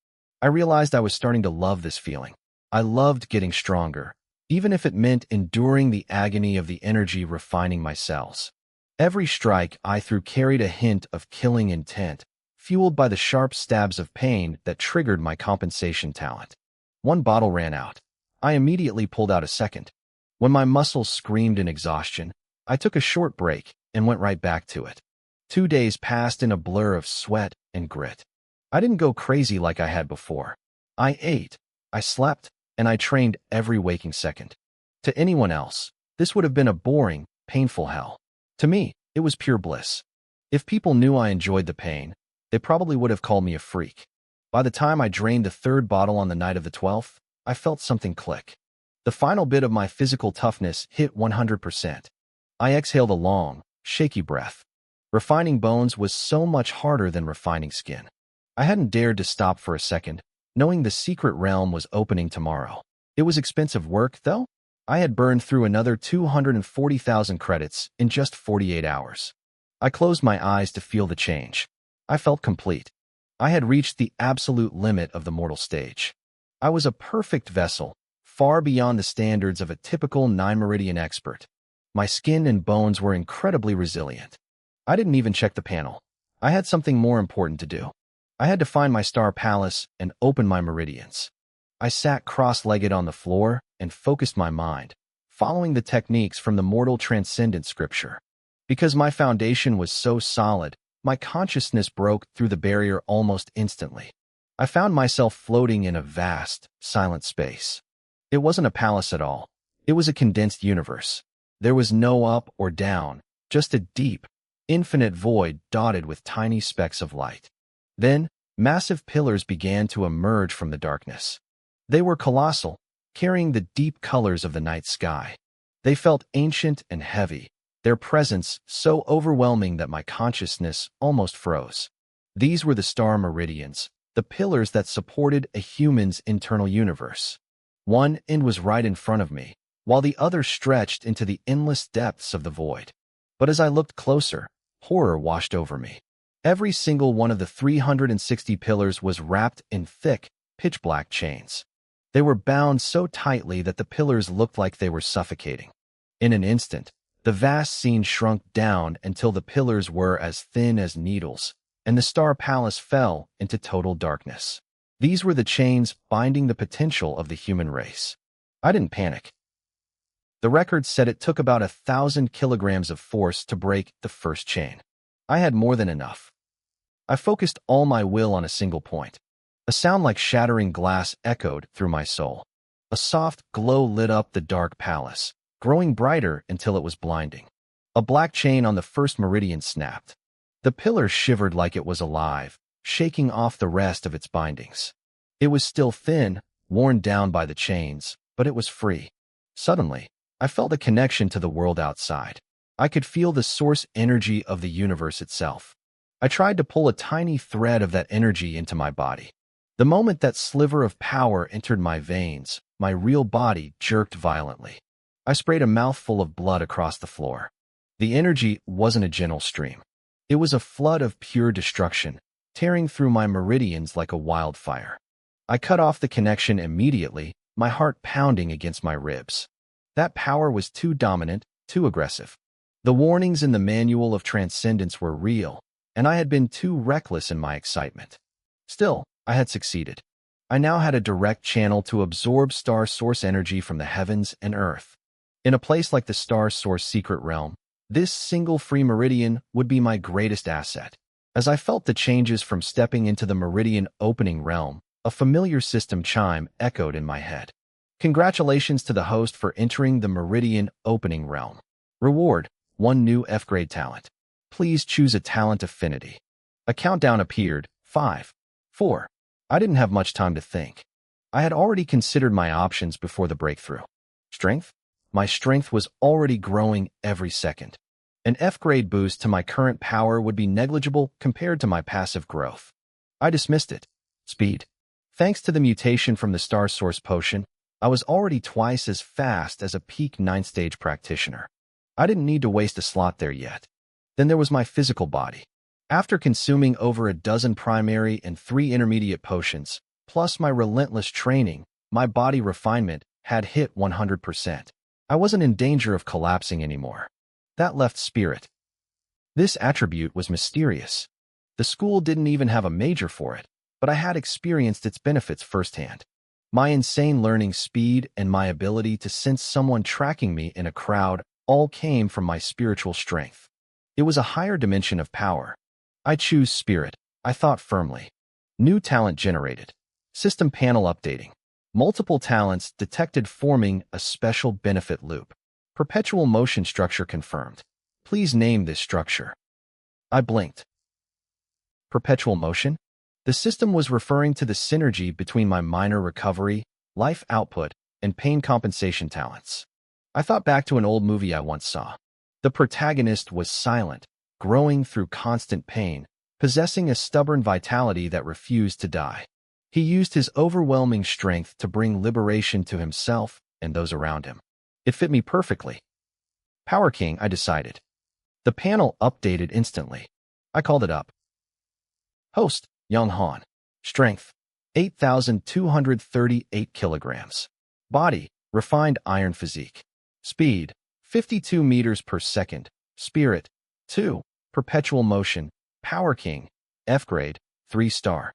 I realized I was starting to love this feeling. I loved getting stronger, even if it meant enduring the agony of the energy refining my cells. Every strike I threw carried a hint of killing intent, fueled by the sharp stabs of pain that triggered my compensation talent. One bottle ran out. I immediately pulled out a second. When my muscles screamed in exhaustion, I took a short break and went right back to it. 2 days passed in a blur of sweat and grit. I didn't go crazy like I had before. I ate, I slept, and I trained every waking second. To anyone else, this would have been a boring, painful hell. To me, it was pure bliss. If people knew I enjoyed the pain, they probably would have called me a freak. By the time I drained the third bottle on the night of the 12th, I felt something click. The final bit of my physical toughness hit 100%. I exhaled a long, shaky breath. Refining bones was so much harder than refining skin. I hadn't dared to stop for a second, knowing the secret realm was opening tomorrow. It was expensive work, though. I had burned through another 240,000 credits in just 48 hours. I closed my eyes to feel the change. I felt complete. I had reached the absolute limit of the mortal stage. I was a perfect vessel, far beyond the standards of a typical 9-meridian expert. My skin and bones were incredibly resilient. I didn't even check the panel. I had something more important to do. I had to find my star palace and open my meridians. I sat cross-legged on the floor and focused my mind, following the techniques from the mortal transcendent scripture. Because my foundation was so solid, my consciousness broke through the barrier almost instantly. I found myself floating in a vast, silent space. It wasn't a palace at all. It was a condensed universe. There was no up or down, just a deep, infinite void dotted with tiny specks of light. Then, massive pillars began to emerge from the darkness. They were colossal, carrying the deep colors of the night sky. They felt ancient and heavy, their presence so overwhelming that my consciousness almost froze. These were the star meridians, the pillars that supported a human's internal universe. One end was right in front of me, while the other stretched into the endless depths of the void. But as I looked closer, horror washed over me. Every single one of the 360 pillars was wrapped in thick, pitch-black chains. They were bound so tightly that the pillars looked like they were suffocating. In an instant, the vast scene shrunk down until the pillars were as thin as needles, and the star palace fell into total darkness. These were the chains binding the potential of the human race. I didn't panic. The record said it took about 1,000 kilograms of force to break the first chain. I had more than enough. I focused all my will on a single point. A sound like shattering glass echoed through my soul. A soft glow lit up the dark palace, growing brighter until it was blinding. A black chain on the first meridian snapped. The pillar shivered like it was alive, shaking off the rest of its bindings. It was still thin, worn down by the chains, but it was free. Suddenly, I felt a connection to the world outside. I could feel the source energy of the universe itself. I tried to pull a tiny thread of that energy into my body. The moment that sliver of power entered my veins, my real body jerked violently. I sprayed a mouthful of blood across the floor. The energy wasn't a gentle stream. It was a flood of pure destruction, tearing through my meridians like a wildfire. I cut off the connection immediately, my heart pounding against my ribs. That power was too dominant, too aggressive. The warnings in the Manual of Transcendence were real, and I had been too reckless in my excitement. Still, I had succeeded. I now had a direct channel to absorb star source energy from the heavens and earth. In a place like the star source secret realm, this single free meridian would be my greatest asset. As I felt the changes from stepping into the meridian opening realm, a familiar system chime echoed in my head. Congratulations to the host for entering the meridian opening realm. Reward: 1 new F-grade talent. Please choose a talent affinity. A countdown appeared. 5, 4. I didn't have much time to think. I had already considered my options before the breakthrough. Strength? My strength was already growing every second. An F-grade boost to my current power would be negligible compared to my passive growth. I dismissed it. Speed. Thanks to the mutation from the Star Source potion, I was already twice as fast as a peak 9th-stage practitioner. I didn't need to waste a slot there yet. Then there was my physical body. After consuming over a dozen primary and 3 intermediate potions, plus my relentless training, my body refinement had hit 100%. I wasn't in danger of collapsing anymore. That left spirit. This attribute was mysterious. The school didn't even have a major for it, but I had experienced its benefits firsthand. My insane learning speed and my ability to sense someone tracking me in a crowd all came from my spiritual strength. It was a higher dimension of power. I choose spirit, I thought firmly. New talent generated. System panel updating. Multiple talents detected forming a special benefit loop. Perpetual motion structure confirmed. Please name this structure. I blinked. Perpetual motion? The system was referring to the synergy between my minor recovery, life output, and pain compensation talents. I thought back to an old movie I once saw. The protagonist was silent, growing through constant pain, possessing a stubborn vitality that refused to die. He used his overwhelming strength to bring liberation to himself and those around him. It fit me perfectly. Power King, I decided. The panel updated instantly. I called it up. Host, Young Han. Strength, 8,238 kilograms. Body, refined iron physique. Speed, 52 meters per second. Spirit, 2. Perpetual motion. Power King, F-grade, 3-star.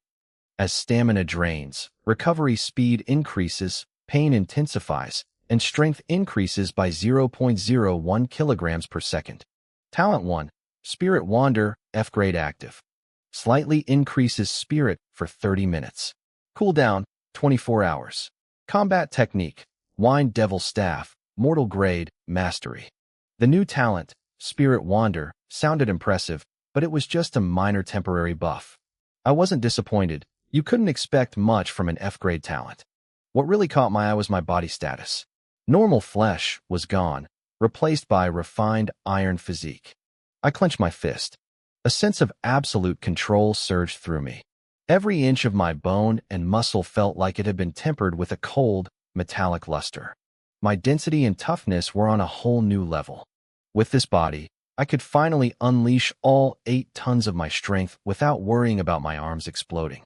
As stamina drains, recovery speed increases, pain intensifies, and strength increases by 0.01 kilograms per second. Talent 1. Spirit Wander, F-grade active. Slightly increases spirit for 30 minutes. Cooldown, 24 hours. Combat technique, Wind Devil Staff, mortal grade, mastery. The new talent, Spirit Wander, sounded impressive, but it was just a minor temporary buff. I wasn't disappointed. You couldn't expect much from an F-grade talent. What really caught my eye was my body status. Normal flesh was gone, replaced by refined iron physique. I clenched my fist. A sense of absolute control surged through me. Every inch of my bone and muscle felt like it had been tempered with a cold, metallic luster. My density and toughness were on a whole new level. With this body, I could finally unleash all 8 tons of my strength without worrying about my arms exploding.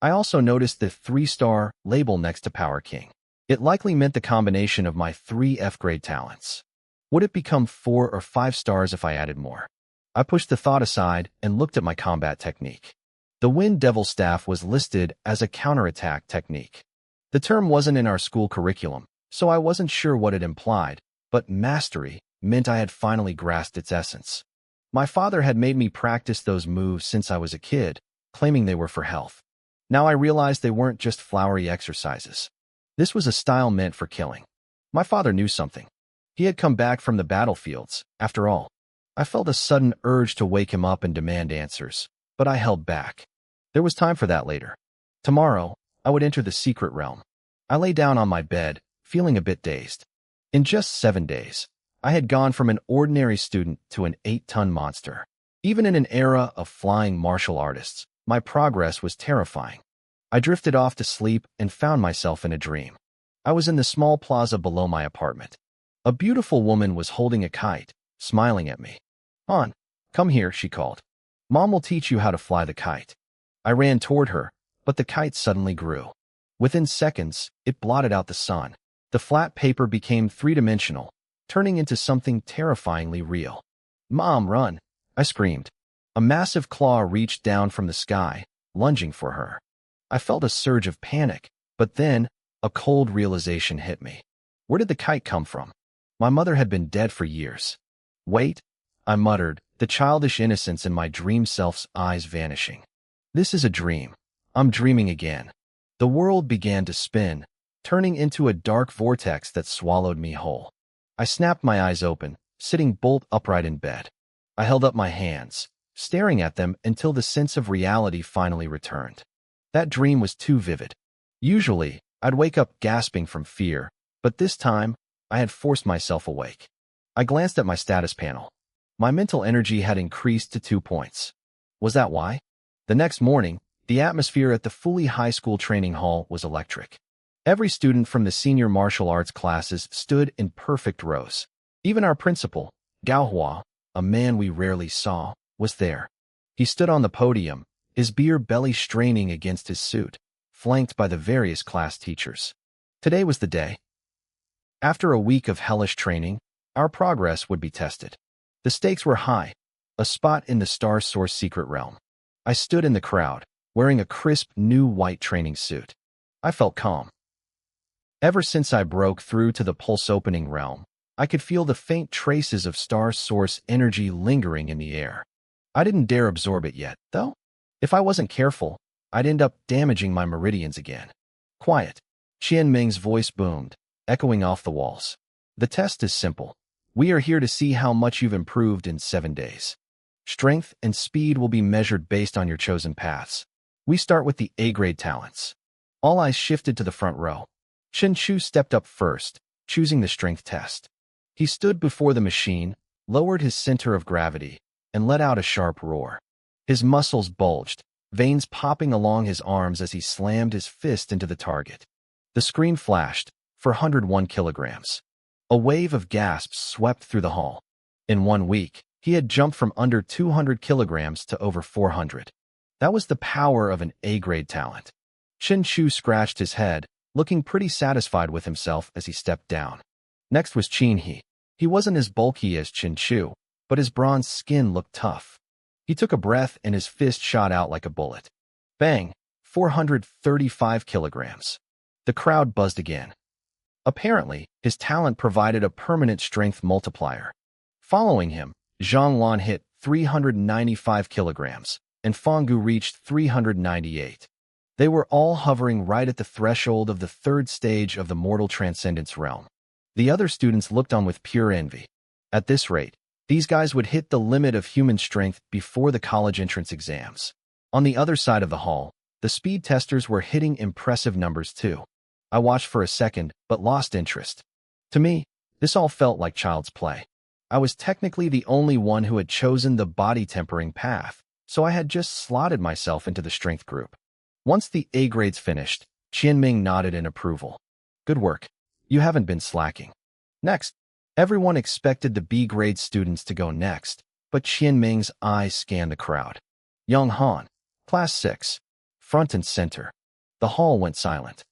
I also noticed the 3-star label next to Power King. It likely meant the combination of my 3 F-grade talents. Would it become 4 or 5 stars if I added more? I pushed the thought aside and looked at my combat technique. The Wind Devil Staff was listed as a counterattack technique. The term wasn't in our school curriculum, so I wasn't sure what it implied, but mastery meant I had finally grasped its essence. My father had made me practice those moves since I was a kid, claiming they were for health. Now I realized they weren't just flowery exercises. This was a style meant for killing. My father knew something. He had come back from the battlefields, after all. I felt a sudden urge to wake him up and demand answers, but I held back. There was time for that later. Tomorrow, I would enter the secret realm. I lay down on my bed, feeling a bit dazed. In just 7 days, I had gone from an ordinary student to an 8-ton monster. Even in an era of flying martial artists, my progress was terrifying. I drifted off to sleep and found myself in a dream. I was in the small plaza below my apartment. A beautiful woman was holding a kite, smiling at me. "Han, come here," she called. "Mom will teach you how to fly the kite." I ran toward her, but the kite suddenly grew. Within seconds, it blotted out the sun. The flat paper became 3-dimensional, turning into something terrifyingly real. "Mom, run!" I screamed. A massive claw reached down from the sky, lunging for her. I felt a surge of panic, but then a cold realization hit me. Where did the kite come from? My mother had been dead for years. "Wait," I muttered, the childish innocence in my dream self's eyes vanishing. "This is a dream. I'm dreaming again." The world began to spin, turning into a dark vortex that swallowed me whole. I snapped my eyes open, sitting bolt upright in bed. I held up my hands, staring at them until the sense of reality finally returned. That dream was too vivid. Usually, I'd wake up gasping from fear, but this time, I had forced myself awake. I glanced at my status panel. My mental energy had increased to 2 points. Was that why? The next morning, the atmosphere at the Fully High School training hall was electric. Every student from the senior martial arts classes stood in perfect rows. Even our principal, Gaohua, a man we rarely saw, was there. He stood on the podium, his beer belly straining against his suit, flanked by the various class teachers. Today was the day. After a week of hellish training, our progress would be tested. The stakes were high, a spot in the Star Source secret realm. I stood in the crowd, wearing a crisp new white training suit. I felt calm. Ever since I broke through to the pulse-opening realm, I could feel the faint traces of Star Source energy lingering in the air. I didn't dare absorb it yet, though. If I wasn't careful, I'd end up damaging my meridians again. Quiet. Qian Ming's voice boomed, echoing off the walls. The test is simple. We are here to see how much you've improved in 7 days. Strength and speed will be measured based on your chosen paths. We start with the A-grade talents. All eyes shifted to the front row. Chen Chu stepped up first, choosing the strength test. He stood before the machine, lowered his center of gravity, and let out a sharp roar. His muscles bulged, veins popping along his arms as he slammed his fist into the target. The screen flashed, 401 kilograms. A wave of gasps swept through the hall. In 1 week, he had jumped from under 200 kilograms to over 400. That was the power of an A-grade talent. Chen Chu scratched his head, looking pretty satisfied with himself as he stepped down. Next was Qin He. He wasn't as bulky as Chen Chu, but his bronze skin looked tough. He took a breath and his fist shot out like a bullet. Bang! 435 kilograms. The crowd buzzed again. Apparently, his talent provided a permanent strength multiplier. Following him, Zhang Lan hit 395 kilograms, and Fanggu reached 398. They were all hovering right at the threshold of the 3rd stage of the mortal transcendence realm. The other students looked on with pure envy. At this rate, these guys would hit the limit of human strength before the college entrance exams. On the other side of the hall, the speed testers were hitting impressive numbers too. I watched for a second, but lost interest. To me, this all felt like child's play. I was technically the only one who had chosen the body tempering path, so I had just slotted myself into the strength group. Once the A grades finished, Qian Ming nodded in approval. Good work. You haven't been slacking. Next, everyone expected the B grade students to go next, but Qian Ming's eyes scanned the crowd. Young Han, Class 6, front and center. The hall went silent.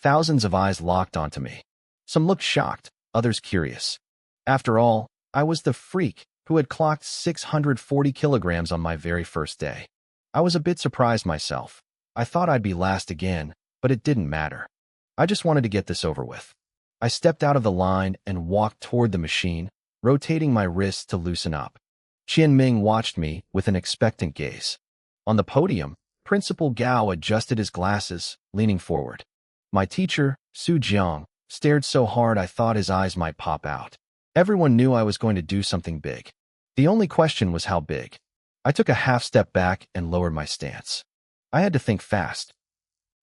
Thousands of eyes locked onto me. Some looked shocked, others curious. After all, I was the freak who had clocked 640 kilograms on my very first day. I was a bit surprised myself. I thought I'd be last again, but it didn't matter. I just wanted to get this over with. I stepped out of the line and walked toward the machine, rotating my wrists to loosen up. Qian Ming watched me with an expectant gaze. On the podium, Principal Gao adjusted his glasses, leaning forward. My teacher, Su Jiang, stared so hard I thought his eyes might pop out. Everyone knew I was going to do something big. The only question was how big. I took a half step back and lowered my stance. I had to think fast.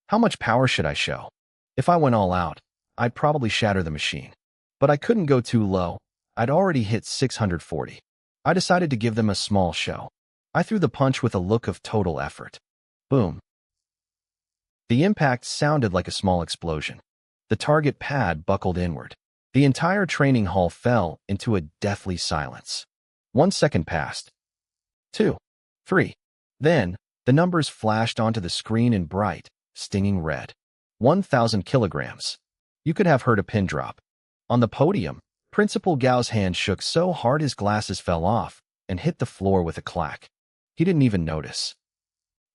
How much power should I show? If I went all out, I'd probably shatter the machine. But I couldn't go too low. I'd already hit 640. I decided to give them a small show. I threw the punch with a look of total effort. Boom. The impact sounded like a small explosion. The target pad buckled inward. The entire training hall fell into a deathly silence. 1 second passed. 2. 3. Then, the numbers flashed onto the screen in bright, stinging red. 1,000 kilograms. You could have heard a pin drop. On the podium, Principal Gao's hand shook so hard his glasses fell off and hit the floor with a clack. He didn't even notice.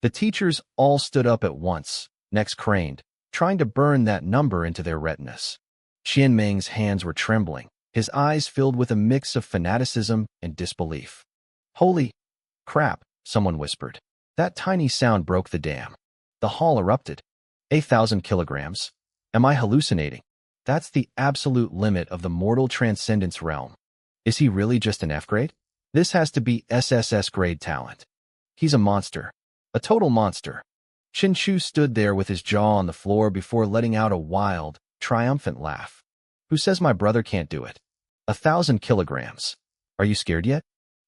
The teachers all stood up at once, necks craned, trying to burn that number into their retinas. Qian Ming's hands were trembling, his eyes filled with a mix of fanaticism and disbelief. Holy crap, someone whispered. That tiny sound broke the dam. The hall erupted. 1,000 kilograms. Am I hallucinating? That's the absolute limit of the mortal transcendence realm. Is he really just an F grade? This has to be SSS grade talent. He's a monster. A total monster. Chu stood there with his jaw on the floor before letting out a wild, triumphant laugh. Who says my brother can't do it? 1,000 kilograms. Are you scared yet?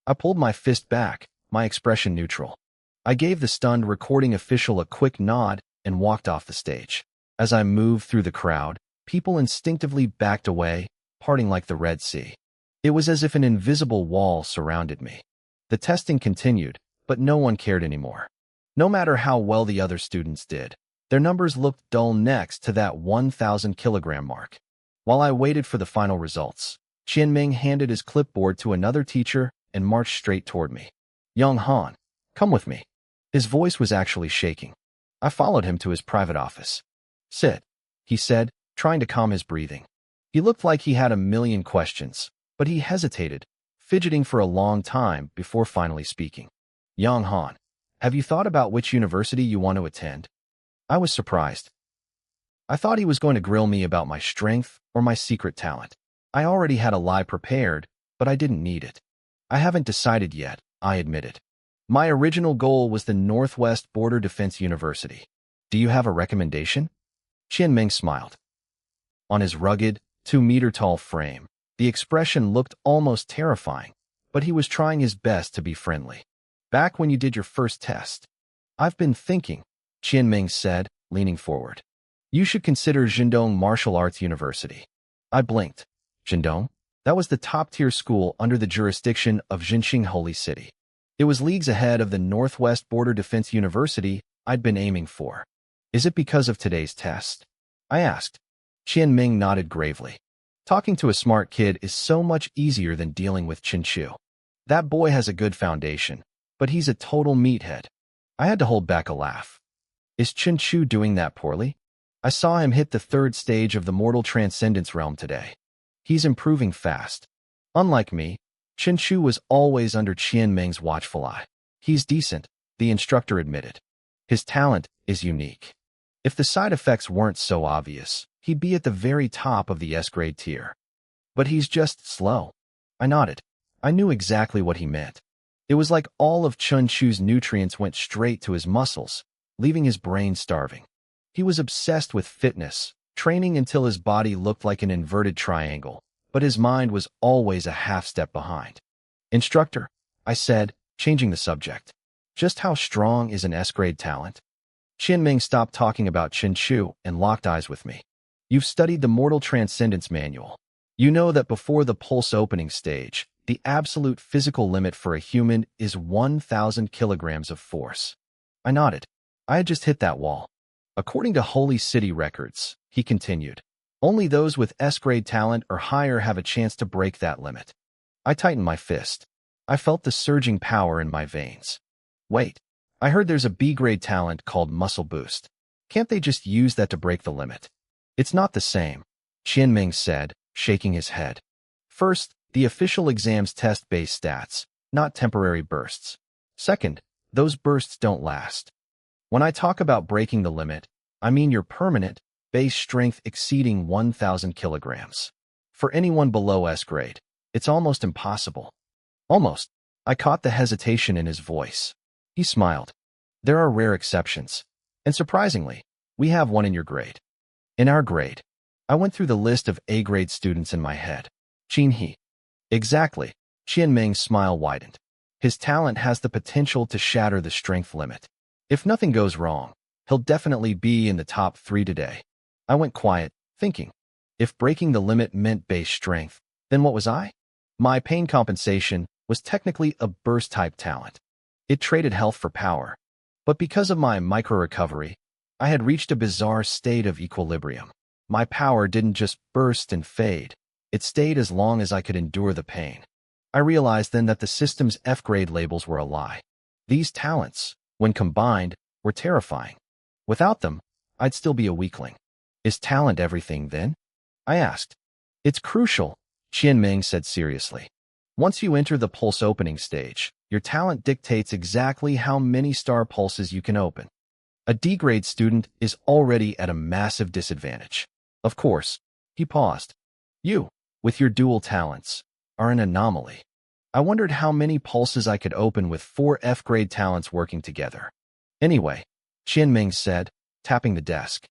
I pulled my fist back, my expression neutral. I gave the stunned recording official a quick nod and walked off the stage. As I moved through the crowd, people instinctively backed away, parting like the Red Sea. It was as if an invisible wall surrounded me. The testing continued, but no one cared anymore. No matter how well the other students did, their numbers looked dull next to that 1,000 kilogram mark. While I waited for the final results, Qianming handed his clipboard to another teacher and marched straight toward me. Young Han, come with me. His voice was actually shaking. I followed him to his private office. Sit, he said, trying to calm his breathing. He looked like he had a million questions, but he hesitated, fidgeting for a long time before finally speaking. Young Han, have you thought about which university you want to attend? I was surprised. I thought he was going to grill me about my strength or my secret talent. I already had a lie prepared, but I didn't need it. I haven't decided yet, I admitted. My original goal was the Northwest Border Defense University. Do you have a recommendation? Qianming smiled. On his rugged, 2-meter-tall frame, the expression looked almost terrifying, but he was trying his best to be friendly. Back when you did your first test. I've been thinking, Qianming said, leaning forward. You should consider Zhendong Martial Arts University. I blinked. Zhendong? That was the top-tier school under the jurisdiction of Jinxing Holy City. It was leagues ahead of the Northwest Border Defense University I'd been aiming for. Is it because of today's test? I asked. Qianming nodded gravely. Talking to a smart kid is so much easier than dealing with Chu. That boy has a good foundation, but he's a total meathead. I had to hold back a laugh. Is Chu doing that poorly? I saw him hit the 3rd stage of the Mortal Transcendence realm today. He's improving fast. Unlike me, Chu was always under Qianming's watchful eye. He's decent, the instructor admitted. His talent is unique. If the side effects weren't so obvious, he'd be at the very top of the S-grade tier. But he's just slow. I nodded. I knew exactly what he meant. It was like all of Chu's nutrients went straight to his muscles, leaving his brain starving. He was obsessed with fitness, training until his body looked like an inverted triangle, but his mind was always a half step behind. Instructor, I said, changing the subject. Just how strong is an S-grade talent? Qianming stopped talking about Chu and locked eyes with me. You've studied the Mortal Transcendence Manual. You know that before the pulse opening stage, the absolute physical limit for a human is 1,000 kilograms of force. I nodded. I had just hit that wall. According to Holy City records, he continued, only those with S-grade talent or higher have a chance to break that limit. I tightened my fist. I felt the surging power in my veins. Wait, I heard there's a B-grade talent called Muscle Boost. Can't they just use that to break the limit? It's not the same, Qianming said, shaking his head. First, the official exams test base stats, not temporary bursts. Second, those bursts don't last. When I talk about breaking the limit, I mean your permanent, base strength exceeding 1,000 kilograms. For anyone below S-grade, it's almost impossible. Almost. I caught the hesitation in his voice. He smiled. There are rare exceptions. And surprisingly, we have one in your grade. In our grade. I went through the list of A-grade students in my head. Qin. Exactly. Qianming's smile widened. His talent has the potential to shatter the strength limit. If nothing goes wrong, he'll definitely be in the top 3 today. I went quiet, thinking. If breaking the limit meant base strength, then what was I? My pain compensation was technically a burst-type talent. It traded health for power. But because of my micro-recovery, I had reached a bizarre state of equilibrium. My power didn't just burst and fade. It stayed as long as I could endure the pain. I realized then that the system's F-grade labels were a lie. These talents, when combined, were terrifying. Without them, I'd still be a weakling. Is talent everything then? I asked. It's crucial, Qianming said seriously. Once you enter the pulse opening stage, your talent dictates exactly how many star pulses you can open. A D-grade student is already at a massive disadvantage. Of course, he paused. You, with your dual talents, are an anomaly. I wondered how many pulses I could open with 4 F-grade talents working together. Anyway, Ming said, tapping the desk.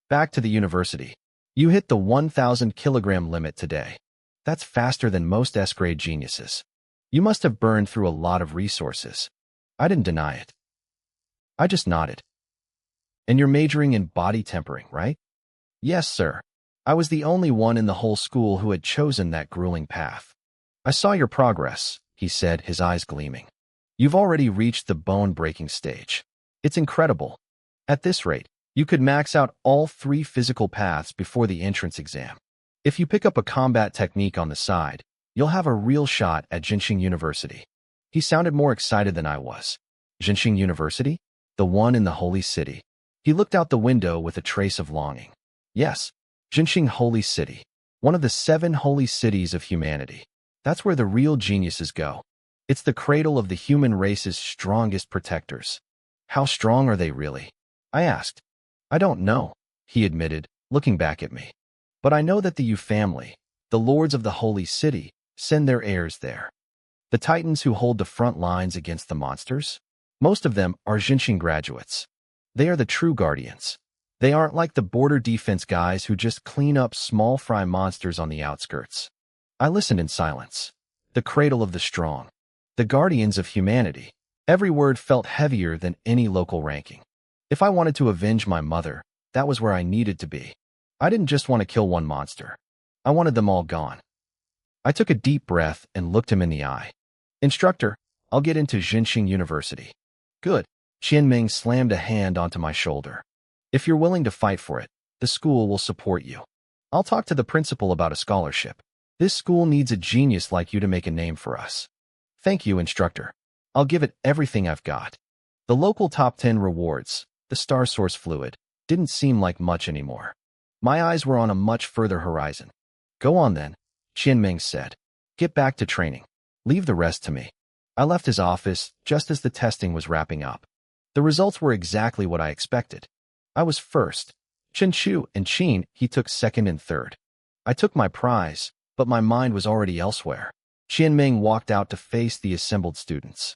Back to the university. You hit the 1,000 kilogram limit today. That's faster than most S-grade geniuses. You must have burned through a lot of resources. I didn't deny it. I just nodded. And you're majoring in body tempering, right? Yes, sir. I was the only one in the whole school who had chosen that grueling path. I saw your progress, he said, his eyes gleaming. You've already reached the bone-breaking stage. It's incredible. At this rate, you could max out all 3 physical paths before the entrance exam. If you pick up a combat technique on the side, you'll have a real shot at Jinxing University. He sounded more excited than I was. Jinxing University? The one in the Holy City. He looked out the window with a trace of longing. Yes, Jinxing Holy City. One of the 7 holy cities of humanity. That's where the real geniuses go. It's the cradle of the human race's strongest protectors. How strong are they really? I asked. I don't know, he admitted, looking back at me. But I know that the Yu family, the lords of the holy city, send their heirs there. The titans who hold the front lines against the monsters? Most of them are Jinxing graduates. They are the true guardians. They aren't like the border defense guys who just clean up small fry monsters on the outskirts. I listened in silence. The cradle of the strong. The guardians of humanity. Every word felt heavier than any local ranking. If I wanted to avenge my mother, that was where I needed to be. I didn't just want to kill one monster. I wanted them all gone. I took a deep breath and looked him in the eye. Instructor, I'll get into Jinxing University. Good. Ming slammed a hand onto my shoulder. If you're willing to fight for it, the school will support you. I'll talk to the principal about a scholarship. This school needs a genius like you to make a name for us. Thank you, instructor. I'll give it everything I've got. The local top 10 rewards, the star source fluid, didn't seem like much anymore. My eyes were on a much further horizon. Go on then, Ming said. Get back to training. Leave the rest to me. I left his office just as the testing was wrapping up. The results were exactly what I expected. I was first. Chu and he took second and third. I took my prize, but my mind was already elsewhere. Ming walked out to face the assembled students.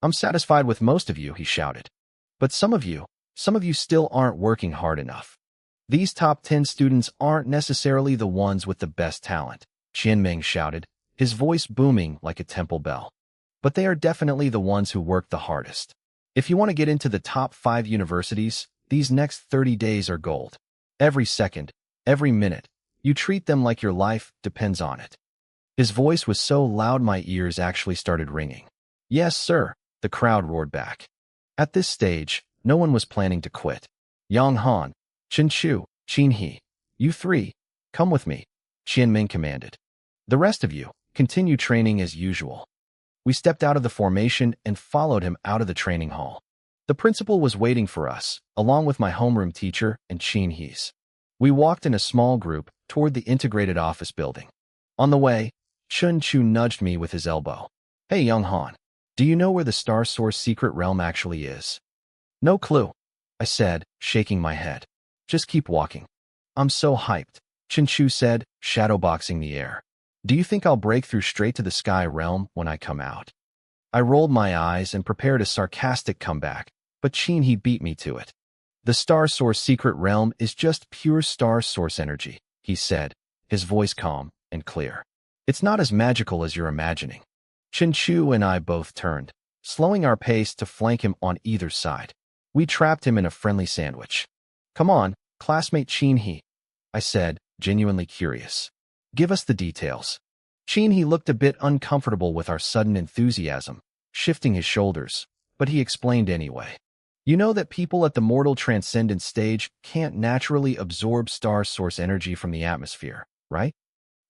I'm satisfied with most of you, he shouted. But some of you still aren't working hard enough. These top 10 students aren't necessarily the ones with the best talent, Ming shouted, his voice booming like a temple bell. But they are definitely the ones who work the hardest. If you want to get into the top 5 universities, these next 30 days are gold. Every second, every minute, you treat them like your life depends on it. His voice was so loud my ears actually started ringing. Yes, sir, the crowd roared back. At this stage, no one was planning to quit. Yang Han, Chu, He, you 3, come with me, Ming commanded. The rest of you, continue training as usual. We stepped out of the formation and followed him out of the training hall. The principal was waiting for us, along with my homeroom teacher and He's. We walked in a small group toward the integrated office building. On the way, Chu nudged me with his elbow. Hey, Young Han, do you know where the Star Source secret realm actually is? No clue, I said, shaking my head. Just keep walking. I'm so hyped, Chu said, shadowboxing the air. Do you think I'll break through straight to the sky realm when I come out? I rolled my eyes and prepared a sarcastic comeback, but he beat me to it. The Star Source secret realm is just pure Star Source energy, he said, his voice calm and clear. It's not as magical as you're imagining. Chu and I both turned, slowing our pace to flank him on either side. We trapped him in a friendly sandwich. Come on, classmate He, I said, genuinely curious. Give us the details. He looked a bit uncomfortable with our sudden enthusiasm, shifting his shoulders, but he explained anyway. You know that people at the mortal transcendence stage can't naturally absorb Star Source energy from the atmosphere, right?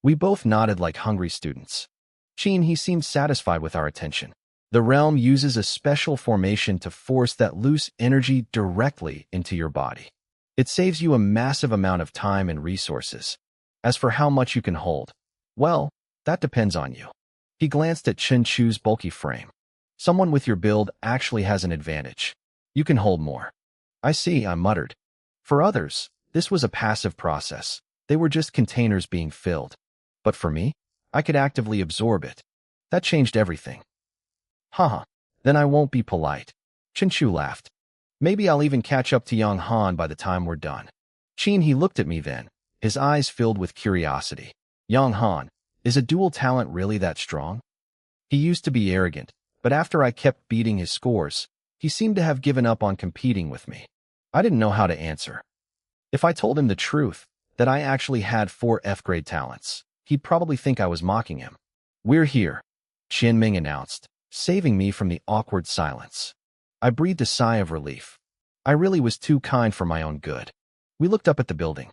We both nodded like hungry students. He seemed satisfied with our attention. The realm uses a special formation to force that loose energy directly into your body. It saves you a massive amount of time and resources. As for how much you can hold, well, that depends on you. He glanced at Chu's bulky frame. Someone with your build actually has an advantage. You can hold more. I see, I muttered. For others, this was a passive process. They were just containers being filled. But for me, I could actively absorb it. That changed everything. Haha, then I won't be polite. Chu laughed. Maybe I'll even catch up to young Han by the time we're done. Chin, he looked at me then, his eyes filled with curiosity. Young Han, is a dual talent really that strong? He used to be arrogant, but after I kept beating his scores, he seemed to have given up on competing with me. I didn't know how to answer. If I told him the truth, that I actually had 4 F-grade talents, he'd probably think I was mocking him. We're here, Qian Ming announced, saving me from the awkward silence. I breathed a sigh of relief. I really was too kind for my own good. We looked up at the building.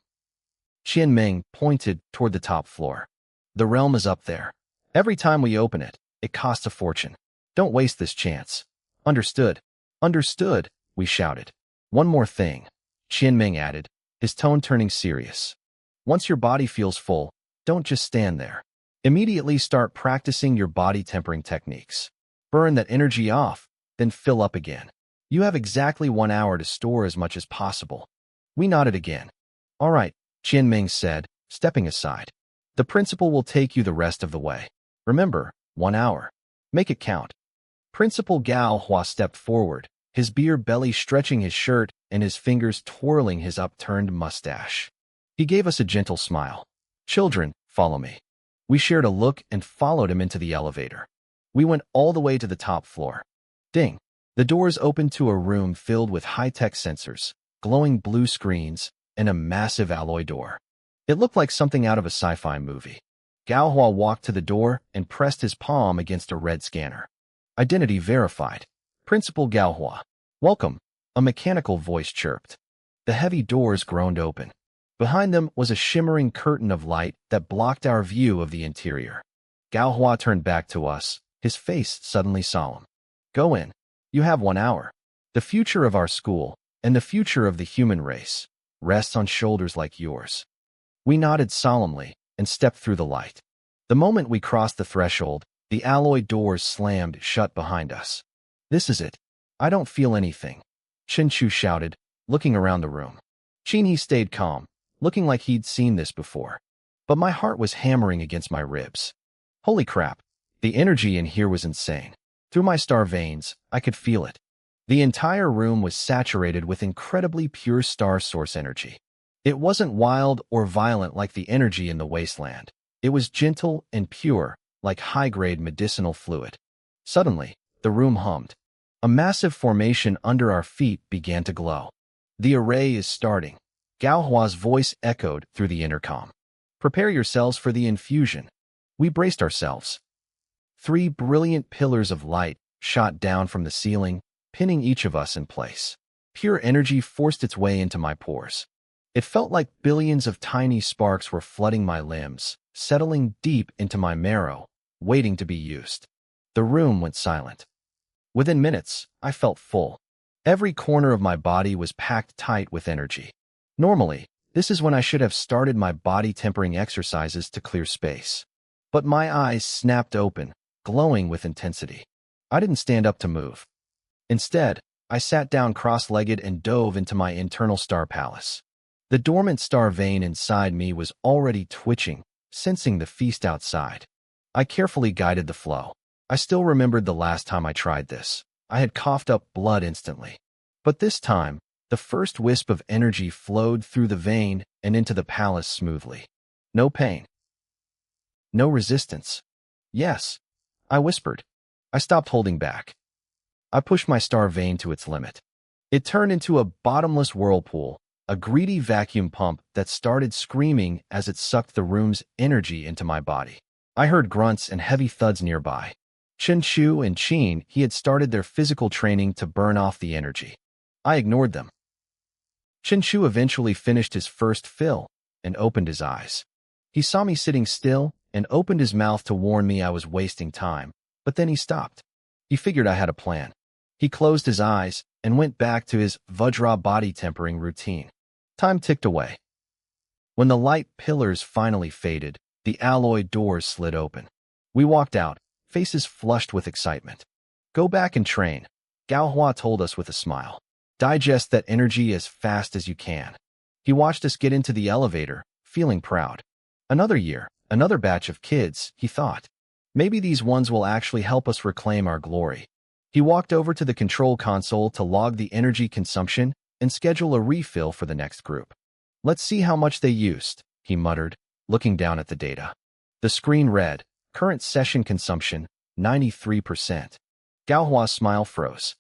Qian Ming pointed toward the top floor. The realm is up there. Every time we open it, it costs a fortune. Don't waste this chance. Understood. Understood, we shouted. One more thing, Qian Ming added, his tone turning serious. Once your body feels full, don't just stand there. Immediately start practicing your body tempering techniques. Burn that energy off, then fill up again. You have exactly 1 hour to store as much as possible. We nodded again. All right, Qian Ming said, stepping aside. The principal will take you the rest of the way. Remember, 1 hour. Make it count. Principal Gao Hua stepped forward, his beer belly stretching his shirt and his fingers twirling his upturned mustache. He gave us a gentle smile. Children, follow me. We shared a look and followed him into the elevator. We went all the way to the top floor. Ding! The doors opened to a room filled with high-tech sensors, glowing blue screens, and a massive alloy door. It looked like something out of a sci-fi movie. Gao Hua walked to the door and pressed his palm against a red scanner. Identity verified. Principal Gao Hua. Welcome, a mechanical voice chirped. The heavy doors groaned open. Behind them was a shimmering curtain of light that blocked our view of the interior. Gao Hua turned back to us, his face suddenly solemn. Go in. You have 1 hour. The future of our school, and the future of the human race, rests on shoulders like yours. We nodded solemnly and stepped through the light. The moment we crossed the threshold, the alloy doors slammed shut behind us. This is it. I don't feel anything, Chen Chu shouted, looking around the room. Qin He stayed calm, looking like he'd seen this before. But my heart was hammering against my ribs. Holy crap, the energy in here was insane. Through my star veins, I could feel it. The entire room was saturated with incredibly pure star source energy. It wasn't wild or violent like the energy in the wasteland. It was gentle and pure, like high-grade medicinal fluid. Suddenly, the room hummed. A massive formation under our feet began to glow. The array is starting. Gao Hua's voice echoed through the intercom. Prepare yourselves for the infusion. We braced ourselves. 3 brilliant pillars of light shot down from the ceiling, pinning each of us in place. Pure energy forced its way into my pores. It felt like billions of tiny sparks were flooding my limbs, settling deep into my marrow, waiting to be used. The room went silent. Within minutes, I felt full. Every corner of my body was packed tight with energy. Normally, this is when I should have started my body tempering exercises to clear space. But my eyes snapped open, glowing with intensity. I didn't stand up to move. Instead, I sat down cross-legged and dove into my internal star palace. The dormant star vein inside me was already twitching, sensing the feast outside. I carefully guided the flow. I still remembered the last time I tried this. I had coughed up blood instantly. But this time, the first wisp of energy flowed through the vein and into the palace smoothly. No pain. No resistance. Yes, I whispered. I stopped holding back. I pushed my star vein to its limit. It turned into a bottomless whirlpool, a greedy vacuum pump that started screaming as it sucked the room's energy into my body. I heard grunts and heavy thuds nearby. Chen Chu and Qin, he had started their physical training to burn off the energy. I ignored them. Chen Chu eventually finished his first fill and opened his eyes. He saw me sitting still and opened his mouth to warn me I was wasting time, but then he stopped. He figured I had a plan. He closed his eyes and went back to his Vajra body tempering routine. Time ticked away. When the light pillars finally faded, the alloy doors slid open. We walked out, faces flushed with excitement. Go back and train, Gao Hua told us with a smile. Digest that energy as fast as you can. He watched us get into the elevator, feeling proud. Another year, another batch of kids, he thought. Maybe these ones will actually help us reclaim our glory. He walked over to the control console to log the energy consumption and schedule a refill for the next group. Let's see how much they used, he muttered, looking down at the data. The screen read, current session consumption, 93%. Gaohua's smile froze.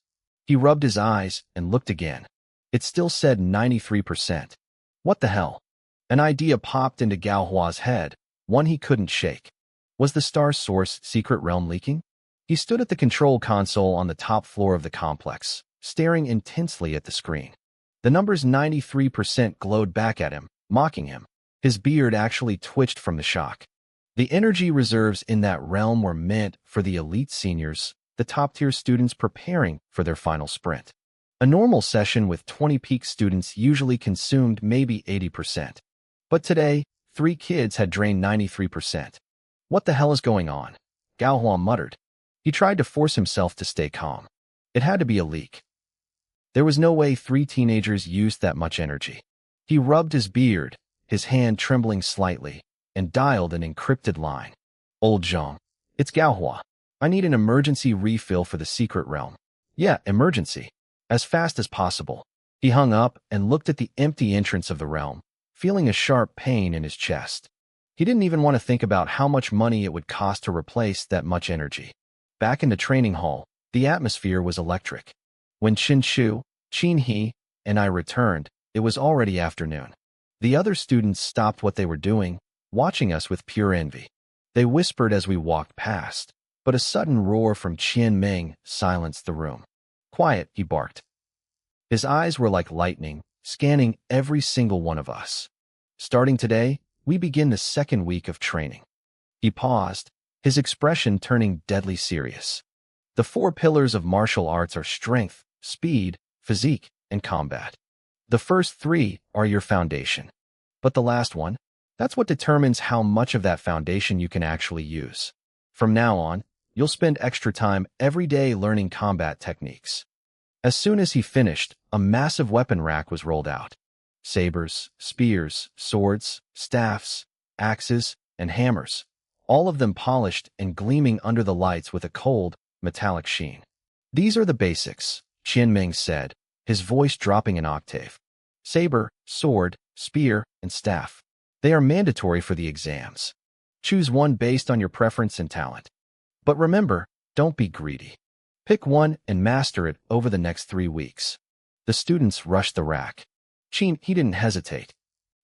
He rubbed his eyes and looked again. It still said 93%. What the hell? An idea popped into Gaohua's head, one he couldn't shake. Was the star source secret realm leaking? He stood at the control console on the top floor of the complex, staring intensely at the screen. The numbers 93% glowed back at him, mocking him. His beard actually twitched from the shock. The energy reserves in that realm were meant for the elite seniors, the top-tier students preparing for their final sprint. A normal session with 20 peak students usually consumed maybe 80%. But today, 3 kids had drained 93%. What the hell is going on? Gaohua muttered. He tried to force himself to stay calm. It had to be a leak. There was no way 3 teenagers used that much energy. He rubbed his beard, his hand trembling slightly, and dialed an encrypted line. Old Zhang. It's Gaohua. I need an emergency refill for the secret realm. Yeah, emergency. As fast as possible. He hung up and looked at the empty entrance of the realm, feeling a sharp pain in his chest. He didn't even want to think about how much money it would cost to replace that much energy. Back in the training hall, the atmosphere was electric. When Qin Shu, Qin He, and I returned, it was already afternoon. The other students stopped what they were doing, watching us with pure envy. They whispered as we walked past, but a sudden roar from Qian Ming silenced the room. Quiet, he barked. His eyes were like lightning, scanning every single one of us. Starting today, we begin the second week of training. He paused, his expression turning deadly serious. The 4 pillars of martial arts are strength, speed, physique, and combat. The first 3 are your foundation. But the last one, that's what determines how much of that foundation you can actually use. From now on, you'll spend extra time every day learning combat techniques. As soon as he finished, a massive weapon rack was rolled out. Sabers, spears, swords, staffs, axes, and hammers, all of them polished and gleaming under the lights with a cold, metallic sheen. These are the basics, Qian Ming said, his voice dropping an octave. Saber, sword, spear, and staff. They are mandatory for the exams. Choose one based on your preference and talent. But remember, don't be greedy. Pick one and master it over the next 3 weeks. The students rushed the rack. He didn't hesitate.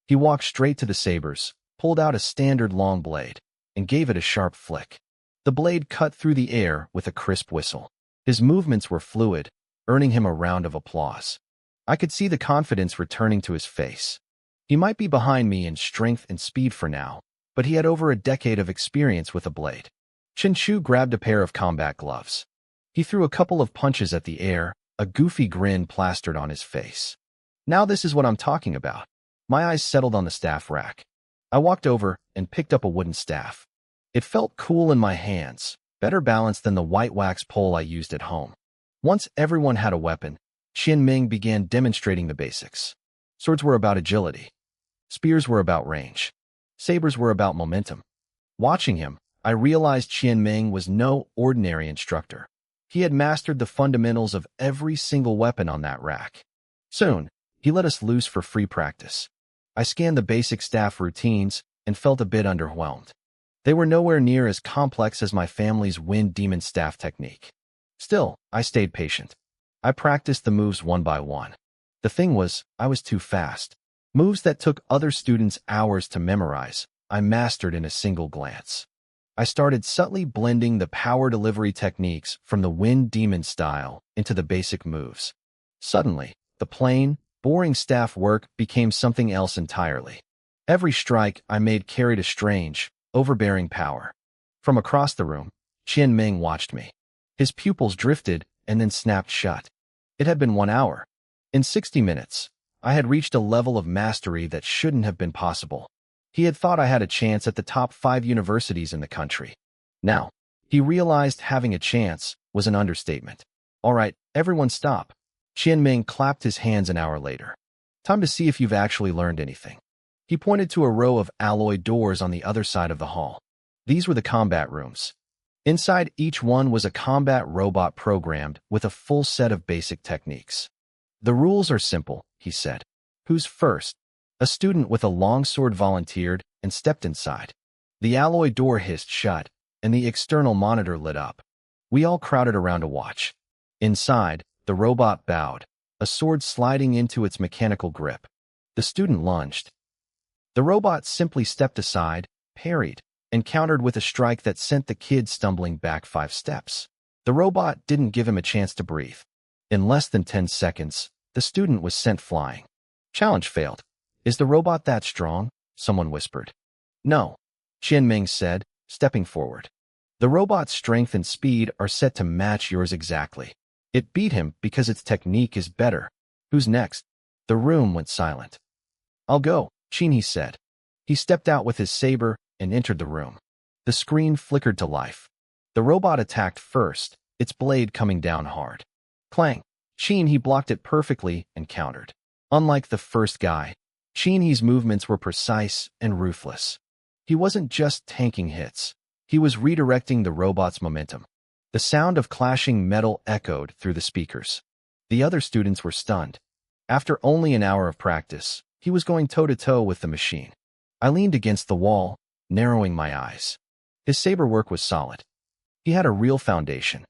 He walked straight to the sabers, pulled out a standard long blade, and gave it a sharp flick. The blade cut through the air with a crisp whistle. His movements were fluid, earning him a round of applause. I could see the confidence returning to his face. He might be behind me in strength and speed for now, but he had over a decade of experience with a blade. Chen Shu grabbed a pair of combat gloves. He threw a couple of punches at the air, a goofy grin plastered on his face. Now this is what I'm talking about. My eyes settled on the staff rack. I walked over and picked up a wooden staff. It felt cool in my hands, better balanced than the white wax pole I used at home. Once everyone had a weapon, Qian Ming began demonstrating the basics. Swords were about agility. Spears were about range. Sabers were about momentum. Watching him, I realized Qian Ming was no ordinary instructor. He had mastered the fundamentals of every single weapon on that rack. Soon, he let us loose for free practice. I scanned the basic staff routines and felt a bit underwhelmed. They were nowhere near as complex as my family's wind demon staff technique. Still, I stayed patient. I practiced the moves one by one. The thing was, I was too fast. Moves that took other students hours to memorize, I mastered in a single glance. I started subtly blending the power delivery techniques from the wind demon style into the basic moves. Suddenly, the plain, boring staff work became something else entirely. Every strike I made carried a strange, overbearing power. From across the room, Qian Ming watched me. His pupils drifted and then snapped shut. It had been 1 hour. In 60 minutes, I had reached a level of mastery that shouldn't have been possible. He had thought I had a chance at the top 5 universities in the country. Now, he realized having a chance was an understatement. All right, everyone stop. Qian Ming clapped his hands an hour later. Time to see if you've actually learned anything. He pointed to a row of alloy doors on the other side of the hall. These were the combat rooms. Inside each one was a combat robot programmed with a full set of basic techniques. The rules are simple, he said. Who's first? A student with a longsword volunteered and stepped inside. The alloy door hissed shut, and the external monitor lit up. We all crowded around to watch. Inside, the robot bowed, a sword sliding into its mechanical grip. The student lunged. The robot simply stepped aside, parried, and countered with a strike that sent the kid stumbling back 5 steps. The robot didn't give him a chance to breathe. In less than 10 seconds, the student was sent flying. Challenge failed. Is the robot that strong? Someone whispered. No, Qian Ming said, stepping forward. The robot's strength and speed are set to match yours exactly. It beat him because its technique is better. Who's next? The room went silent. I'll go, Qin said. He stepped out with his saber and entered the room. The screen flickered to life. The robot attacked first, its blade coming down hard. Clang. Qin blocked it perfectly and countered. Unlike the first guy, Qin's movements were precise and ruthless. He wasn't just tanking hits. He was redirecting the robot's momentum. The sound of clashing metal echoed through the speakers. The other students were stunned. After only an hour of practice, he was going toe-to-toe with the machine. I leaned against the wall, narrowing my eyes. His saber work was solid. He had a real foundation.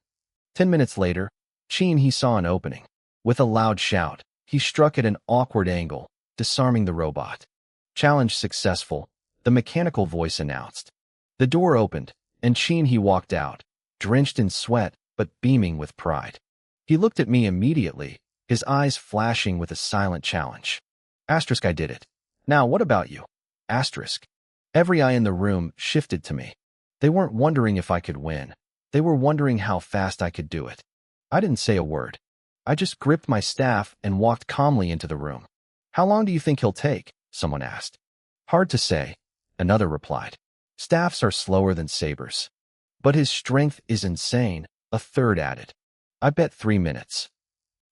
10 minutes later, Qin saw an opening. With a loud shout, he struck at an awkward angle, disarming the robot. Challenge successful, the mechanical voice announced. The door opened, and Qin walked out, drenched in sweat but beaming with pride. He looked at me immediately, his eyes flashing with a silent challenge. Asterisk, I did it. Now what about you? Asterisk. Every eye in the room shifted to me. They weren't wondering if I could win. They were wondering how fast I could do it. I didn't say a word. I just gripped my staff and walked calmly into the room. How long do you think he'll take? Someone asked. Hard to say, another replied. Staffs are slower than sabers. But his strength is insane, a third added. I bet 3 minutes.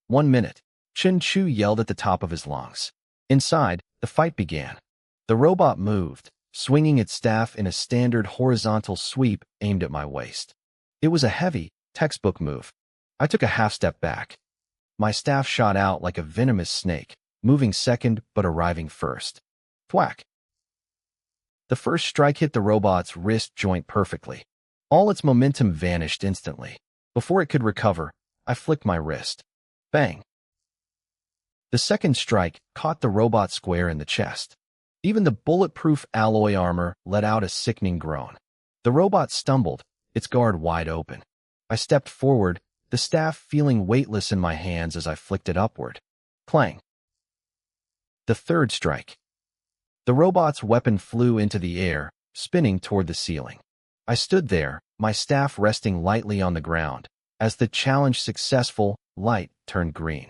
1 minute. Chen Chu yelled at the top of his lungs. Inside, the fight began. The robot moved, swinging its staff in a standard horizontal sweep aimed at my waist. It was a heavy, textbook move. I took a half step back. My staff shot out like a venomous snake, moving second but arriving first. Thwack. The first strike hit the robot's wrist joint perfectly. All its momentum vanished instantly. Before it could recover, I flicked my wrist. Bang. The second strike caught the robot square in the chest. Even the bulletproof alloy armor let out a sickening groan. The robot stumbled, its guard wide open. I stepped forward, the staff feeling weightless in my hands as I flicked it upward. Clang. The third strike. The robot's weapon flew into the air, spinning toward the ceiling. I stood there, my staff resting lightly on the ground. As the challenge successful, light turned green.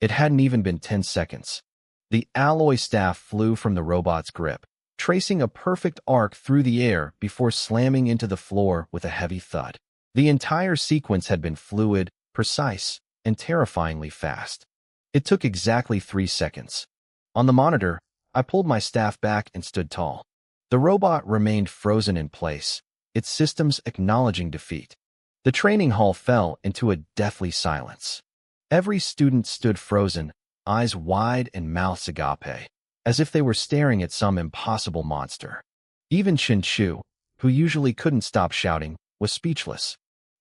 It hadn't even been 10 seconds. The alloy staff flew from the robot's grip, tracing a perfect arc through the air before slamming into the floor with a heavy thud. The entire sequence had been fluid, precise, and terrifyingly fast. It took exactly 3 seconds. On the monitor, I pulled my staff back and stood tall. The robot remained frozen in place, its systems acknowledging defeat. The training hall fell into a deathly silence. Every student stood frozen, eyes wide and mouths agape, as if they were staring at some impossible monster. Even Chen Chu, who usually couldn't stop shouting, was speechless.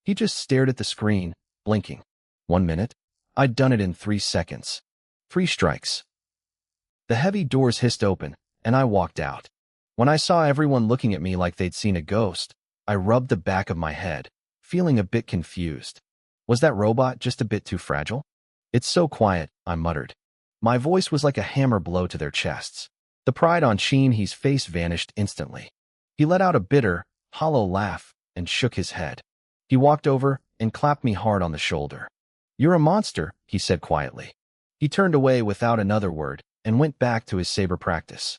He just stared at the screen, blinking. 1 minute? I'd done it in 3 seconds. 3 strikes. The heavy doors hissed open, and I walked out. When I saw everyone looking at me like they'd seen a ghost, I rubbed the back of my head, feeling a bit confused. Was that robot just a bit too fragile? It's so quiet, I muttered. My voice was like a hammer blow to their chests. The pride on Qin's face vanished instantly. He let out a bitter, hollow laugh and shook his head. He walked over and clapped me hard on the shoulder. You're a monster, he said quietly. He turned away without another word and went back to his saber practice.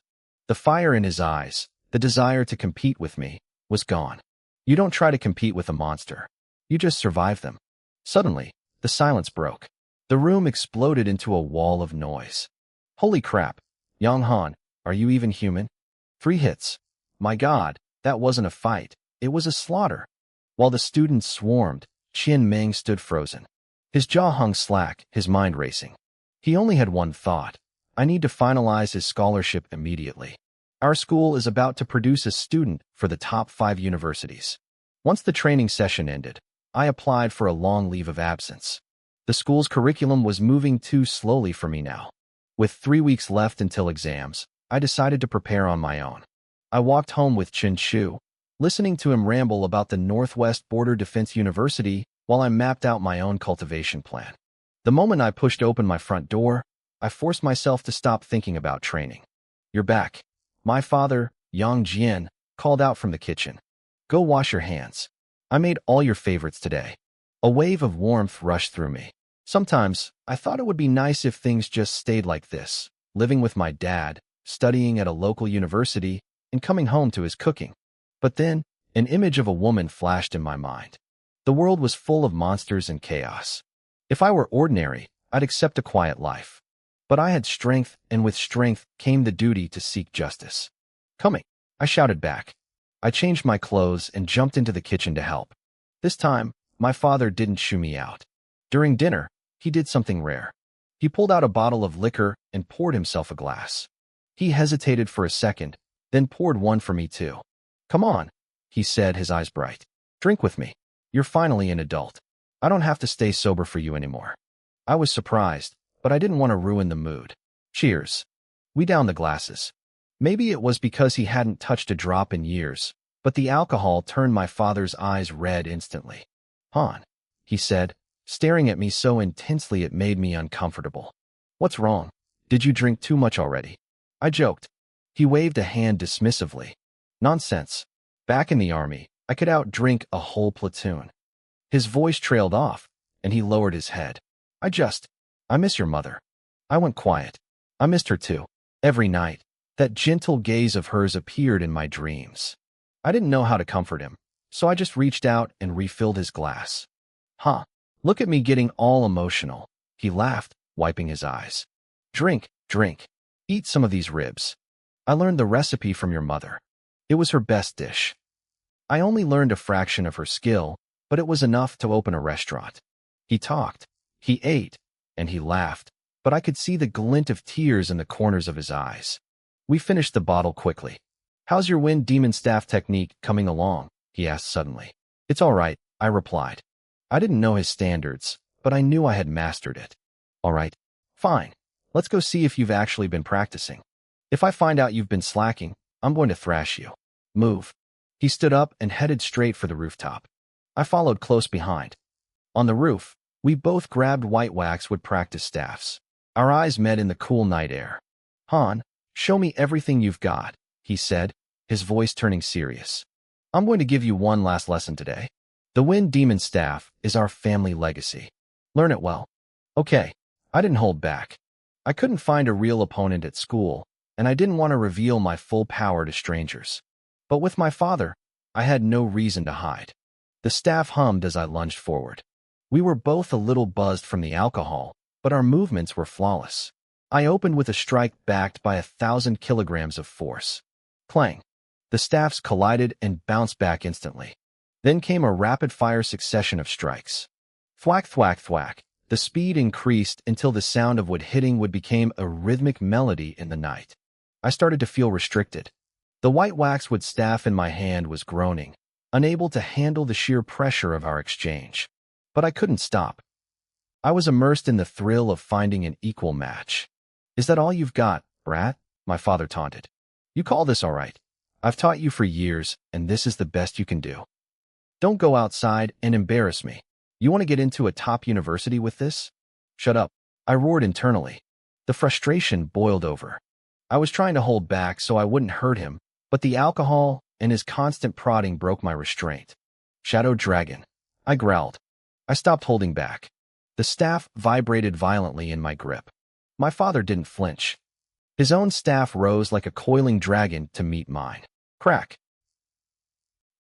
The fire in his eyes, the desire to compete with me, was gone. You don't try to compete with a monster. You just survive them. Suddenly, the silence broke. The room exploded into a wall of noise. Holy crap, Yang Han, are you even human? 3 hits. My God, that wasn't a fight. It was a slaughter. While the students swarmed, Qian Meng stood frozen. His jaw hung slack, his mind racing. He only had one thought. I need to finalize his scholarship immediately. Our school is about to produce a student for the top 5 universities. Once the training session ended, I applied for a long leave of absence. The school's curriculum was moving too slowly for me now. With 3 weeks left until exams, I decided to prepare on my own. I walked home with Chen Chu, listening to him ramble about the Northwest Border Defense University while I mapped out my own cultivation plan. The moment I pushed open my front door, I forced myself to stop thinking about training. "You're back." My father, Yang Jian, called out from the kitchen. "Go wash your hands. I made all your favorites today." A wave of warmth rushed through me. Sometimes, I thought it would be nice if things just stayed like this, living with my dad, studying at a local university, and coming home to his cooking. But then, an image of a woman flashed in my mind. The world was full of monsters and chaos. If I were ordinary, I'd accept a quiet life. But I had strength, and with strength came the duty to seek justice. "Coming," I shouted back. I changed my clothes and jumped into the kitchen to help. This time, my father didn't shoo me out. During dinner, he did something rare. He pulled out a bottle of liquor and poured himself a glass. He hesitated for a second, then poured one for me too. "Come on," he said, his eyes bright. "Drink with me. You're finally an adult. I don't have to stay sober for you anymore." I was surprised, but I didn't want to ruin the mood. "Cheers." We downed the glasses. Maybe it was because he hadn't touched a drop in years, but the alcohol turned my father's eyes red instantly. "Han," he said, staring at me so intensely it made me uncomfortable. "What's wrong? Did you drink too much already?" I joked. He waved a hand dismissively. "Nonsense. Back in the army, I could outdrink a whole platoon." His voice trailed off, and he lowered his head. I miss your mother." I went quiet. I missed her too. Every night, that gentle gaze of hers appeared in my dreams. I didn't know how to comfort him, so I just reached out and refilled his glass. "Huh, look at me getting all emotional," he laughed, wiping his eyes. Drink. Eat some of these ribs. I learned the recipe from your mother. It was her best dish. I only learned a fraction of her skill, but it was enough to open a restaurant." He talked, he ate, and he laughed, but I could see the glint of tears in the corners of his eyes. We finished the bottle quickly. "How's your wind demon staff technique coming along?" he asked suddenly. "It's all right," I replied. I didn't know his standards, but I knew I had mastered it. "All right. Fine. Let's go see if you've actually been practicing. If I find out you've been slacking, I'm going to thrash you. Move." He stood up and headed straight for the rooftop. I followed close behind. On the roof, we both grabbed white waxwood practice staffs. Our eyes met in the cool night air. "Han, show me everything you've got," he said, his voice turning serious. "I'm going to give you one last lesson today. The Wind Demon Staff is our family legacy. Learn it well." Okay, I didn't hold back. I couldn't find a real opponent at school, and I didn't want to reveal my full power to strangers. But with my father, I had no reason to hide. The staff hummed as I lunged forward. We were both a little buzzed from the alcohol, but our movements were flawless. I opened with a strike backed by 1,000 kilograms of force. Clang! The staffs collided and bounced back instantly. Then came a rapid-fire succession of strikes. Thwack, thwack, thwack. The speed increased until the sound of wood hitting wood became a rhythmic melody in the night. I started to feel restricted. The white waxwood staff in my hand was groaning, unable to handle the sheer pressure of our exchange. But I couldn't stop. I was immersed in the thrill of finding an equal match. "Is that all you've got, brat?" my father taunted. "You call this all right? I've taught you for years, and this is the best you can do. Don't go outside and embarrass me. You want to get into a top university with this?" "Shut up," I roared internally. The frustration boiled over. I was trying to hold back so I wouldn't hurt him, but the alcohol and his constant prodding broke my restraint. "Shadow Dragon," I growled. I stopped holding back. The staff vibrated violently in my grip. My father didn't flinch. His own staff rose like a coiling dragon to meet mine. Crack!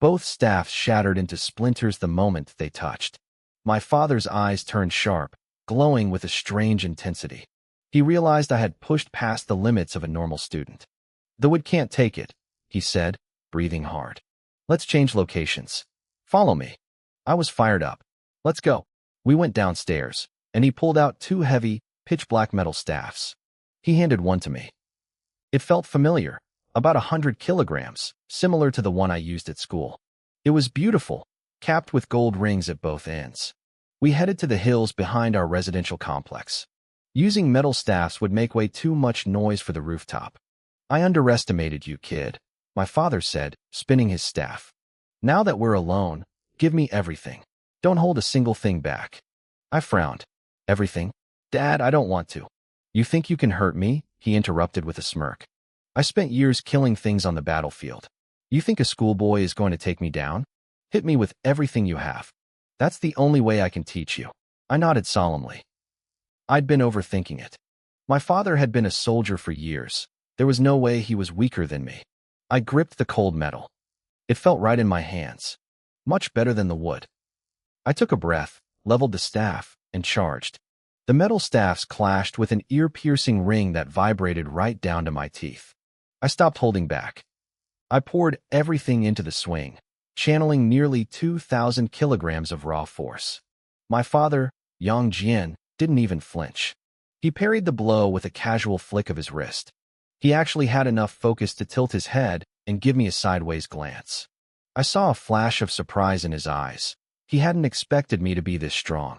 Both staffs shattered into splinters the moment they touched. My father's eyes turned sharp, glowing with a strange intensity. He realized I had pushed past the limits of a normal student. "The wood can't take it," he said, breathing hard. "Let's change locations. Follow me." I was fired up. Let's go. We went downstairs, and he pulled out two heavy, pitch-black metal staffs. He handed one to me. It felt familiar, about 100 kilograms, similar to the one I used at school. It was beautiful, capped with gold rings at both ends. We headed to the hills behind our residential complex. Using metal staffs would make way too much noise for the rooftop. I underestimated you, kid, my father said, spinning his staff. Now that we're alone, give me everything. Don't hold a single thing back. I frowned. Everything? Dad, I don't want to. You think you can hurt me? He interrupted with a smirk. I spent years killing things on the battlefield. You think a schoolboy is going to take me down? Hit me with everything you have. That's the only way I can teach you. I nodded solemnly. I'd been overthinking it. My father had been a soldier for years. There was no way he was weaker than me. I gripped the cold metal. It felt right in my hands. Much better than the wood. I took a breath, leveled the staff, and charged. The metal staffs clashed with an ear-piercing ring that vibrated right down to my teeth. I stopped holding back. I poured everything into the swing, channeling nearly 2,000 kilograms of raw force. My father, Yang Jian, didn't even flinch. He parried the blow with a casual flick of his wrist. He actually had enough focus to tilt his head and give me a sideways glance. I saw a flash of surprise in his eyes. He hadn't expected me to be this strong.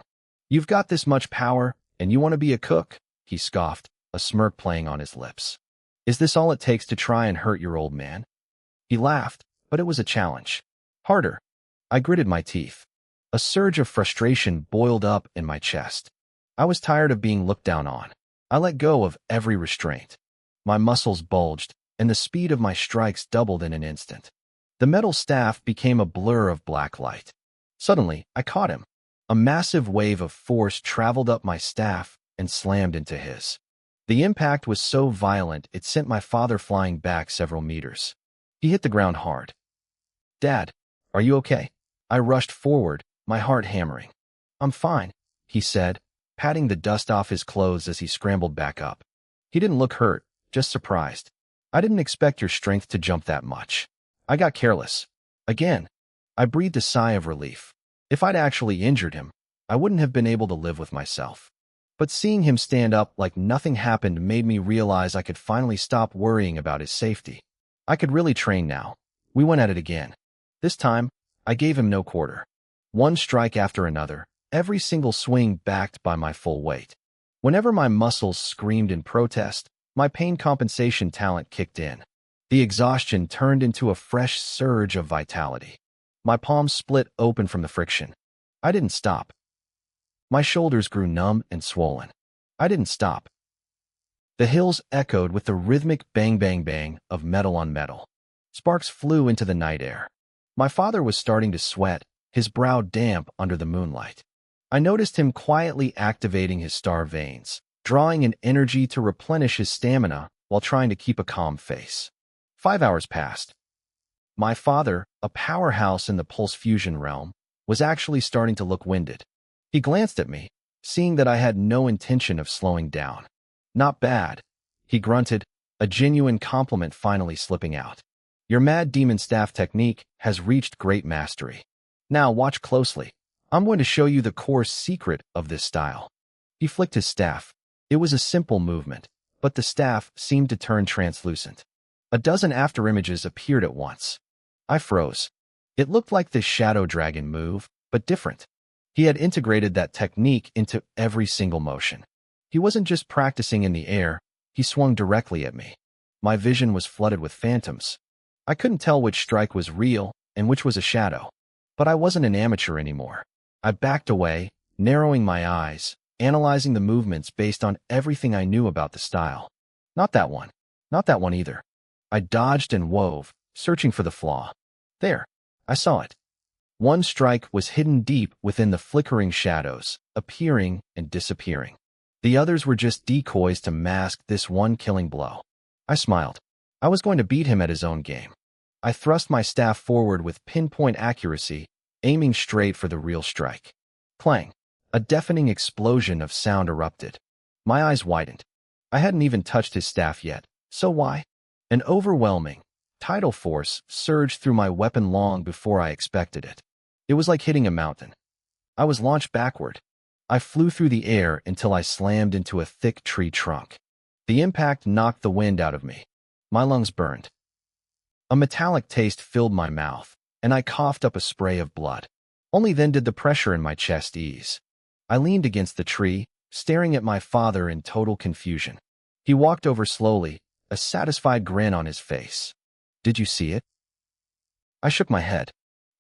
You've got this much power, and you want to be a cook? He scoffed, a smirk playing on his lips. Is this all it takes to try and hurt your old man? He laughed, but it was a challenge. Harder. I gritted my teeth. A surge of frustration boiled up in my chest. I was tired of being looked down on. I let go of every restraint. My muscles bulged, and the speed of my strikes doubled in an instant. The metal staff became a blur of black light. Suddenly, I caught him. A massive wave of force traveled up my staff and slammed into his. The impact was so violent it sent my father flying back several meters. He hit the ground hard. Dad, are you okay? I rushed forward, my heart hammering. I'm fine, he said, patting the dust off his clothes as he scrambled back up. He didn't look hurt, just surprised. I didn't expect your strength to jump that much. I got careless. Again. I breathed a sigh of relief. If I'd actually injured him, I wouldn't have been able to live with myself. But seeing him stand up like nothing happened made me realize I could finally stop worrying about his safety. I could really train now. We went at it again. This time, I gave him no quarter. One strike after another, every single swing backed by my full weight. Whenever my muscles screamed in protest, my pain compensation talent kicked in. The exhaustion turned into a fresh surge of vitality. My palms split open from the friction. I didn't stop. My shoulders grew numb and swollen. I didn't stop. The hills echoed with the rhythmic bang-bang-bang of metal on metal. Sparks flew into the night air. My father was starting to sweat, his brow damp under the moonlight. I noticed him quietly activating his star veins, drawing in energy to replenish his stamina while trying to keep a calm face. 5 hours passed. My father, a powerhouse in the pulse fusion realm, was actually starting to look winded. He glanced at me, seeing that I had no intention of slowing down. Not bad, he grunted, a genuine compliment finally slipping out. Your mad demon staff technique has reached great mastery. Now watch closely. I'm going to show you the core secret of this style. He flicked his staff. It was a simple movement, but the staff seemed to turn translucent. A dozen afterimages appeared at once. I froze. It looked like the shadow dragon move, but different. He had integrated that technique into every single motion. He wasn't just practicing in the air, he swung directly at me. My vision was flooded with phantoms. I couldn't tell which strike was real and which was a shadow. But I wasn't an amateur anymore. I backed away, narrowing my eyes, analyzing the movements based on everything I knew about the style. Not that one. Not that one either. I dodged and wove, searching for the flaw. There. I saw it. One strike was hidden deep within the flickering shadows, appearing and disappearing. The others were just decoys to mask this one killing blow. I smiled. I was going to beat him at his own game. I thrust my staff forward with pinpoint accuracy, aiming straight for the real strike. Clang. A deafening explosion of sound erupted. My eyes widened. I hadn't even touched his staff yet, so why? An overwhelming, tidal force surged through my weapon long before I expected it. It was like hitting a mountain. I was launched backward. I flew through the air until I slammed into a thick tree trunk. The impact knocked the wind out of me. My lungs burned. A metallic taste filled my mouth, and I coughed up a spray of blood. Only then did the pressure in my chest ease. I leaned against the tree, staring at my father in total confusion. He walked over slowly, a satisfied grin on his face. "Did you see it?" I shook my head.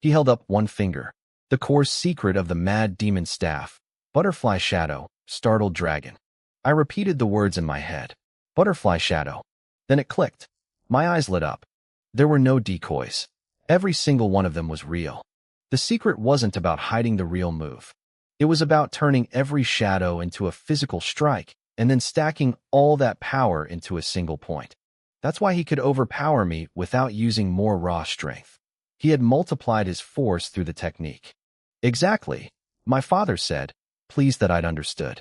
He held up one finger. The core secret of the mad demon staff. Butterfly shadow, startled dragon. I repeated the words in my head. Butterfly shadow. Then it clicked. My eyes lit up. There were no decoys. Every single one of them was real. The secret wasn't about hiding the real move. It was about turning every shadow into a physical strike and then stacking all that power into a single point. That's why he could overpower me without using more raw strength. He had multiplied his force through the technique. Exactly, my father said, pleased that I'd understood.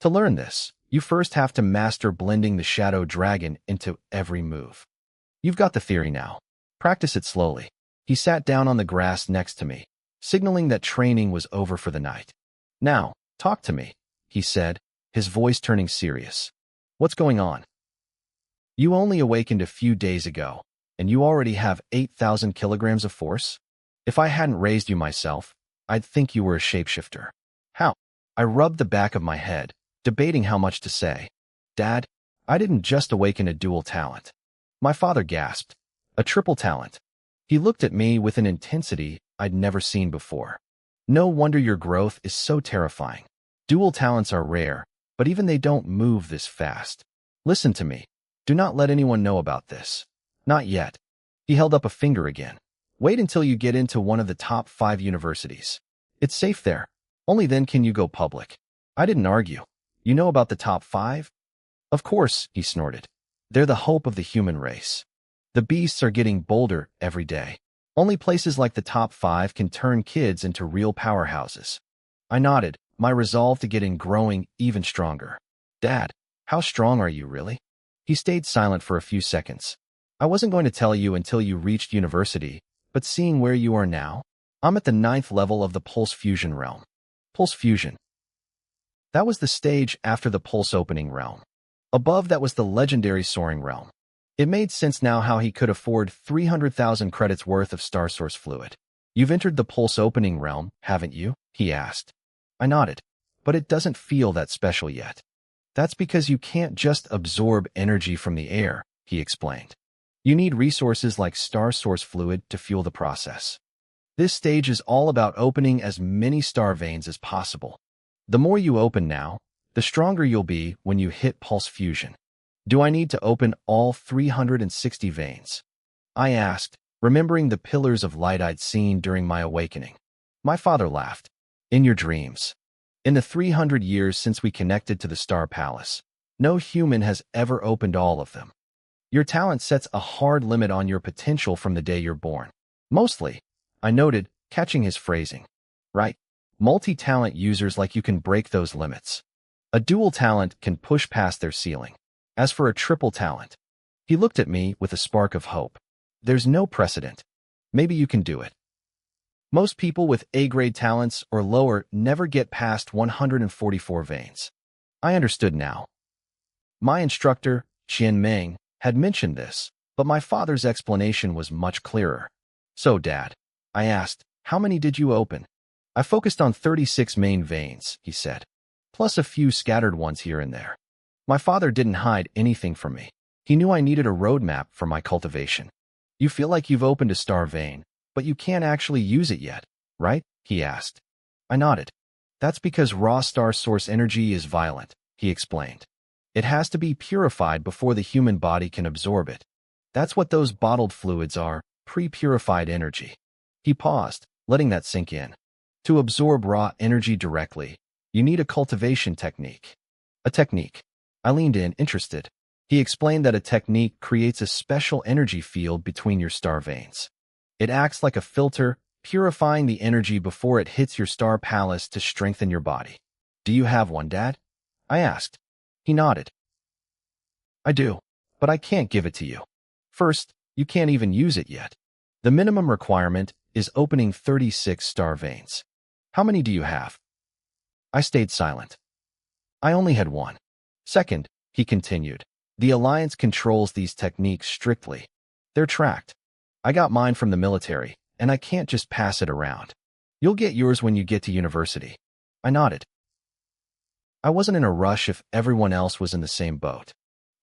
To learn this, you first have to master blending the shadow dragon into every move. You've got the theory now. Practice it slowly. He sat down on the grass next to me, signaling that training was over for the night. Now, talk to me, he said, his voice turning serious. What's going on? You only awakened a few days ago, and you already have 8,000 kilograms of force? If I hadn't raised you myself, I'd think you were a shapeshifter. How? I rubbed the back of my head, debating how much to say. Dad, I didn't just awaken a dual talent. My father gasped. A triple talent. He looked at me with an intensity I'd never seen before. No wonder your growth is so terrifying. Dual talents are rare, but even they don't move this fast. Listen to me. Do not let anyone know about this. Not yet. He held up a finger again. Wait until you get into one of the top 5 universities. It's safe there. Only then can you go public. I didn't argue. You know about the top 5? Of course, he snorted. They're the hope of the human race. The beasts are getting bolder every day. Only places like the top 5 can turn kids into real powerhouses. I nodded, my resolve to get in growing even stronger. Dad, how strong are you really? He stayed silent for a few seconds. I wasn't going to tell you until you reached university, but seeing where you are now, I'm at the 9th level of the Pulse Fusion realm. Pulse Fusion. That was the stage after the Pulse Opening realm. Above that was the legendary Soaring realm. It made sense now how he could afford 300,000 credits worth of Star Source fluid. You've entered the Pulse Opening realm, haven't you? He asked. I nodded. But it doesn't feel that special yet. That's because you can't just absorb energy from the air, he explained. You need resources like Star Source fluid to fuel the process. This stage is all about opening as many star veins as possible. The more you open now, the stronger you'll be when you hit Pulse Fusion. Do I need to open all 360 veins? I asked, remembering the pillars of light I'd seen during my awakening. My father laughed. In your dreams. In the 300 years since we connected to the Star Palace, no human has ever opened all of them. Your talent sets a hard limit on your potential from the day you're born. Mostly, I noted, catching his phrasing. Right. Multi-talent users like you can break those limits. A dual talent can push past their ceiling. As for a triple talent, he looked at me with a spark of hope. There's no precedent. Maybe you can do it. Most people with A-grade talents or lower never get past 144 veins. I understood now. My instructor, Qian Meng, had mentioned this, but my father's explanation was much clearer. So, Dad, I asked, how many did you open? I focused on 36 main veins, he said, plus a few scattered ones here and there. My father didn't hide anything from me. He knew I needed a roadmap for my cultivation. You feel like you've opened a star vein, but you can't actually use it yet, right? He asked. I nodded. That's because raw star source energy is violent, he explained. It has to be purified before the human body can absorb it. That's what those bottled fluids are, pre-purified energy. He paused, letting that sink in. To absorb raw energy directly, you need a cultivation technique. A technique. I leaned in, interested. He explained that a technique creates a special energy field between your star veins. It acts like a filter, purifying the energy before it hits your star palace to strengthen your body. Do you have one, Dad? I asked. He nodded. I do, but I can't give it to you. First, you can't even use it yet. The minimum requirement is opening 36 star veins. How many do you have? I stayed silent. I only had one. Second, he continued, the Alliance controls these techniques strictly. They're tracked. I got mine from the military, and I can't just pass it around. You'll get yours when you get to university. I nodded. I wasn't in a rush if everyone else was in the same boat.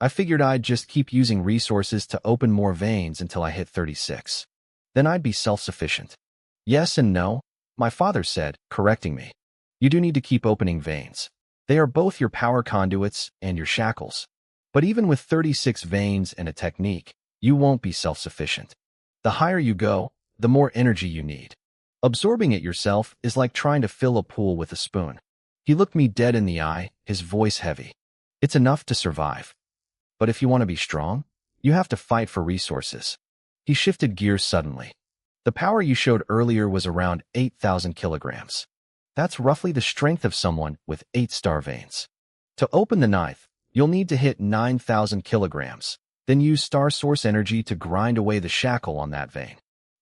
I figured I'd just keep using resources to open more veins until I hit 36. Then I'd be self-sufficient. Yes and no, my father said, correcting me. You do need to keep opening veins. They are both your power conduits and your shackles. But even with 36 veins and a technique, you won't be self-sufficient. The higher you go, the more energy you need. Absorbing it yourself is like trying to fill a pool with a spoon. He looked me dead in the eye, his voice heavy. It's enough to survive. But if you want to be strong, you have to fight for resources. He shifted gears suddenly. The power you showed earlier was around 8,000 kilograms. That's roughly the strength of someone with 8 star veins. To open the ninth, you'll need to hit 9,000 kilograms, then use star source energy to grind away the shackle on that vein.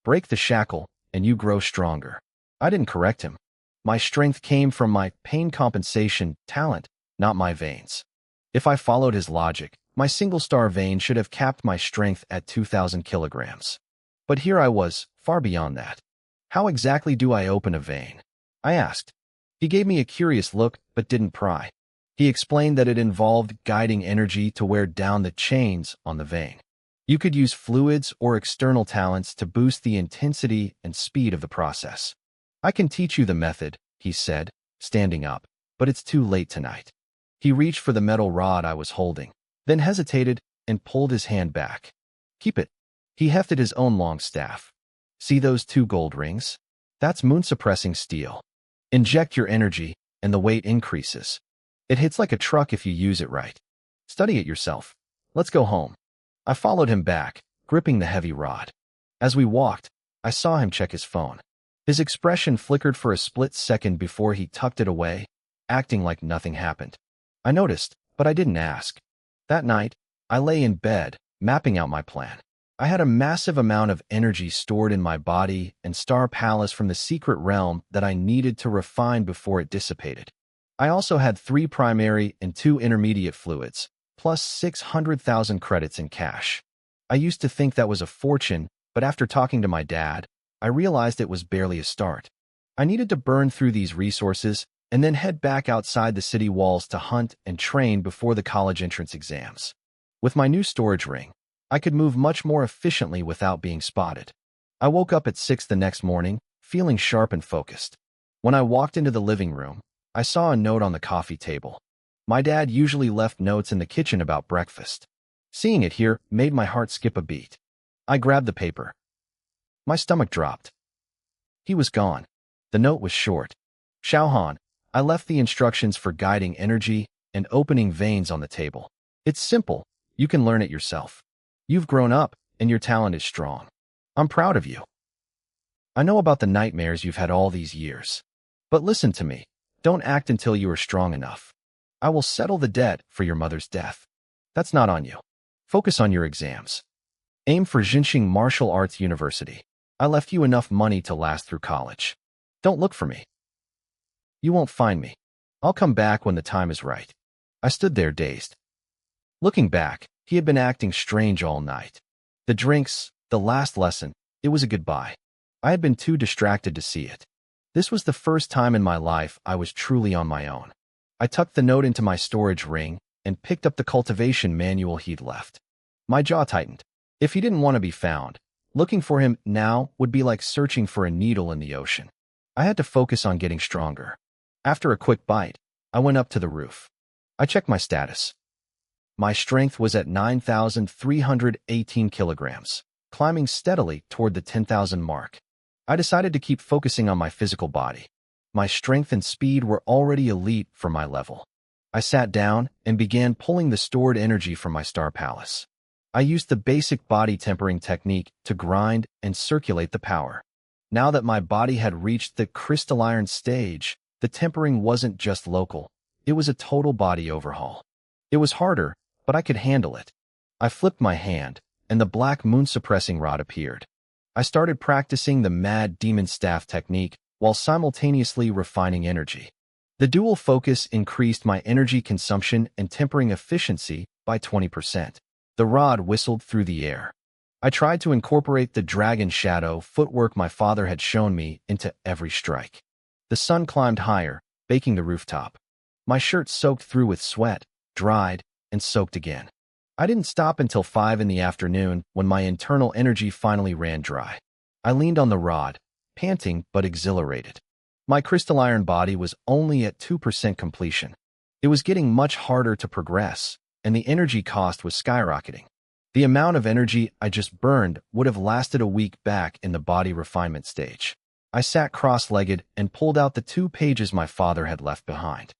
Break the shackle, and you grow stronger. I didn't correct him. My strength came from my pain compensation talent, not my veins. If I followed his logic, my single-star vein should have capped my strength at 2,000 kilograms. But here I was, far beyond that. How exactly do I open a vein? I asked. He gave me a curious look, but didn't pry. He explained that it involved guiding energy to wear down the chains on the vein. You could use fluids or external talents to boost the intensity and speed of the process. I can teach you the method, he said, standing up, but it's too late tonight. He reached for the metal rod I was holding, then hesitated and pulled his hand back. Keep it. He hefted his own long staff. See those 2 gold rings? That's moon-suppressing steel. Inject your energy, and the weight increases. It hits like a truck if you use it right. Study it yourself. Let's go home. I followed him back, gripping the heavy rod. As we walked, I saw him check his phone. His expression flickered for a split second before he tucked it away, acting like nothing happened. I noticed, but I didn't ask. That night, I lay in bed, mapping out my plan. I had a massive amount of energy stored in my body and star palace from the secret realm that I needed to refine before it dissipated. I also had 3 primary and 2 intermediate fluids, plus 600,000 credits in cash. I used to think that was a fortune, but after talking to my dad, I realized it was barely a start. I needed to burn through these resources and then head back outside the city walls to hunt and train before the college entrance exams. With my new storage ring, I could move much more efficiently without being spotted. I woke up at 6 the next morning, feeling sharp and focused. When I walked into the living room, I saw a note on the coffee table. My dad usually left notes in the kitchen about breakfast. Seeing it here made my heart skip a beat. I grabbed the paper. My stomach dropped. He was gone. The note was short. Xiaohan, I left the instructions for guiding energy and opening veins on the table. It's simple. You can learn it yourself. You've grown up, and your talent is strong. I'm proud of you. I know about the nightmares you've had all these years. But listen to me. Don't act until you are strong enough. I will settle the debt for your mother's death. That's not on you. Focus on your exams. Aim for Jinxing Martial Arts University. I left you enough money to last through college. Don't look for me. You won't find me. I'll come back when the time is right. I stood there dazed. Looking back, he had been acting strange all night. The drinks, the last lesson, it was a goodbye. I had been too distracted to see it. This was the first time in my life I was truly on my own. I tucked the note into my storage ring and picked up the cultivation manual he'd left. My jaw tightened. If he didn't want to be found, looking for him now would be like searching for a needle in the ocean. I had to focus on getting stronger. After a quick bite, I went up to the roof. I checked my status. My strength was at 9,318 kilograms, climbing steadily toward the 10,000 mark. I decided to keep focusing on my physical body. My strength and speed were already elite for my level. I sat down and began pulling the stored energy from my star palace. I used the basic body tempering technique to grind and circulate the power. Now that my body had reached the crystalline stage, the tempering wasn't just local. It was a total body overhaul. It was harder, but I could handle it. I flipped my hand, and the black moon-suppressing rod appeared. I started practicing the mad demon staff technique while simultaneously refining energy. The dual focus increased my energy consumption and tempering efficiency by 20%. The rod whistled through the air. I tried to incorporate the dragon shadow footwork my father had shown me into every strike. The sun climbed higher, baking the rooftop. My shirt soaked through with sweat, dried, and soaked again. I didn't stop until 5 in the afternoon when my internal energy finally ran dry. I leaned on the rod, panting but exhilarated. My crystal iron body was only at 2% completion. It was getting much harder to progress, and the energy cost was skyrocketing. The amount of energy I just burned would have lasted a week back in the body refinement stage. I sat cross-legged and pulled out the 2 pages my father had left behind.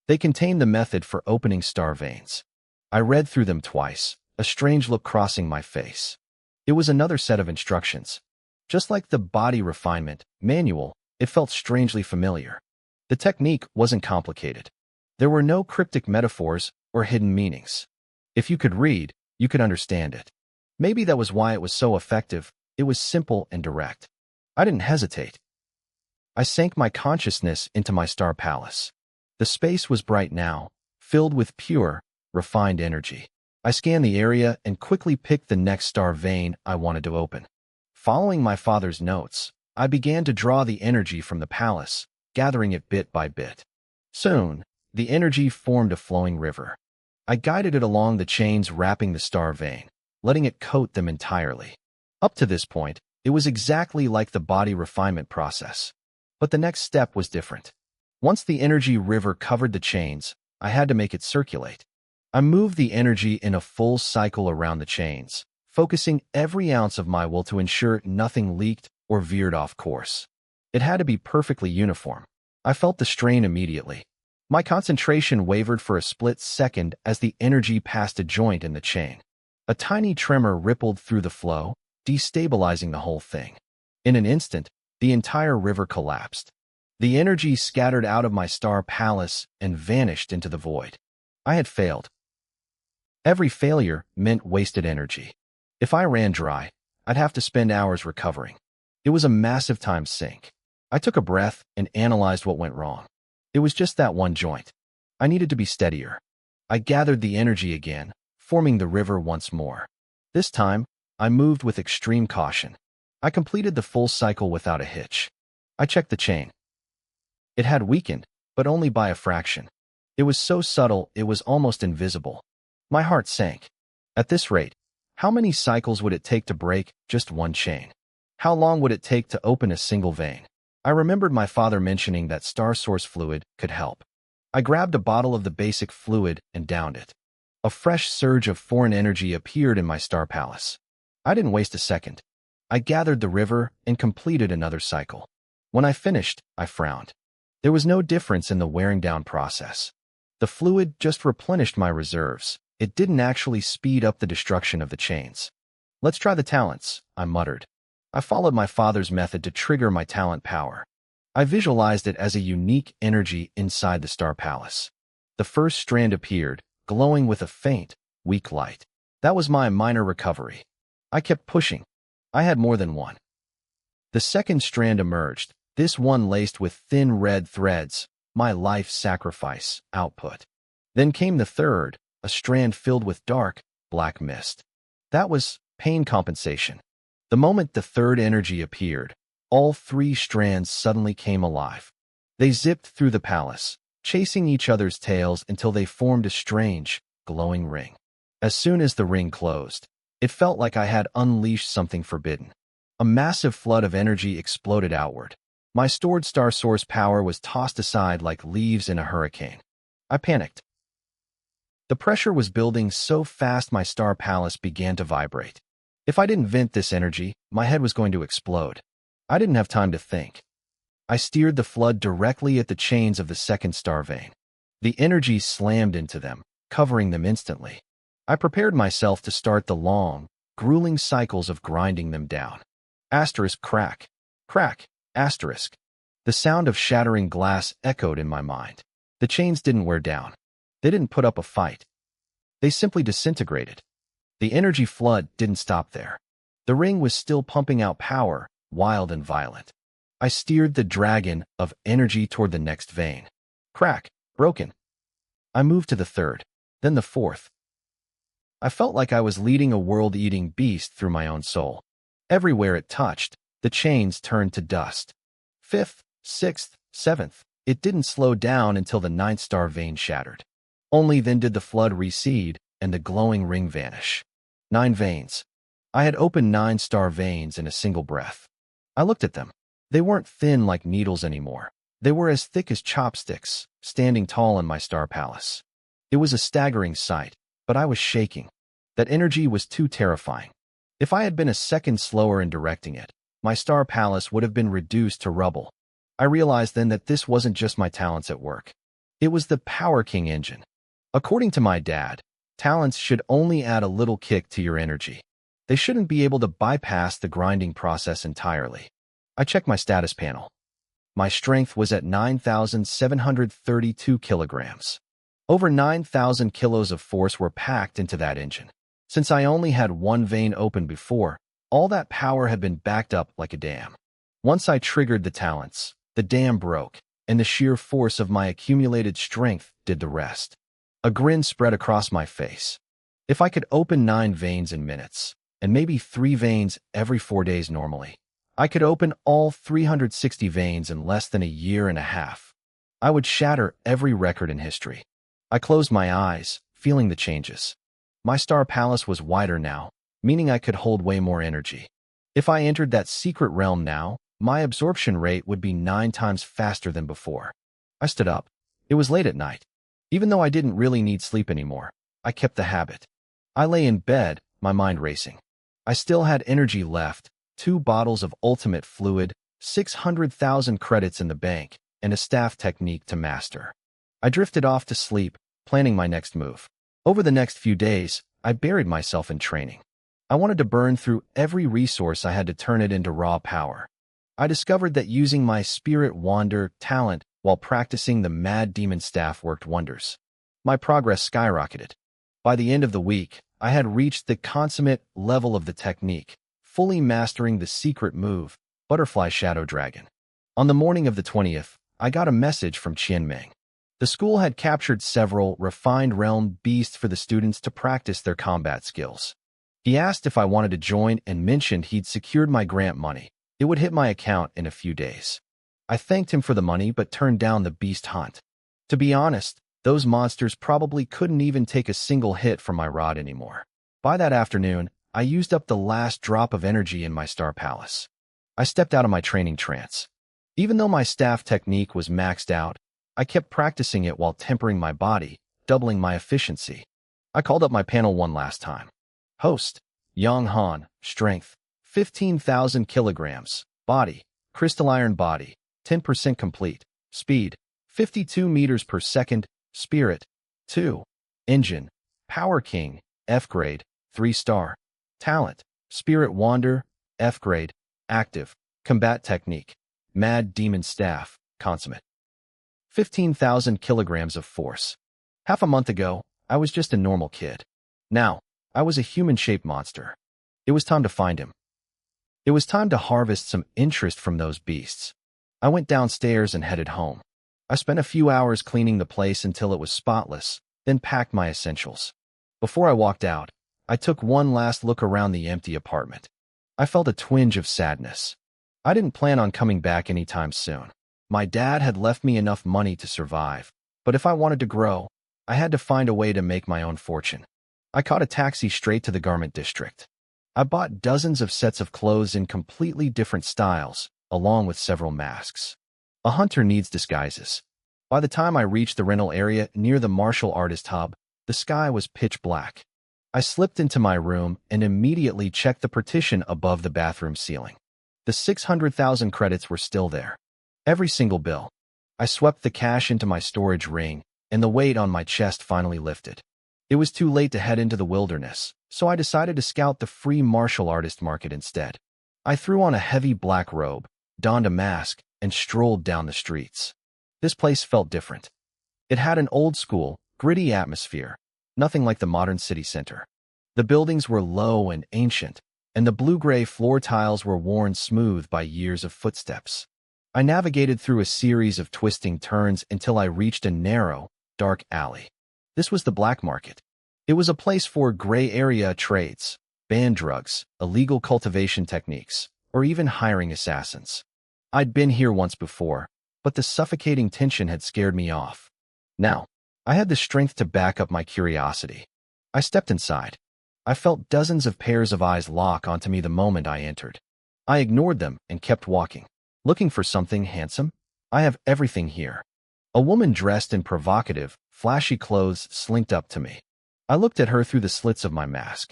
They contained the method for opening star veins. I read through them twice, a strange look crossing my face. It was another set of instructions. Just like the body refinement manual, it felt strangely familiar. The technique wasn't complicated. There were no cryptic metaphors or hidden meanings. If you could read, you could understand it. Maybe that was why it was so effective. It was simple and direct. I didn't hesitate. I sank my consciousness into my star palace. The space was bright now, filled with pure, refined energy. I scanned the area and quickly picked the next star vein I wanted to open. Following my father's notes, I began to draw the energy from the palace, gathering it bit by bit. Soon, the energy formed a flowing river. I guided it along the chains wrapping the star vein, letting it coat them entirely. Up to this point, it was exactly like the body refinement process. But the next step was different. Once the energy river covered the chains, I had to make it circulate. I moved the energy in a full cycle around the chains, focusing every ounce of my will to ensure nothing leaked or veered off course. It had to be perfectly uniform. I felt the strain immediately. My concentration wavered for a split second as the energy passed a joint in the chain. A tiny tremor rippled through the flow, destabilizing the whole thing. In an instant, the entire river collapsed. The energy scattered out of my star palace and vanished into the void. I had failed. Every failure meant wasted energy. If I ran dry, I'd have to spend hours recovering. It was a massive time sink. I took a breath and analyzed what went wrong. It was just that one joint. I needed to be steadier. I gathered the energy again, forming the river once more. This time, I moved with extreme caution. I completed the full cycle without a hitch. I checked the chain. It had weakened, but only by a fraction. It was so subtle it was almost invisible. My heart sank. At this rate, how many cycles would it take to break just one chain? How long would it take to open a single vein? I remembered my father mentioning that star source fluid could help. I grabbed a bottle of the basic fluid and downed it. A fresh surge of foreign energy appeared in my star palace. I didn't waste a second. I gathered the river and completed another cycle. When I finished, I frowned. There was no difference in the wearing down process. The fluid just replenished my reserves. It didn't actually speed up the destruction of the chains. Let's try the talents, I muttered. I followed my father's method to trigger my talent power. I visualized it as a unique energy inside the star palace. The first strand appeared, glowing with a faint, weak light. That was my minor recovery. I kept pushing. I had more than one. The second strand emerged, this one laced with thin red threads, my life sacrifice, output. Then came the third, a strand filled with dark, black mist. That was pain compensation. The moment the third energy appeared, all 3 strands suddenly came alive. They zipped through the palace, chasing each other's tails until they formed a strange, glowing ring. As soon as the ring closed, it felt like I had unleashed something forbidden. A massive flood of energy exploded outward. My stored star source power was tossed aside like leaves in a hurricane. I panicked. The pressure was building so fast my star palace began to vibrate. If I didn't vent this energy, my head was going to explode. I didn't have time to think. I steered the flood directly at the chains of the second star vein. The energy slammed into them, covering them instantly. I prepared myself to start the long, grueling cycles of grinding them down. Asterisk crack. Crack. Asterisk. The sound of shattering glass echoed in my mind. The chains didn't wear down. They didn't put up a fight. They simply disintegrated. The energy flood didn't stop there. The ring was still pumping out power, wild and violent. I steered the dragon of energy toward the next vein. Crack, broken. I moved to the third, then the fourth. I felt like I was leading a world-eating beast through my own soul. Everywhere it touched, the chains turned to dust. Fifth, sixth, seventh. It didn't slow down until the ninth star vein shattered. Only then did the flood recede and the glowing ring vanish. 9 veins. I had opened 9 star veins in a single breath. I looked at them. They weren't thin like needles anymore. They were as thick as chopsticks, standing tall in my star palace. It was a staggering sight, but I was shaking. That energy was too terrifying. If I had been a second slower in directing it, my star palace would have been reduced to rubble. I realized then that this wasn't just my talents at work. It was the Power King engine. According to my dad, talents should only add a little kick to your energy. They shouldn't be able to bypass the grinding process entirely. I checked my status panel. My strength was at 9,732 kilograms. Over 9,000 kilos of force were packed into that engine. Since I only had one vein open before, all that power had been backed up like a dam. Once I triggered the talents, the dam broke, and the sheer force of my accumulated strength did the rest. A grin spread across my face. If I could open 9 veins in minutes, and maybe 3 veins every 4 days normally, I could open all 360 veins in less than a year and a half. I would shatter every record in history. I closed my eyes, feeling the changes. My star palace was wider now, meaning I could hold way more energy. If I entered that secret realm now, my absorption rate would be 9 times faster than before. I stood up. It was late at night. Even though I didn't really need sleep anymore, I kept the habit. I lay in bed, my mind racing. I still had energy left, 2 bottles of ultimate fluid, 600,000 credits in the bank, and a staff technique to master. I drifted off to sleep, planning my next move. Over the next few days, I buried myself in training. I wanted to burn through every resource I had to turn it into raw power. I discovered that using my Spirit Wander talent while practicing the Mad Demon Staff worked wonders. My progress skyrocketed. By the end of the week, I had reached the consummate level of the technique, fully mastering the secret move, Butterfly Shadow Dragon. On the morning of the 20th, I got a message from Qianming. The school had captured several refined realm beasts for the students to practice their combat skills. He asked if I wanted to join and mentioned he'd secured my grant money. It would hit my account in a few days. I thanked him for the money but turned down the beast hunt. To be honest, those monsters probably couldn't even take a single hit from my rod anymore. By that afternoon, I used up the last drop of energy in my star palace. I stepped out of my training trance. Even though my staff technique was maxed out, I kept practicing it while tempering my body, doubling my efficiency. I called up my panel one last time. Host, Yang Han, strength, 15,000 kilograms, body, crystal iron body, 10% complete, speed, 52 meters per second, spirit, 2, engine, Power King, F grade, 3 star, talent, Spirit Wander, F grade, active, combat technique, Mad Demon Staff, consummate. 15,000 kilograms of force. Half a month ago, I was just a normal kid. Now, I was a human-shaped monster. It was time to find him. It was time to harvest some interest from those beasts. I went downstairs and headed home. I spent a few hours cleaning the place until it was spotless, then packed my essentials. Before I walked out, I took one last look around the empty apartment. I felt a twinge of sadness. I didn't plan on coming back anytime soon. My dad had left me enough money to survive, but if I wanted to grow, I had to find a way to make my own fortune. I caught a taxi straight to the garment district. I bought dozens of sets of clothes in completely different styles, along with several masks. A hunter needs disguises. By the time I reached the rental area near the martial artist hub, the sky was pitch black. I slipped into my room and immediately checked the partition above the bathroom ceiling. The 600,000 credits were still there. Every single bill. I swept the cash into my storage ring, and the weight on my chest finally lifted. It was too late to head into the wilderness, so I decided to scout the free martial artist market instead. I threw on a heavy black robe, donned a mask, and strolled down the streets. This place felt different. It had an old-school, gritty atmosphere, nothing like the modern city center. The buildings were low and ancient, and the blue-gray floor tiles were worn smooth by years of footsteps. I navigated through a series of twisting turns until I reached a narrow, dark alley. This was the black market. It was a place for gray area trades, banned drugs, illegal cultivation techniques, or even hiring assassins. I'd been here once before, but the suffocating tension had scared me off. Now, I had the strength to back up my curiosity. I stepped inside. I felt dozens of pairs of eyes lock onto me the moment I entered. I ignored them and kept walking. Looking for something handsome? I have everything here. A woman dressed in provocative, flashy clothes slinked up to me. I looked at her through the slits of my mask.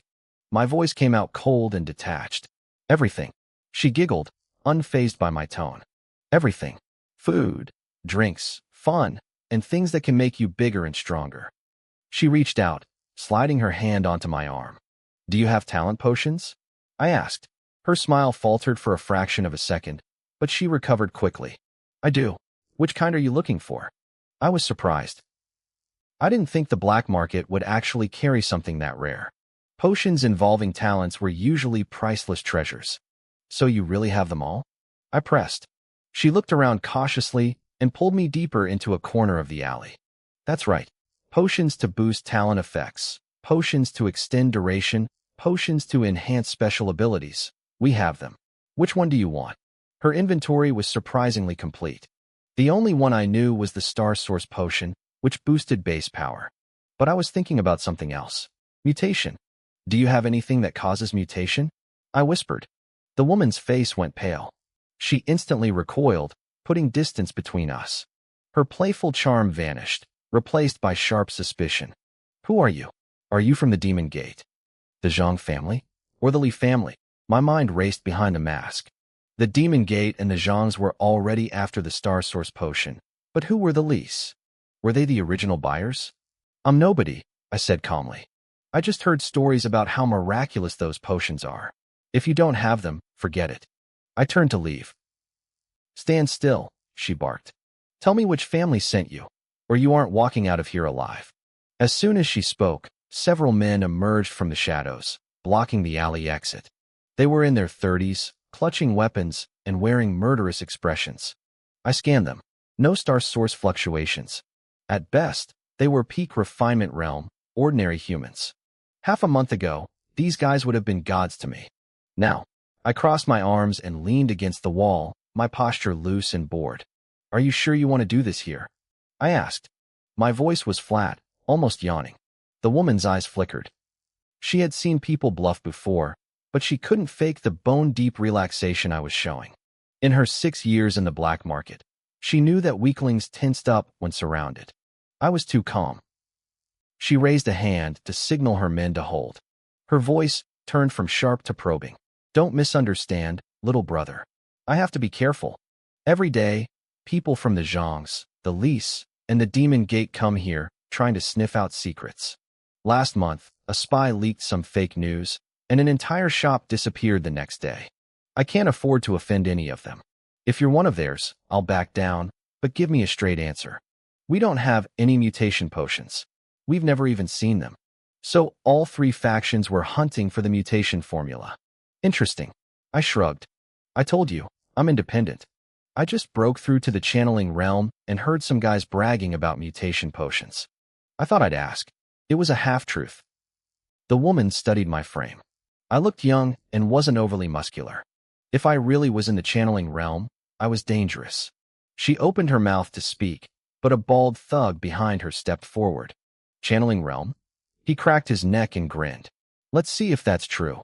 My voice came out cold and detached. Everything. She giggled, unfazed by my tone. Everything. Food, drinks, fun, and things that can make you bigger and stronger. She reached out, sliding her hand onto my arm. Do you have talent potions? I asked. Her smile faltered for a fraction of a second, but she recovered quickly. I do. Which kind are you looking for? I was surprised. I didn't think the black market would actually carry something that rare. Potions involving talents were usually priceless treasures. So you really have them all? I pressed. She looked around cautiously and pulled me deeper into a corner of the alley. That's right. Potions to boost talent effects, potions to extend duration, potions to enhance special abilities. We have them. Which one do you want? Her inventory was surprisingly complete. The only one I knew was the Star Source potion, which boosted base power. But I was thinking about something else. Mutation. Do you have anything that causes mutation? I whispered. The woman's face went pale. She instantly recoiled, putting distance between us. Her playful charm vanished, replaced by sharp suspicion. Who are you? Are you from the Demon Gate? The Zhang family? Or the Li family? My mind raced behind the mask. The Demon Gate and the Zhangs were already after the Star Source potion, but who were the Lis? Were they the original buyers? I'm nobody, I said calmly. I just heard stories about how miraculous those potions are. If you don't have them, forget it. I turned to leave. Stand still, she barked. Tell me which family sent you, or you aren't walking out of here alive. As soon as she spoke, several men emerged from the shadows, blocking the alley exit. They were in their 30s, clutching weapons and wearing murderous expressions. I scanned them. No Star Source fluctuations. At best, they were peak refinement realm, ordinary humans. Half a month ago, these guys would have been gods to me. Now, I crossed my arms and leaned against the wall, my posture loose and bored. Are you sure you want to do this here? I asked. My voice was flat, almost yawning. The woman's eyes flickered. She had seen people bluff before, but she couldn't fake the bone-deep relaxation I was showing. In her 6 years in the black market, she knew that weaklings tensed up when surrounded. I was too calm. She raised a hand to signal her men to hold. Her voice turned from sharp to probing. Don't misunderstand, little brother. I have to be careful. Every day, people from the Zhangs, the Lis, and the Demon Gate come here, trying to sniff out secrets. Last month, a spy leaked some fake news, and an entire shop disappeared the next day. I can't afford to offend any of them. If you're one of theirs, I'll back down, but give me a straight answer. We don't have any mutation potions. We've never even seen them. So all three factions were hunting for the mutation formula. Interesting. I shrugged. I told you, I'm independent. I just broke through to the channeling realm and heard some guys bragging about mutation potions. I thought I'd ask. It was a half-truth. The woman studied my frame. I looked young and wasn't overly muscular. If I really was in the channeling realm, I was dangerous. She opened her mouth to speak, but a bald thug behind her stepped forward. Channeling realm? He cracked his neck and grinned. Let's see if that's true.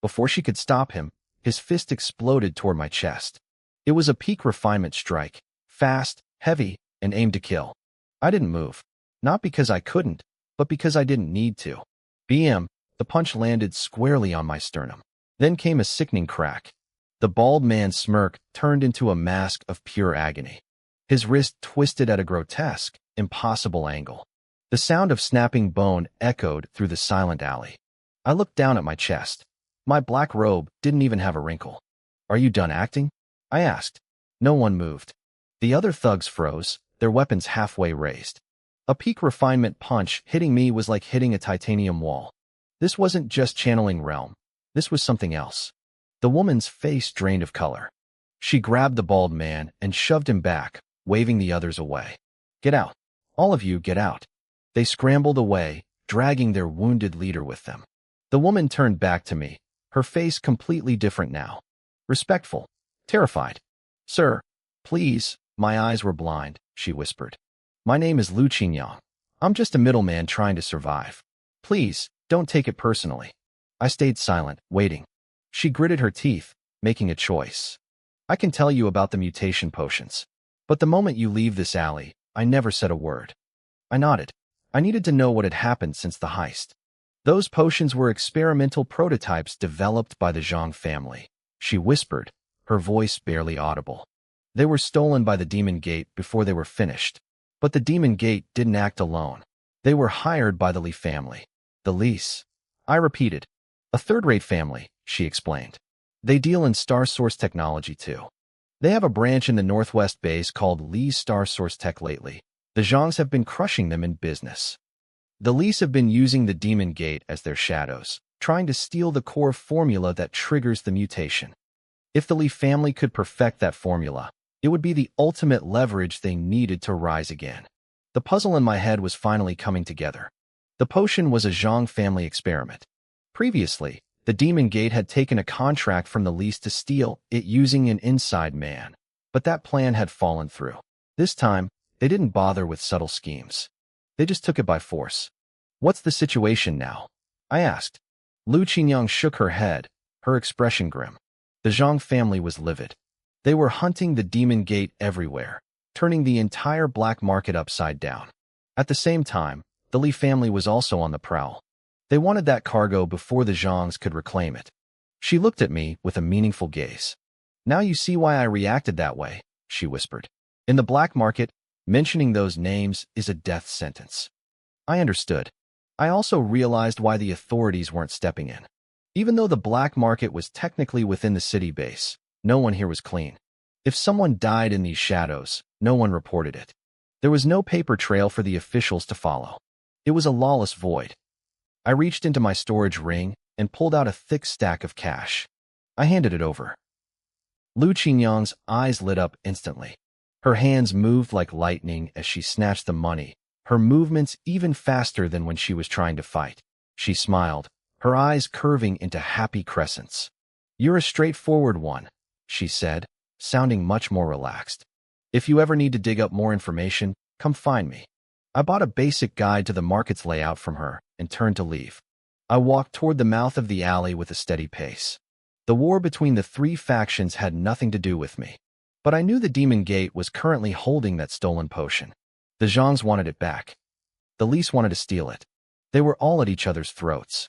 Before she could stop him, his fist exploded toward my chest. It was a peak refinement strike, fast, heavy, and aimed to kill. I didn't move. Not because I couldn't, but because I didn't need to. BM, the punch landed squarely on my sternum. Then came a sickening crack. The bald man's smirk turned into a mask of pure agony. His wrist twisted at a grotesque, impossible angle. The sound of snapping bone echoed through the silent alley. I looked down at my chest. My black robe didn't even have a wrinkle. Are you done acting? I asked. No one moved. The other thugs froze, their weapons halfway raised. A peak refinement punch hitting me was like hitting a titanium wall. This wasn't just channeling realm. This was something else. The woman's face drained of color. She grabbed the bald man and shoved him back, waving the others away. Get out. All of you get out. They scrambled away, dragging their wounded leader with them. The woman turned back to me, her face completely different now. Respectful. Terrified. Sir, please. My eyes were blind, she whispered. My name is Lu Qingyang. I'm just a middleman trying to survive. Please, don't take it personally. I stayed silent, waiting. She gritted her teeth, making a choice. I can tell you about the mutation potions. But the moment you leave this alley, I never said a word. I nodded. I needed to know what had happened since the heist. Those potions were experimental prototypes developed by the Zhang family, she whispered, her voice barely audible. They were stolen by the Demon Gate before they were finished. But the Demon Gate didn't act alone. They were hired by the Li family. The Li's. I repeated. A third-rate family, she explained. They deal in star source technology too. They have a branch in the Northwest base called Li's Star Source Tech lately. The Zhangs have been crushing them in business. The Li's have been using the Demon Gate as their shadows, trying to steal the core formula that triggers the mutation. If the Li family could perfect that formula, it would be the ultimate leverage they needed to rise again. The puzzle in my head was finally coming together. The potion was a Zhang family experiment. Previously, the Demon Gate had taken a contract from the Li's to steal it using an inside man. But that plan had fallen through. This time, they didn't bother with subtle schemes. They just took it by force. What's the situation now? I asked. Lu Qingyang shook her head, her expression grim. The Zhang family was livid. They were hunting the Demon Gate everywhere, turning the entire black market upside down. At the same time, the Li family was also on the prowl. They wanted that cargo before the Zhangs could reclaim it. She looked at me with a meaningful gaze. Now you see why I reacted that way, she whispered. In the black market, mentioning those names is a death sentence. I understood. I also realized why the authorities weren't stepping in. Even though the black market was technically within the city base, no one here was clean. If someone died in these shadows, no one reported it. There was no paper trail for the officials to follow. It was a lawless void. I reached into my storage ring and pulled out a thick stack of cash. I handed it over. Lu Qingyang's eyes lit up instantly. Her hands moved like lightning as she snatched the money, her movements even faster than when she was trying to fight. She smiled, her eyes curving into happy crescents. You're a straightforward one, she said, sounding much more relaxed. If you ever need to dig up more information, come find me. I bought a basic guide to the market's layout from her and turned to leave. I walked toward the mouth of the alley with a steady pace. The war between the three factions had nothing to do with me. But I knew the Demon Gate was currently holding that stolen potion. The Zhangs wanted it back. The Li's wanted to steal it. They were all at each other's throats.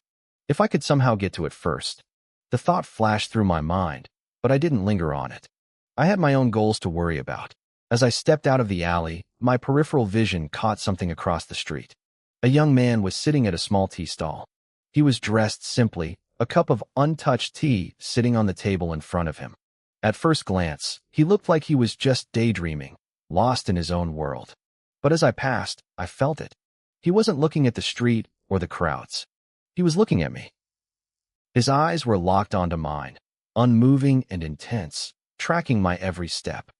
If I could somehow get to it first. The thought flashed through my mind, but I didn't linger on it. I had my own goals to worry about. As I stepped out of the alley, my peripheral vision caught something across the street. A young man was sitting at a small tea stall. He was dressed simply, a cup of untouched tea sitting on the table in front of him. At first glance, he looked like he was just daydreaming, lost in his own world. But as I passed, I felt it. He wasn't looking at the street or the crowds. He was looking at me. His eyes were locked onto mine, unmoving and intense, tracking my every step.